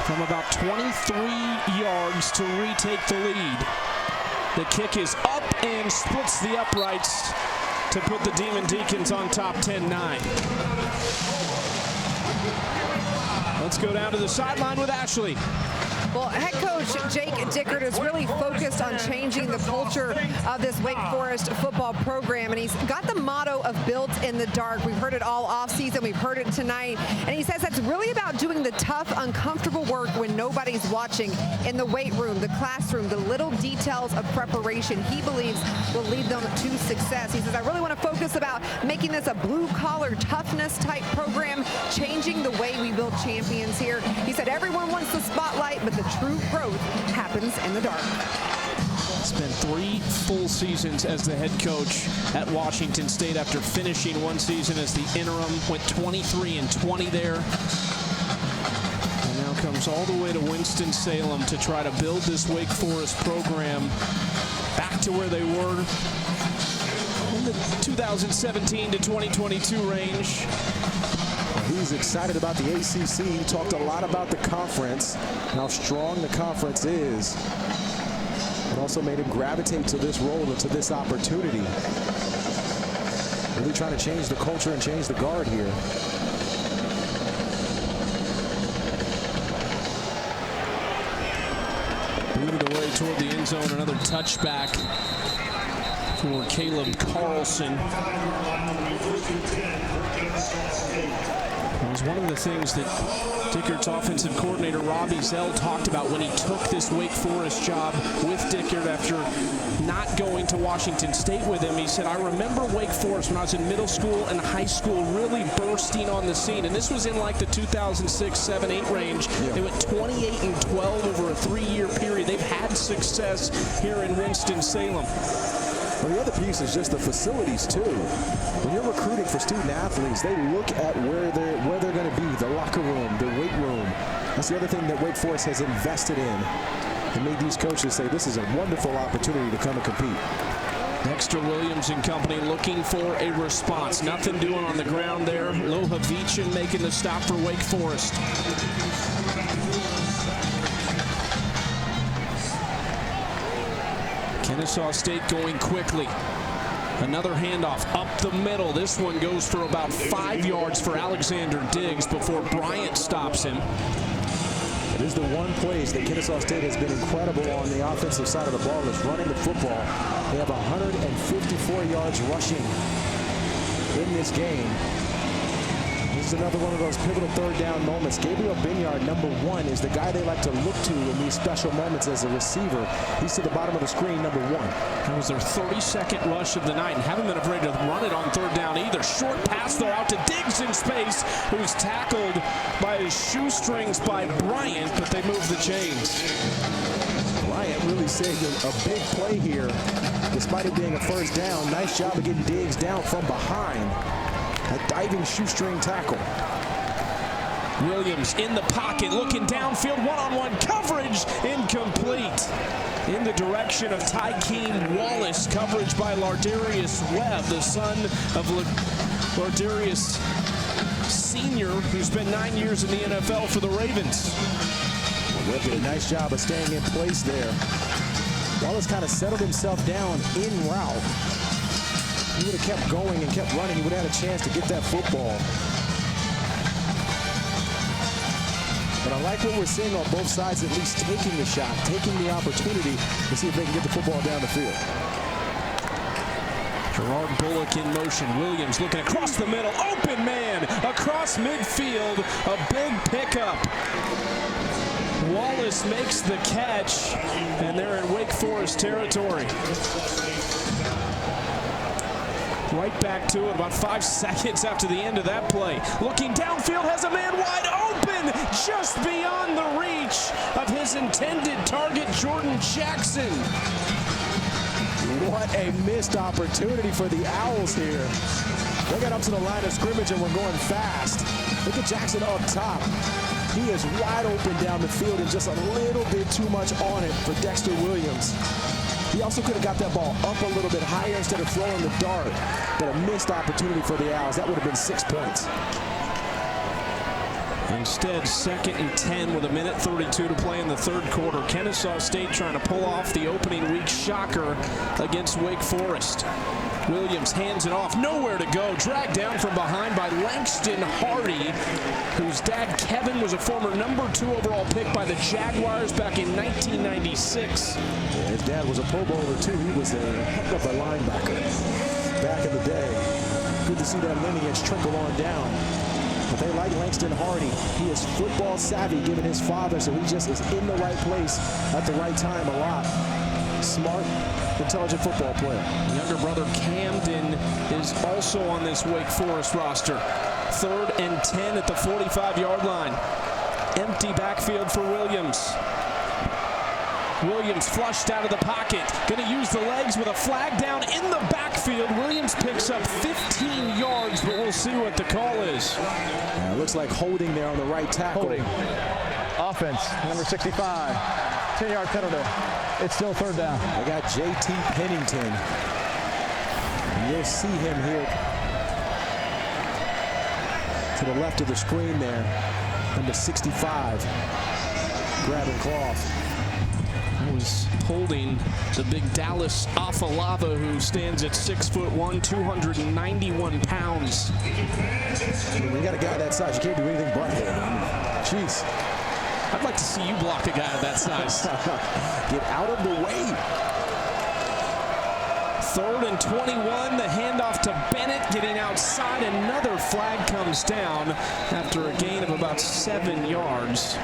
Speaker 1: From about 23 yards to retake the lead. The kick is up and splits the uprights to put the Demon Deacons on top 10-9. Let's go down to the sideline with Ashley.
Speaker 2: Well, head coach Jake Dickert is really focused on changing the culture of this Wake Forest football program, and he's got the motto of built in the dark. We've heard it all offseason. We've heard it tonight, and he says that's really about doing the tough, uncomfortable work when nobody's watching in the weight room, the classroom, the little details of preparation he believes will lead them to success. He says, I really want to focus about making this a blue-collar toughness type program, changing the way we build champions here. He said everyone wants the spotlight, but the true growth happens in the dark.
Speaker 1: Spent 3 full seasons as the head coach at Washington State after finishing 1 season as the interim. Went 23-20 there. And now comes all the way to Winston-Salem to try to build this Wake Forest program back to where they were in the 2017 to 2022 range.
Speaker 3: He's excited about the ACC. He talked a lot about the conference, how strong the conference is. It also made him gravitate to this role and to this opportunity. Really trying to change the culture and change the guard here.
Speaker 1: Moving away toward the end zone, another touchback for Caleb Carlson. It was one of the things that Dickert's offensive coordinator Robbie Zell talked about when he took this Wake Forest job with Dickert after not going to Washington State with him. He said, I remember Wake Forest when I was in middle school and high school really bursting on the scene. And this was in like the 2006, 7, 8 range. Yeah. They went 28-12 over a 3-year period. They've had success here in Winston-Salem.
Speaker 3: Well, the other piece is just the facilities, too. When you're recruiting for student athletes, they look at where they're going to be, the locker room, the weight room. That's the other thing that Wake Forest has invested in and made these coaches say this is a wonderful opportunity to come and compete.
Speaker 1: Dexter Williams and company looking for a response. Nothing doing on the ground there. Lohavichin making the stop for Wake Forest. Kennesaw State going quickly. Another handoff up the middle. This one goes for about 5 yards for Alexander Diggs before Bryant stops him.
Speaker 3: It is the one place that Kennesaw State has been incredible on the offensive side of the ball is running the football. They have 154 yards rushing in this game. This is another one of those pivotal third down moments. Gabriel Binyard, number 1, is the guy they like to look to in these special moments as a receiver. He's to the bottom of the screen, number 1.
Speaker 1: That was their 32nd rush of the night, and haven't been afraid to run it on third down either. Short pass, though, out to Diggs in space, who's tackled by his shoestrings by Bryant, but they move the chains.
Speaker 3: Bryant really saved a big play here, despite it being a first down. Nice job of getting Diggs down from behind. A diving shoestring tackle.
Speaker 1: Williams in the pocket, looking downfield, one-on-one coverage, incomplete. In the direction of Tykeem Wallace, coverage by Lardarius Webb, the son of Lardarius Sr., who spent 9 years in the NFL for the Ravens.
Speaker 3: Webb did a nice job of staying in place there. Wallace kind of settled himself down in route. He would have kept going and kept running. He would have had a chance to get that football. But I like what we're seeing on both sides, at least taking the shot, taking the opportunity to see if they can get the football down the field.
Speaker 1: Gerard Bullock in motion. Williams looking across the middle. Open man across midfield. A big pickup. Wallace makes the catch, and they're in Wake Forest territory. Right back to it about 5 seconds after the end of that play. Looking downfield, has a man wide open, just beyond the reach of his intended target, Jordan Jackson.
Speaker 3: What a missed opportunity for the Owls here. They got up to the line of scrimmage and we're going fast. Look at Jackson up top. He is wide open down the field and just a little bit too much on it for Dexter Williams. He also could have got that ball up a little bit higher instead of throwing the dart. But a missed opportunity for the Owls. That would have been 6 points.
Speaker 1: Instead, 2nd and 10 with 1:32 to play in the third quarter. Kennesaw State trying to pull off the opening week shocker against Wake Forest. Williams hands it off, nowhere to go, dragged down from behind by Langston Hardy, whose dad Kevin was a former number 2 overall pick by the Jaguars back in 1996.
Speaker 3: Yeah, his dad was a Pro Bowler too. He was a heck of a linebacker back in the day. Good to see that lineage trickle on down. But they like Langston Hardy. He is football savvy given his father, so he just is in the right place at the right time a lot. Smart, intelligent football player.
Speaker 1: Younger brother Camden is also on this Wake Forest roster. 3rd and 10 at the 45-yard line. Empty backfield for Williams. Williams flushed out of the pocket. Going to use the legs with a flag down in the backfield. Williams picks up 15 yards, but we'll see what the call is.
Speaker 3: Yeah, it looks like holding there on the right tackle.
Speaker 6: Holding. Offense, number 65. 10-yard penalty. It's still 3rd down.
Speaker 3: I got J.T. Pennington. And you'll see him here to the left of the screen there. Number 65. Grabbing cloth.
Speaker 1: was holding the big Dallas Afalava, who stands at 6'1", 291 pounds.
Speaker 3: When you got a guy that size, you can't do anything but hold him. Jeez.
Speaker 1: I'd like to see you block a guy of that size.
Speaker 3: Get out of the way.
Speaker 1: 3rd and 21, the handoff to Bennett, getting outside. Another flag comes down after a gain of about 7 yards.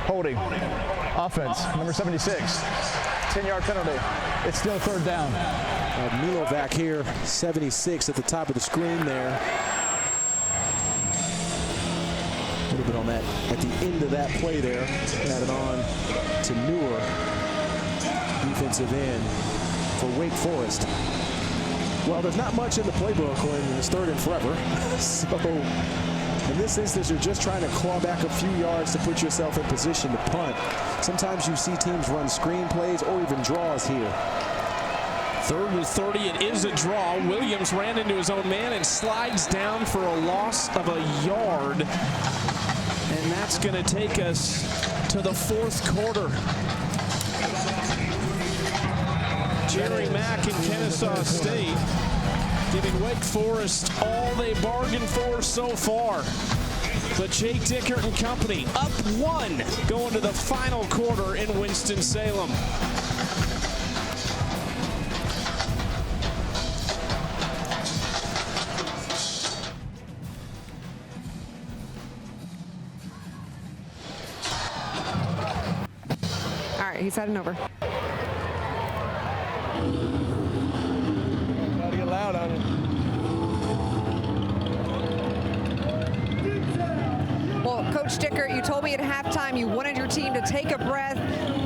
Speaker 6: Holding. Offense, number 76. 10-yard penalty. It's still 3rd down.
Speaker 3: Milovac here, 76 at the top of the screen there. A little bit on that at the end of that play there. Added on to Newer, defensive end for Wake Forest. Well, there's not much in the playbook when it's 3rd and forever. So in this instance, you're just trying to claw back a few yards to put yourself in position to punt. Sometimes you see teams run screen plays or even draws here.
Speaker 1: 3rd and 30, it is a draw. Williams ran into his own man and slides down for a loss of a yard. And that's going to take us to the 4th quarter. Jerry Mack and Kennesaw State giving Wake Forest all they bargained for so far. But Jake Dickert and company up 1 going to the final quarter in Winston-Salem.
Speaker 2: All right, he's heading over.
Speaker 4: Gotta get loud on it.
Speaker 2: Well, Coach Dickert, you told me at halftime you wanted your team to take a breath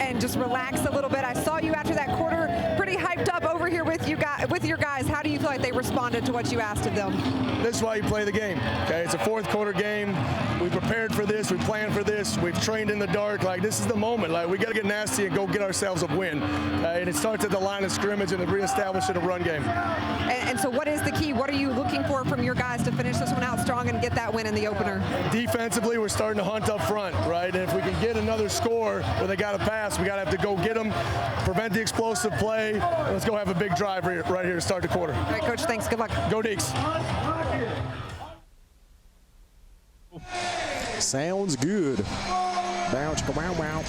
Speaker 2: and just relax a little bit. I saw you after that quarter pretty hyped up over here with your guys. How do you feel like they responded to what you asked of them?
Speaker 8: This is why you play the game, okay? It's a 4th quarter game. We prepared for this. We planned for this. We've trained in the dark. Like, this is the moment. Like, we got to get nasty and go get ourselves a win. And it starts at the line of scrimmage and reestablishing a run game.
Speaker 2: And so what is the key? What are you looking for from your guys to finish this one out strong and get that win in the opener?
Speaker 8: Defensively, we're starting to hunt up front, right? And if we can get another score where they got to pass, we got to have to go get them, prevent the explosive play. Let's go have a big drive right here to start the quarter.
Speaker 2: All right, Coach, thanks. Good luck.
Speaker 8: Go Deacs.
Speaker 3: Sounds good. Bow, chicka, wow, wow.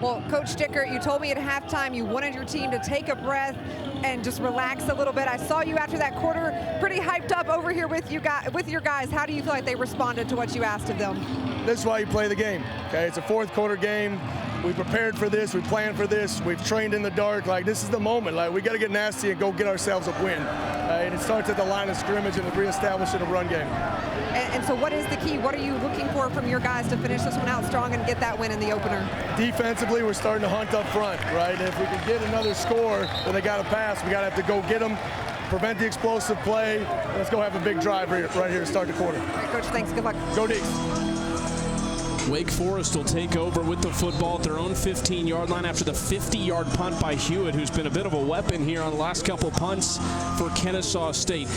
Speaker 2: Well, Coach Dickert, you told me at halftime you wanted your team to take a breath and just relax a little bit. I saw you after that quarter pretty hyped up over here with your guys. How do you feel like they responded to what you asked of them?
Speaker 8: This is why you play the game, okay? It's a fourth quarter game. We prepared for this, we planned for this, we've trained in the dark. Like, this is the moment. Like, we got to get nasty and go get ourselves a win. And it starts at the line of scrimmage and reestablishing a run game.
Speaker 2: And so what is the key? What are you looking for from your guys to finish this one out strong and get that win in the opener?
Speaker 8: Defensively, we're starting to hunt up front, right? And if we can get another score, then they got to pass. We got to have to go get them, prevent the explosive play. Let's go have a big drive right here to start the quarter.
Speaker 2: All right, Coach, thanks. Good luck.
Speaker 8: Go Deacs.
Speaker 1: Wake Forest will take over with the football at their own 15-yard line after the 50-yard punt by Hewitt, who's been a bit of a weapon here on the last couple punts for Kennesaw State.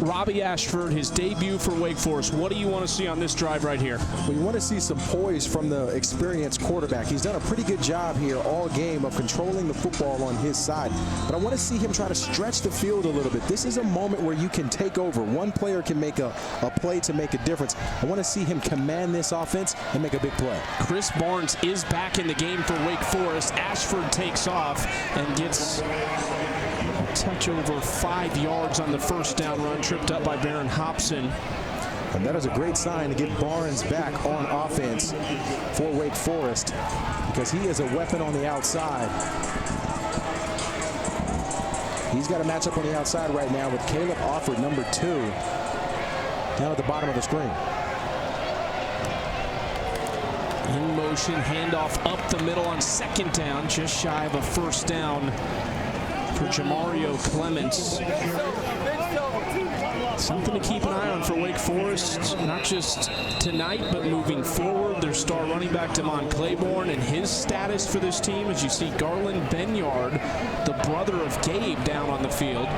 Speaker 1: Robby Ashford, his debut for Wake Forest. What do you want to see on this drive right here?
Speaker 3: We want to see some poise from the experienced quarterback. He's done a pretty good job here all game of controlling the football on his side. But I want to see him try to stretch the field a little bit. This is a moment where you can take over. One player can make a play to make a difference. I want to see him command this offense and make a big play.
Speaker 1: Chris Barnes is back in the game for Wake Forest. Ashford takes off and gets a touch over 5 yards on the first down run, tripped up by Baron Hobson.
Speaker 3: And that is a great sign to get Barnes back on offense for Wake Forest, because he is a weapon on the outside. He's got a matchup on the outside right now with Caleb Offord, number 2, down at the bottom of the screen.
Speaker 1: In motion, handoff up the middle on second down, just shy of a first down for Jamario Clements. Something to keep an eye on for Wake Forest, not just tonight, but moving forward. Their star running back Demond Claiborne, and his status for this team, as you see Garland Benyard, the brother of Gabe, down on the field.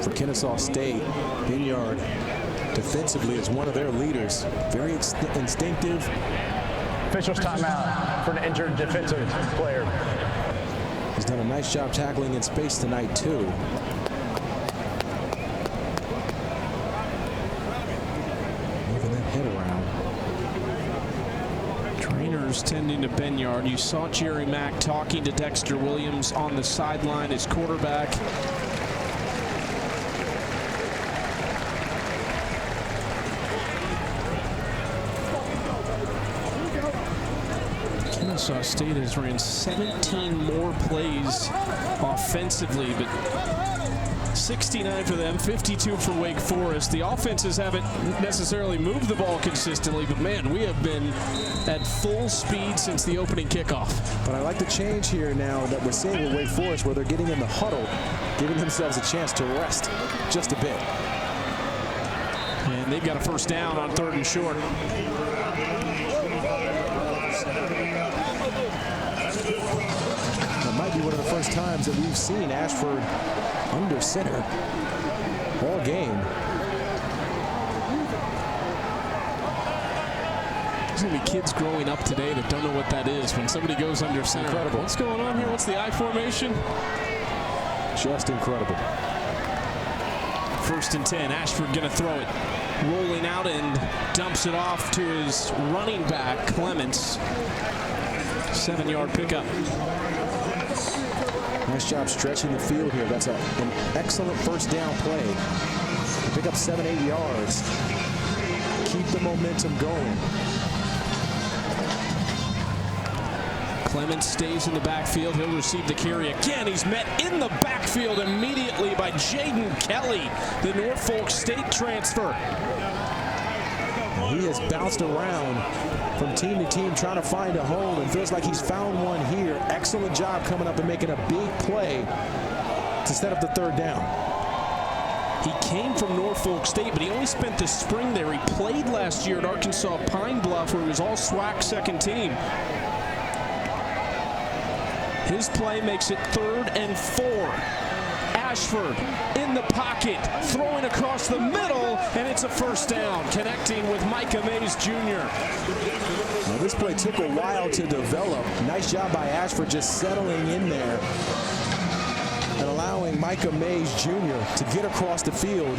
Speaker 3: For Kennesaw State, Benyard defensively is one of their leaders. Very instinctive.
Speaker 6: Officials timeout for an injured defensive player.
Speaker 3: He's done a nice job tackling in space tonight, too. Moving that head around.
Speaker 1: Trainers tending to Benyard. You saw Jerry Mack talking to Dexter Williams on the sideline, his quarterback. Kennesaw State has ran 17 more plays offensively, but 69 for them, 52 for Wake Forest. The offenses haven't necessarily moved the ball consistently, but man, we have been at full speed since the opening kickoff.
Speaker 3: But I like the change here now that we're seeing with Wake Forest, where they're getting in the huddle, giving themselves a chance to rest just a bit.
Speaker 1: And they've got a first down on 3rd and short.
Speaker 3: It might be one of the first times that we've seen Ashford under center all game.
Speaker 1: There's going to be kids growing up today that don't know what that is when somebody goes under center.
Speaker 3: Incredible.
Speaker 1: What's going on here? What's the I formation?
Speaker 3: Just incredible.
Speaker 1: 1st and 10. Ashford going to throw it. Rolling out and dumps it off to his running back, Clements. 7-yard pickup.
Speaker 3: Nice job stretching the field here. That's an excellent first down play. Pick up 7-8 yards. Keep the momentum going.
Speaker 1: Clements stays in the backfield. He'll receive the carry again. He's met in the backfield immediately by Jaden Kelly, the Norfolk State transfer.
Speaker 3: He has bounced around from team to team trying to find a hole, and feels like he's found one here. Excellent job coming up and making a big play to set up the 3rd down.
Speaker 1: He came from Norfolk State, but he only spent the spring there. He played last year at Arkansas Pine Bluff, where he was all SWAC second team. His play makes it 3rd and 4. Ashford in the pocket, throwing across the middle, and it's a first down, connecting with Micah Mays Jr.
Speaker 3: Now, this play took a while to develop. Nice job by Ashford just settling in there and allowing Micah Mays Jr. to get across the field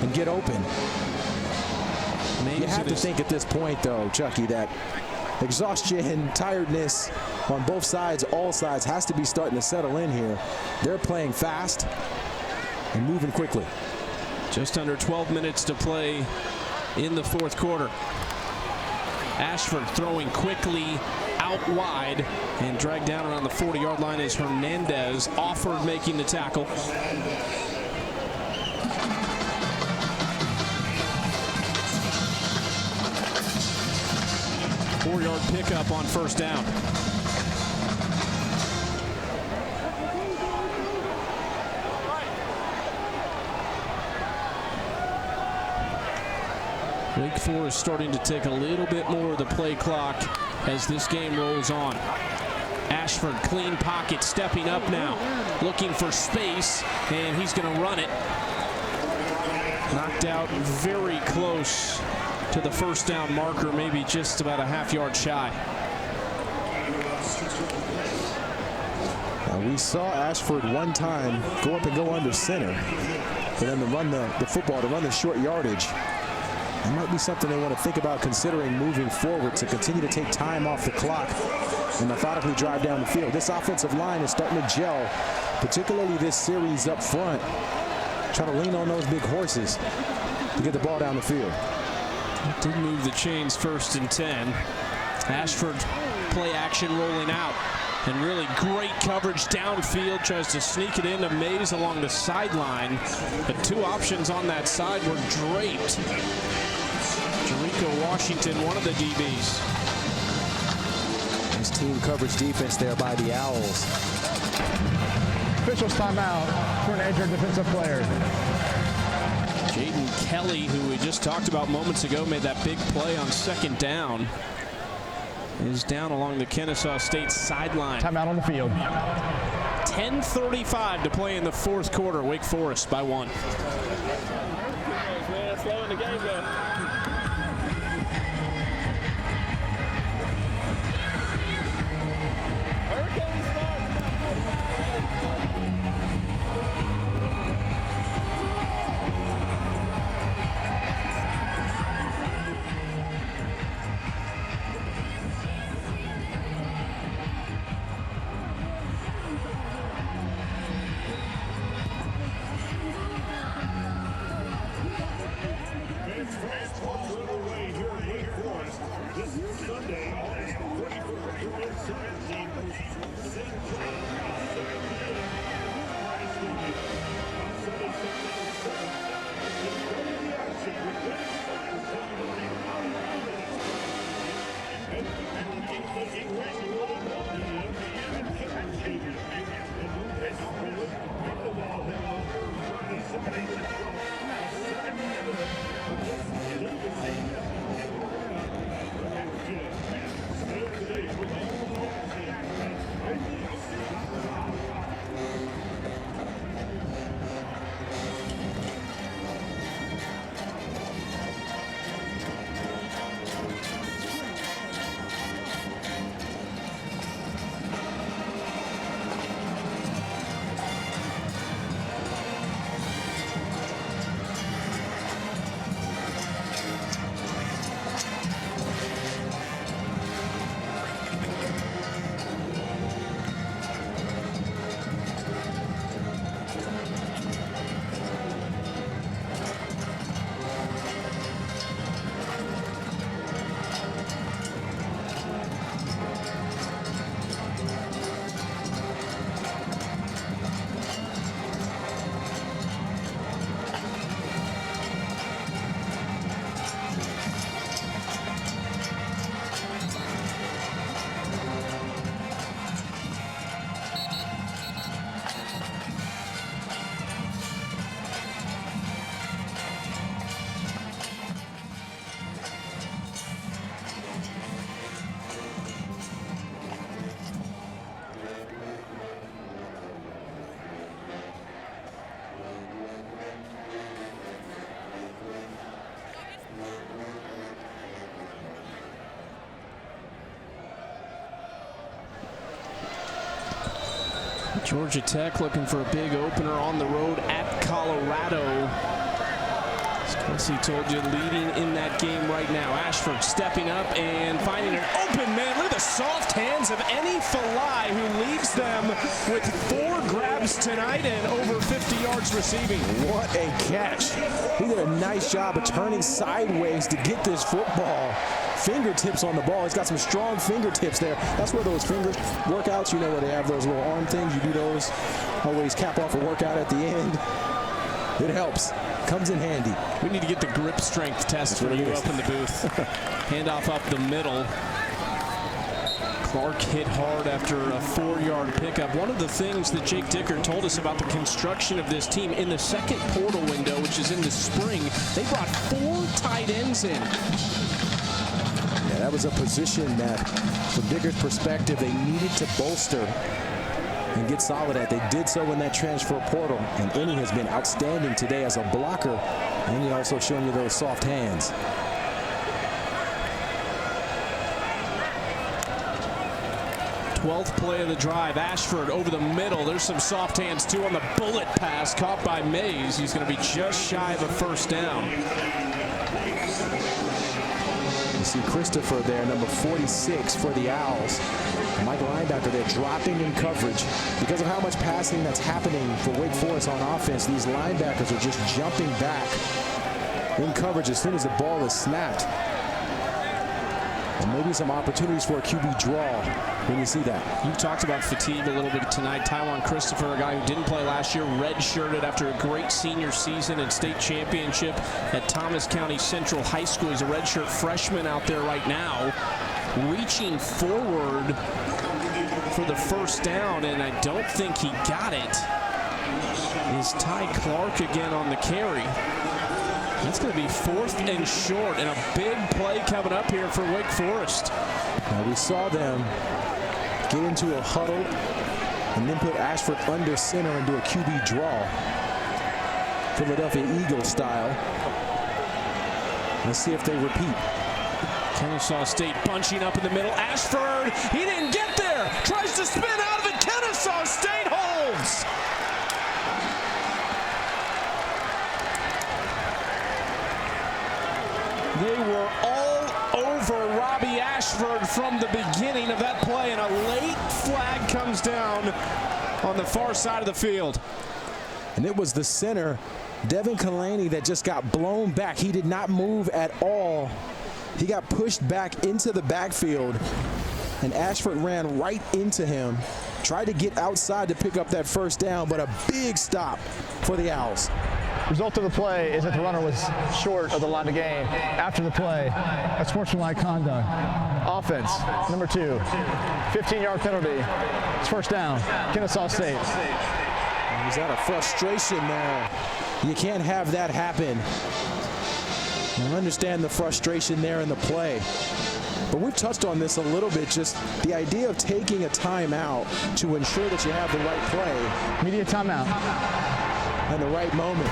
Speaker 3: and get open. You have to think at this point, though, Chucky, that exhaustion, tiredness on both sides, all sides, has to be starting to settle in here. They're playing fast and moving quickly.
Speaker 1: Just under 12 minutes to play in the fourth quarter. Ashford throwing quickly out wide and dragged down around the 40-yard line is Hernandez. Offord making the tackle. 4-yard pickup on first down. Wake Forest starting to take a little bit more of the play clock as this game rolls on. Ashford, clean pocket, stepping up now, looking for space, and he's going to run it. Knocked out very close to the first down marker, maybe just about a half-yard shy.
Speaker 3: We saw Ashford one time go up and go under center for them to run the football, to run the short yardage. It might be something they want to think about considering moving forward to continue to take time off the clock and methodically drive down the field. This offensive line is starting to gel, particularly this series up front. Try to lean on those big horses to get the ball down the field.
Speaker 1: Did move the chains, 1st and 10. Ashford play action rolling out. And really great coverage downfield. Tries to sneak it into Mays along the sideline. But two options on that side were draped. Jericho Washington, one of the DBs.
Speaker 3: Nice team coverage defense there by the Owls.
Speaker 6: Officials timeout for an injured defensive player.
Speaker 1: Jaden Kelly, who we just talked about moments ago, made that big play on second down, is down along the Kennesaw State sideline.
Speaker 6: Timeout on the field.
Speaker 1: 10:35 to play in the fourth quarter. Wake Forest by 1.
Speaker 9: Slowing the game down.
Speaker 1: Georgia Tech looking for a big opener on the road at Colorado. This As he told you, leading in that game right now. Ashford stepping up and finding an open man. Look at the soft hands of Any Falai, who leads them with 4 grabs tonight and over 50 yards receiving.
Speaker 3: What a catch. He did a nice job of turning sideways to get this football. Fingertips on the ball. He's got some strong fingertips there. That's where those finger workouts, you know, where they have those little arm things. You do those. Always cap off a workout at the end. It helps. Comes in handy.
Speaker 1: We need to get the grip strength test for you up in the booth. Handoff up the middle. Clark hit hard after a 4-yard pickup. One of the things that Jake Dickert told us about the construction of this team in the second portal window, which is in the spring, they brought 4 tight ends in.
Speaker 3: Yeah, that was a position that, from Dickert's perspective, they needed to bolster and get solid at. They did so in that transfer portal, and Any has been outstanding today as a blocker, and he also showing you those soft hands.
Speaker 1: Twelfth play of the drive. Ashford over the middle. There's some soft hands too on the bullet pass caught by Mays. He's going to be just shy of a first down.
Speaker 3: You see Christopher there, number 46 for the Owls. Mike linebacker there dropping in coverage. Because of how much passing that's happening for Wake Forest on offense, these linebackers are just jumping back in coverage as soon as the ball is snapped. And maybe some opportunities for a QB draw when you see that.
Speaker 1: You talked about fatigue a little bit tonight. Tywan Christopher, a guy who didn't play last year, redshirted after a great senior season and state championship at Thomas County Central High School. He's a redshirt freshman out there right now, reaching forward for the first down, and I don't think he got it. Is Ty Clark again on the carry. That's going to be 4th and short, and a big play coming up here for Wake Forest.
Speaker 3: Now we saw them get into a huddle and then put Ashford under center and do a QB draw. Philadelphia Eagles style. Let's see if they repeat.
Speaker 1: Kennesaw State bunching up in the middle. Ashford, he didn't get there. Tries to spin out of it. Kennesaw State holds. They were all over Robby Ashford from the beginning of that play, and a late flag comes down on the far side of the field.
Speaker 3: And it was the center, Devin Kalani, that just got blown back. He did not move at all. He got pushed back into the backfield, and Ashford ran right into him. Tried to get outside to pick up that first down, but a big stop for the Owls.
Speaker 6: Result of the play is that the runner was short of the line of game. After the play, that's sportsmanlike conduct. Offense, number 2, 15-yard penalty. It's first down, Kennesaw State.
Speaker 3: He's out of frustration there. You can't have that happen. I understand the frustration there in the play. But we've touched on this a little bit, just the idea of taking a timeout to ensure that you have the right play.
Speaker 6: Media timeout.
Speaker 3: And the right moment.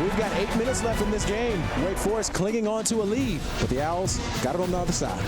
Speaker 3: We've got 8 minutes left in this game. Wake Forest clinging on to a lead, but the Owls got it on the other side.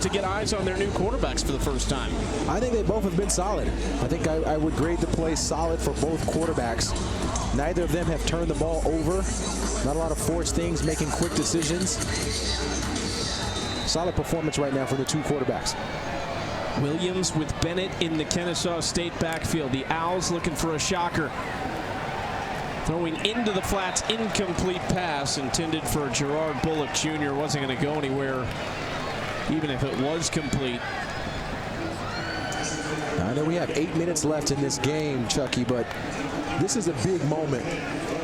Speaker 1: To get eyes on their new quarterbacks for the first time.
Speaker 3: I think they both have been solid. I think I would grade the play solid for both quarterbacks. Neither of them have turned the ball over. Not a lot of forced things, making quick decisions. Solid performance right now for the 2 quarterbacks.
Speaker 1: Williams with Bennett in the Kennesaw State backfield. The Owls looking for a shocker. Throwing into the flats, incomplete pass intended for Gerard Bullock Jr. Wasn't going to go anywhere, even if it was complete.
Speaker 3: I know we have 8 minutes left in this game, Chucky, but this is a big moment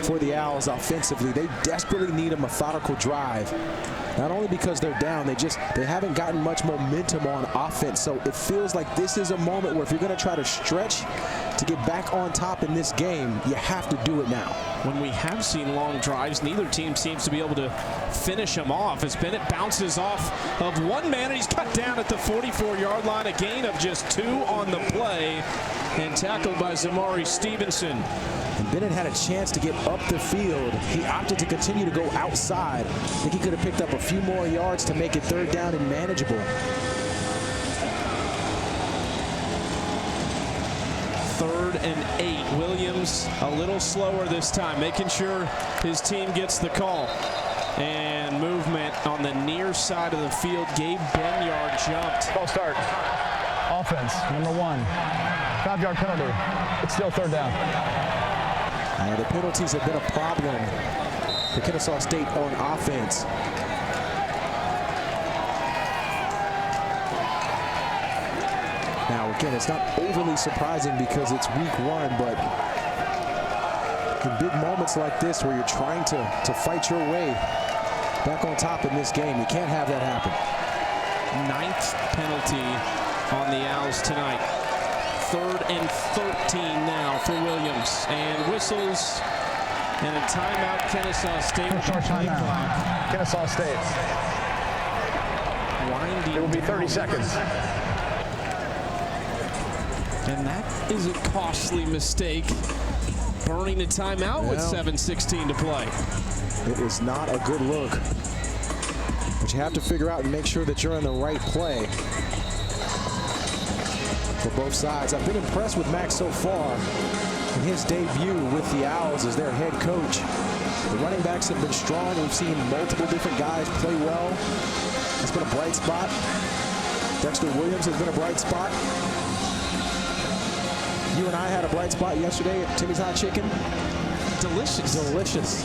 Speaker 3: for the Owls offensively. They desperately need a methodical drive. Not only because they're down, they haven't gotten much momentum on offense. So it feels like this is a moment where if you're going to try to stretch to get back on top in this game, you have to do it now.
Speaker 1: When we have seen long drives, neither team seems to be able to finish them off as Bennett bounces off of one man, and he's cut down at the 44-yard line. A gain of just 2 on the play and tackled by Zamari Stevenson.
Speaker 3: And Bennett had a chance to get up the field. He opted to continue to go outside. I think he could have picked up a few more yards to make it 3rd down and manageable.
Speaker 1: 3rd and 8. Williams a little slower this time, making sure his team gets the call. And movement on the near side of the field. Gabe Benyard jumped.
Speaker 6: False start. Offense, number 1. 5-yard penalty. It's still 3rd down.
Speaker 3: The penalties have been a problem for Kennesaw State on offense. Now, again, it's not overly surprising because it's week 1, but in big moments like this where you're trying to fight your way back on top in this game, you can't have that happen.
Speaker 1: 9th penalty on the Owls tonight. 3rd and 13 now for Williams, and whistles and a timeout. Kennesaw State.
Speaker 6: Short timeout. Kennesaw State.
Speaker 1: Winding.
Speaker 6: It will be 30 seconds.
Speaker 1: And that is a costly mistake. Burning the timeout with 7:16 to play.
Speaker 3: It is not a good look, but you have to figure out and make sure that you're in the right play. For both sides. I've been impressed with Max so far in his debut with the Owls as their head coach. The running backs have been strong. We've seen multiple different guys play well. It's been a bright spot. Dexter Williams has been a bright spot. You and I had a bright spot yesterday at Timmy's Hot Chicken.
Speaker 1: Delicious.
Speaker 3: Delicious.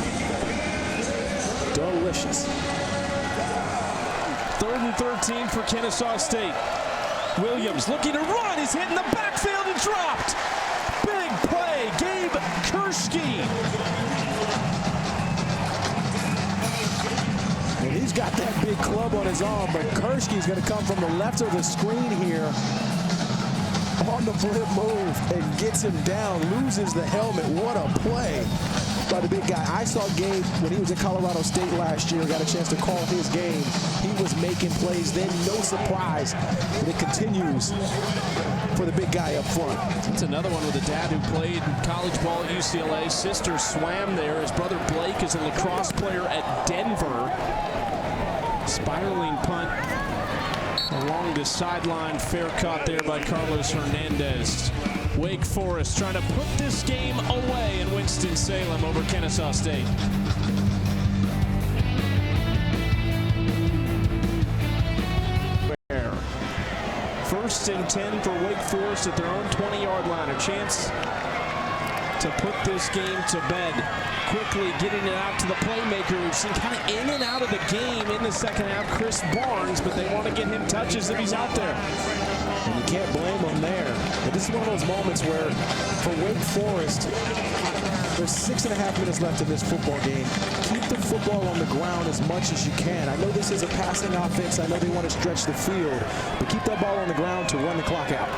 Speaker 3: Delicious.
Speaker 1: 3rd and 13 for Kennesaw State. Williams looking to run. He's hit in the backfield and dropped. Big play. Gabe Kurski.
Speaker 3: And he's got that big club on his arm, but Kurski's going to come from the left of the screen here on the flip move and gets him down, loses the helmet. What a play by the big guy. I saw Gabe when he was at Colorado State last year, got a chance to call his game. He was making plays then, no surprise. But it continues for the big guy up front.
Speaker 1: It's another one with a dad who played college ball at UCLA. Sister swam there. His brother Blake is a lacrosse player at Denver. Spiraling punt along the sideline. Fair caught there by Carlos Hernandez. Wake Forest trying to put this game away in Winston-Salem over Kennesaw State. First and 10 for Wake Forest at their own 20-yard line. A chance to put this game to bed. Quickly getting it out to the playmaker we've seen kind of in and out of the game in the second half, Chris Barnes, but they want to get him touches if he's out there.
Speaker 3: And you can't blame him there. But this is one of those moments where, for Wake Forest, there's 6.5 minutes left in this football game. Keep the football on the ground as much as you can. I know this is a passing offense. I know they want to stretch the field, but keep that ball on the ground to run the clock out.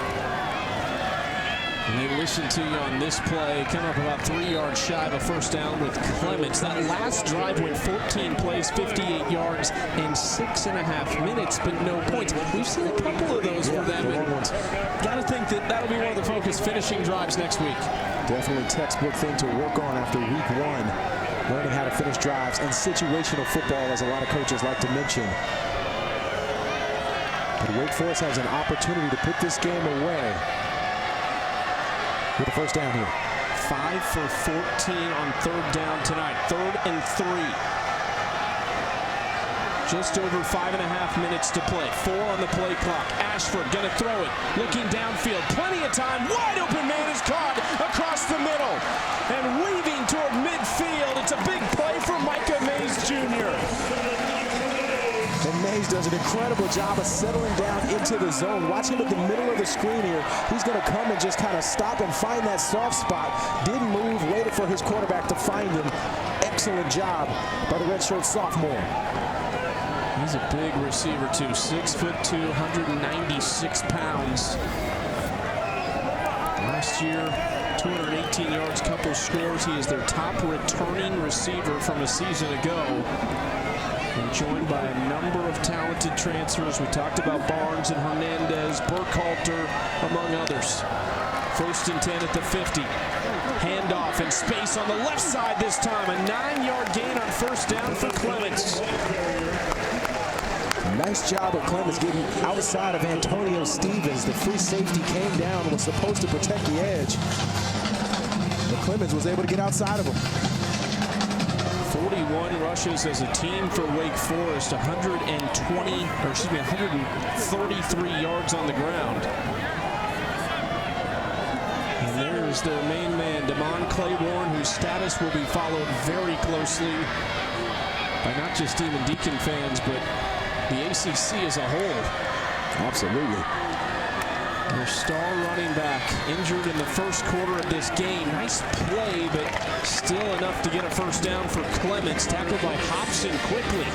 Speaker 1: And they listen to you on this play. Come up about 3 yards shy of a first down with Clements. That last drive went 14 plays, 58 yards in 6.5 minutes, but no points. We've seen a couple of those for them. Got to think that that'll be one of the focus, finishing drives next week.
Speaker 3: Definitely textbook thing to work on after week 1. Learning how to finish drives and situational football, as a lot of coaches like to mention. But Wake Forest has an opportunity to put this game away with a first down here.
Speaker 1: 5 for 14 on 3rd down tonight. 3rd and 3. Just over 5.5 minutes to play. 4 on the play clock. Ashford going to throw it. Looking downfield. Plenty of time. Wide open man is caught across the middle. And weaving toward midfield. It's a big play for Micah Mays Jr.
Speaker 3: And Hayes does an incredible job of settling down into the zone. Watch him at the middle of the screen here. He's going to come and just kind of stop and find that soft spot. Didn't move, waited for his quarterback to find him. Excellent job by the redshirt sophomore.
Speaker 1: He's a big receiver too, 6'2", 196 pounds. Last year, 218 yards, couple scores. He is their top returning receiver from a season ago. And joined by a number of talented transfers. We talked about Barnes and Hernandez, Burkhalter, among others. 1st and 10 at the 50. Handoff and space on the left side this time. A 9-yard gain on 1st down for Clements.
Speaker 3: Nice job of Clements getting outside of Antonio Stevens. The free safety came down and was supposed to protect the edge. But Clements was able to get outside of him.
Speaker 1: 41 rushes as a team for Wake Forest, 133 yards on the ground. And there's their main man, Demond Claiborne, whose status will be followed very closely by not just Demon Deacon fans, but the ACC as a whole.
Speaker 3: Absolutely.
Speaker 1: Their star running back injured in the first quarter of this game. Nice play, but still enough to get a 1st down for Clements. Tackled by Hobson quickly.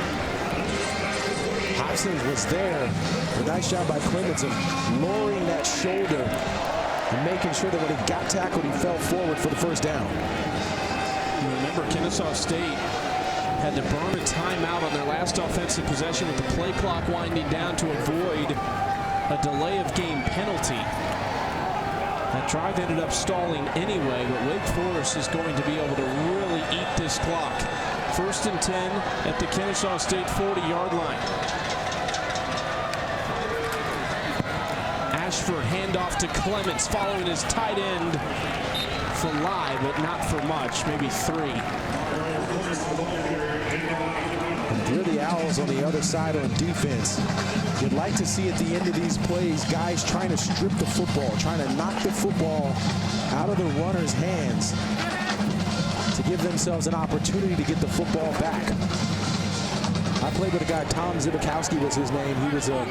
Speaker 3: Hobson was there. A nice job by Clements of lowering that shoulder and making sure that when he got tackled, he fell forward for the 1st down.
Speaker 1: You remember Kennesaw State had to burn a timeout on their last offensive possession with the play clock winding down to avoid a delay of game penalty. That drive ended up stalling anyway, but Wake Forest is going to be able to really eat this clock. 1st and 10 at the Kennesaw State 40-yard line. Ashford handoff to Clements following his tight end for live, but not for much, maybe 3.
Speaker 3: And they're the Owls on the other side on defense. You'd like to see at the end of these plays guys trying to strip the football, trying to knock the football out of the runner's hands to give themselves an opportunity to get the football back. I played with a guy, Tom Zibikowski was his name. He was a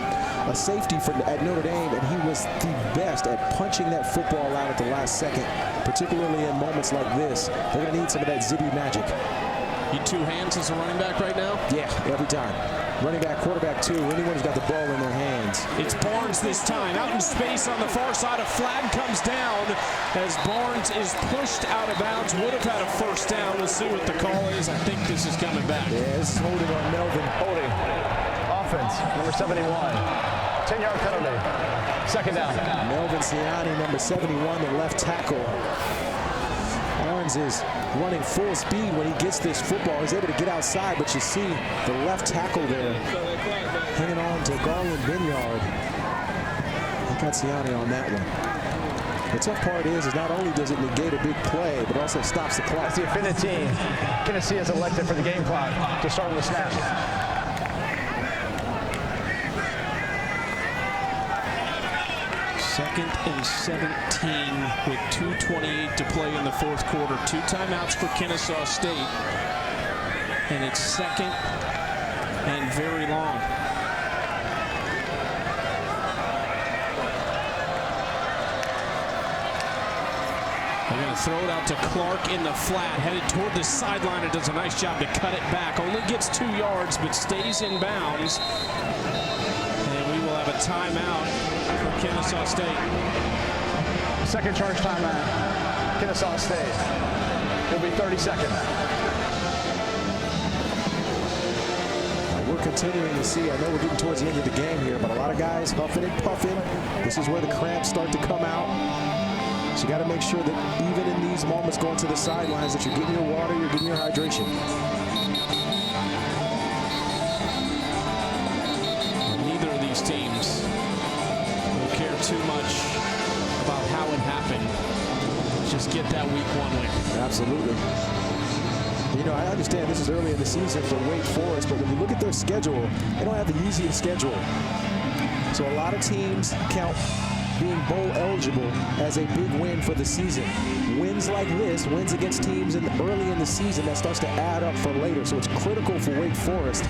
Speaker 3: safety at Notre Dame, and he was the best at punching that football out at the last second, particularly in moments like this. They're going to need some of that Zibby magic.
Speaker 1: You 2 hands as a running back right now?
Speaker 3: Yeah, every time. Running back, quarterback, 2. Anyone who's got the ball in their hands.
Speaker 1: It's Barnes this time. Out in space on the far side. A flag comes down as Barnes is pushed out of bounds. Would have had a 1st down. We'll see what the call is. I think this is coming back.
Speaker 3: Yeah, this is holding on Melvin.
Speaker 6: Holding. Offense, number 71. 10-yard penalty. 2nd down.
Speaker 3: Melvin Ciani, number 71, the left tackle. Barnes is running full speed when he gets this football. He's able to get outside, but you see the left tackle there hanging on to Garland Binyard. He got Ciani on that one. The tough part is not only does it negate a big play, but also stops the clock.
Speaker 6: That's the offended team. Tennessee has elected for the game clock to start with the snap.
Speaker 1: 2nd and 17 with 2:28 to play in the 4th quarter. 2 timeouts for Kennesaw State. And it's 2nd and very long. They're going to throw it out to Clark in the flat, headed toward the sideline. It does a nice job to cut it back. Only gets 2 yards, but stays in bounds. And we will have a timeout for Kennesaw State.
Speaker 6: 2nd charge timeout. Kennesaw State. It'll be 30 seconds.
Speaker 3: We're continuing to see, I know we're getting towards the end of the game here, but a lot of guys huffing and puffing. This is where the cramps start to come out. So you got to make sure that even in these moments going to the sidelines that you're getting your water, you're getting your hydration.
Speaker 1: Neither of these teams will care too much about how it happened. Just get that week 1 win.
Speaker 3: Absolutely. You know, I understand this is early in the season for Wake Forest, but when you look at their schedule, they don't have the easiest schedule. So a lot of teams count being bowl eligible as a big win for the season. Wins like this, wins against teams early in the season, that starts to add up for later. So it's critical for Wake Forest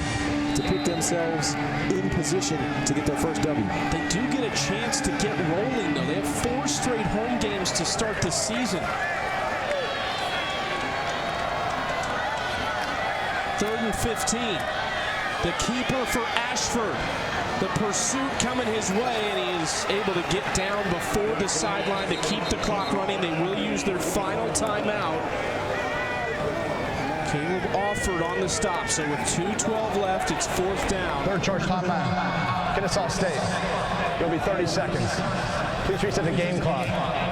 Speaker 3: to put themselves in position to get their first W.
Speaker 1: They do get a chance to get rolling, though. They have 4 straight home games to start the season. 3rd and 15. The keeper for Ashford. The pursuit coming his way, and he is able to get down before the sideline to keep the clock running. They will use their final timeout. Caleb Offord on the stop, so with 2:12 left, it's 4th down.
Speaker 6: 3rd charge timeout. Kennesaw State. It'll be 30 seconds. Please reset the game clock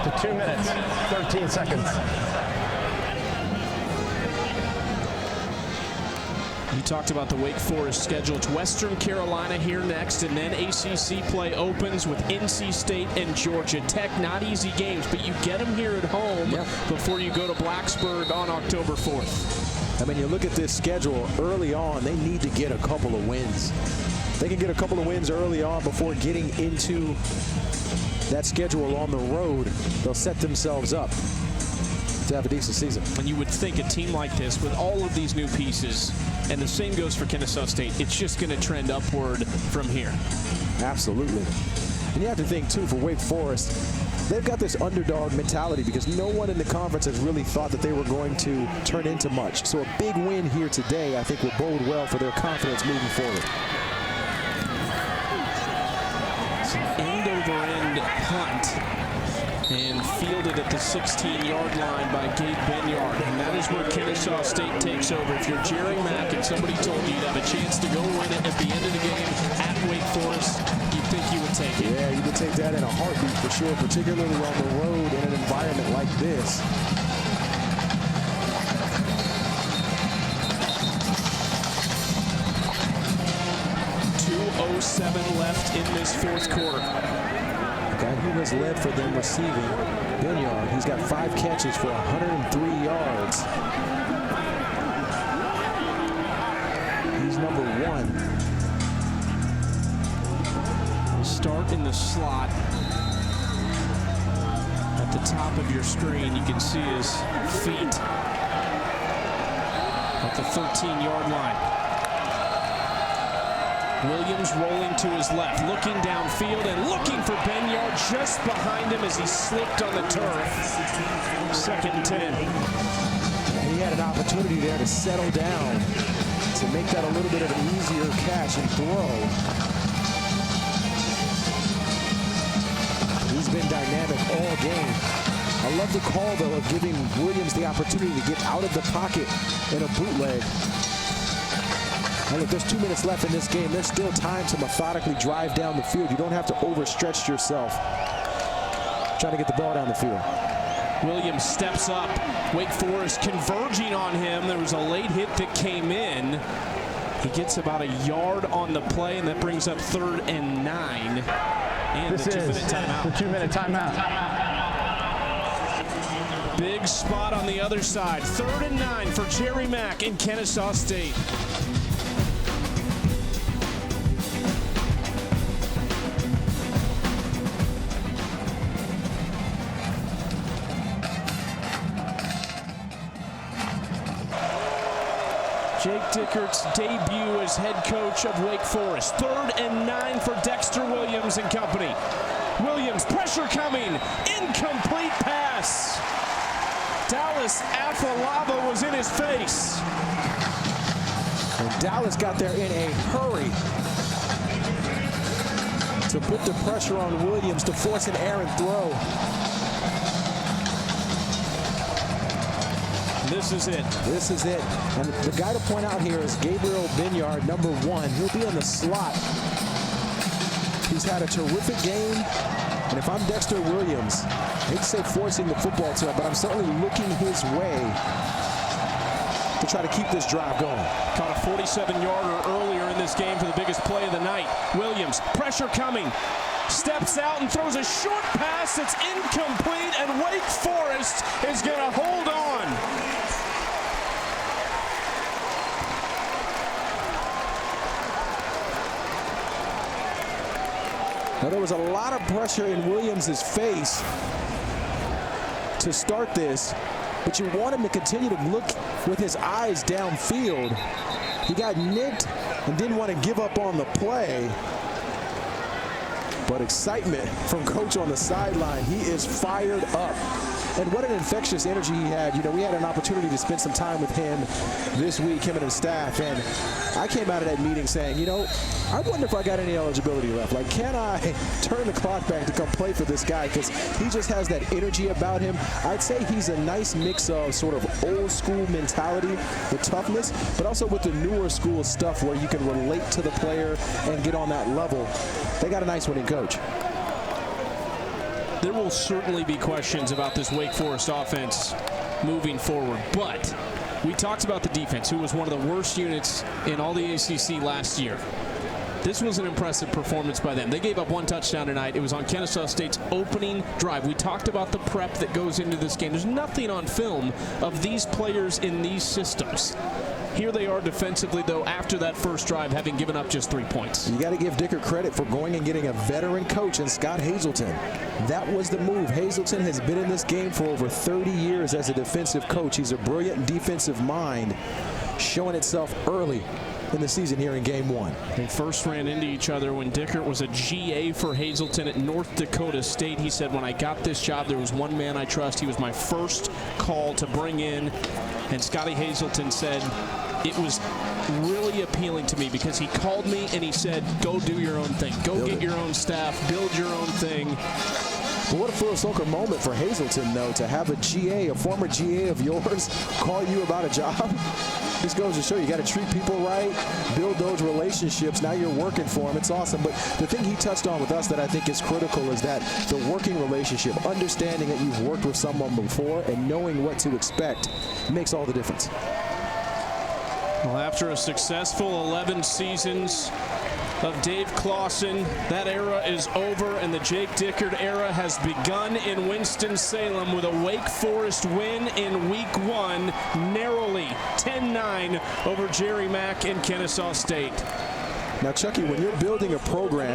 Speaker 6: to 2 minutes, 13 seconds.
Speaker 1: You talked about the Wake Forest schedule. It's Western Carolina here next, and then ACC play opens with NC State and Georgia Tech. Not easy games, but you get them here at home before you go to Blacksburg on October 4th.
Speaker 3: I mean, you look at this schedule early on, they need to get a couple of wins. They can get a couple of wins early on before getting into that schedule on the road. They'll set themselves up to have a decent season.
Speaker 1: And you would think a team like this with all of these new pieces, and the same goes for Kennesaw State, it's just going to trend upward from here.
Speaker 3: Absolutely. And you have to think, too, for Wake Forest, they've got this underdog mentality because no one in the conference has really thought that they were going to turn into much. So a big win here today, I think, will bode well for their confidence moving forward.
Speaker 1: It's an end-over-end punt, and fielded at the 16-yard line by Gabe Benyard. And that is where Kennesaw State takes over. If you're Jerry Mack and somebody told you you'd have a chance to go win it at the end of the game at Wake Forest, you'd think you would take it.
Speaker 3: Yeah, you would take that in a heartbeat for sure, particularly on the road in an environment like this.
Speaker 1: .207 left in this 4th quarter.
Speaker 3: The guy who has led for them receiving, Benyard, he's got 5 catches for 103 yards. He's number 1.
Speaker 1: Start in the slot. At the top of your screen, you can see his feet at the 13-yard line. Williams rolling to his left, looking downfield and looking for Benyard just behind him as he slipped on the turf. 2nd and 10.
Speaker 3: And he had an opportunity there to settle down, to make that a little bit of an easier catch and throw. He's been dynamic all game. I love the call, though, of giving Williams the opportunity to get out of the pocket in a bootleg. And look, there's 2 minutes left in this game. There's still time to methodically drive down the field. You don't have to overstretch yourself trying to get the ball down the field.
Speaker 1: Williams steps up. Wake Forest converging on him. There was a late hit that came in. He gets about a yard on the play, and that brings up 3rd and 9. And
Speaker 6: this is the 2-minute timeout.
Speaker 1: Big spot on the other side. 3rd and 9 for Jerry Mack in Kennesaw State. Jake Dickert's debut as head coach of Wake Forest. 3rd and 9 for Dexter Williams and company. Williams, pressure coming, incomplete pass. Dallas Afalava was in his face.
Speaker 3: And Dallas got there in a hurry to put the pressure on Williams to force an errant throw.
Speaker 1: This is it.
Speaker 3: This is it. And the guy to point out here is Gabriel Benyard, number 1. He'll be in the slot. He's had a terrific game. And if I'm Dexter Williams, I hate to say forcing the football to him, but I'm certainly looking his way to try to keep this drive going.
Speaker 1: Caught a 47-yarder earlier in this game for the biggest play of the night. Williams, pressure coming. Steps out and throws a short pass that's incomplete, and Wake Forest is going to hold on.
Speaker 3: Now, there was a lot of pressure in Williams' face to start this, but you want him to continue to look with his eyes downfield. He got nicked and didn't want to give up on the play. But excitement from Coach on the sideline. He is fired up. And what an infectious energy he had. You know, we had an opportunity to spend some time with him this week, him and his staff. And I came out of that meeting saying, you know, I wonder if I got any eligibility left. Like, can I turn the clock back to come play for this guy? Because he just has that energy about him. I'd say he's a nice mix of sort of old school mentality, the toughness, but also with the newer school stuff where you can relate to the player and get on that level. They got a nice winning coach.
Speaker 1: There will certainly be questions about this Wake Forest offense moving forward, but we talked about the defense, who was one of the worst units in all the ACC last year. This was an impressive performance by them. They gave up one touchdown tonight. It was on Kennesaw State's opening drive. We talked about the prep that goes into this game. There's nothing on film of these players in these systems. Here they are defensively, though, after that first drive, having given up just 3 points.
Speaker 3: You got to give Dickert credit for going and getting a veteran coach in Scott Hazelton. That was the move. Hazelton has been in this game for over 30 years as a defensive coach. He's a brilliant defensive mind, showing itself early in the season here in game one.
Speaker 1: They first ran into each other when Dickert was a GA for Hazelton at North Dakota State. He said, when I got this job, there was one man I trust. He was my first call to bring in. And Scotty Hazelton said, it was really appealing to me because he called me and he said, go do your own thing. Go get your own staff. Build your own thing.
Speaker 3: But what a full circle moment for Hazelton, though, to have a GA, a former GA of yours, call you about a job. This goes to show you got to treat people right, build those relationships. Now you're working for them. It's awesome. But the thing he touched on with us that I think is critical is that the working relationship, understanding that you've worked with someone before and knowing what to expect makes all the difference.
Speaker 1: Well, after a successful 11 seasons of Dave Clawson, that era is over, and the Jake Dickert era has begun in Winston-Salem with a Wake Forest win in week one, narrowly 10-9 over Jerry Mack and Kennesaw State.
Speaker 3: Now, Chucky, when you're building a program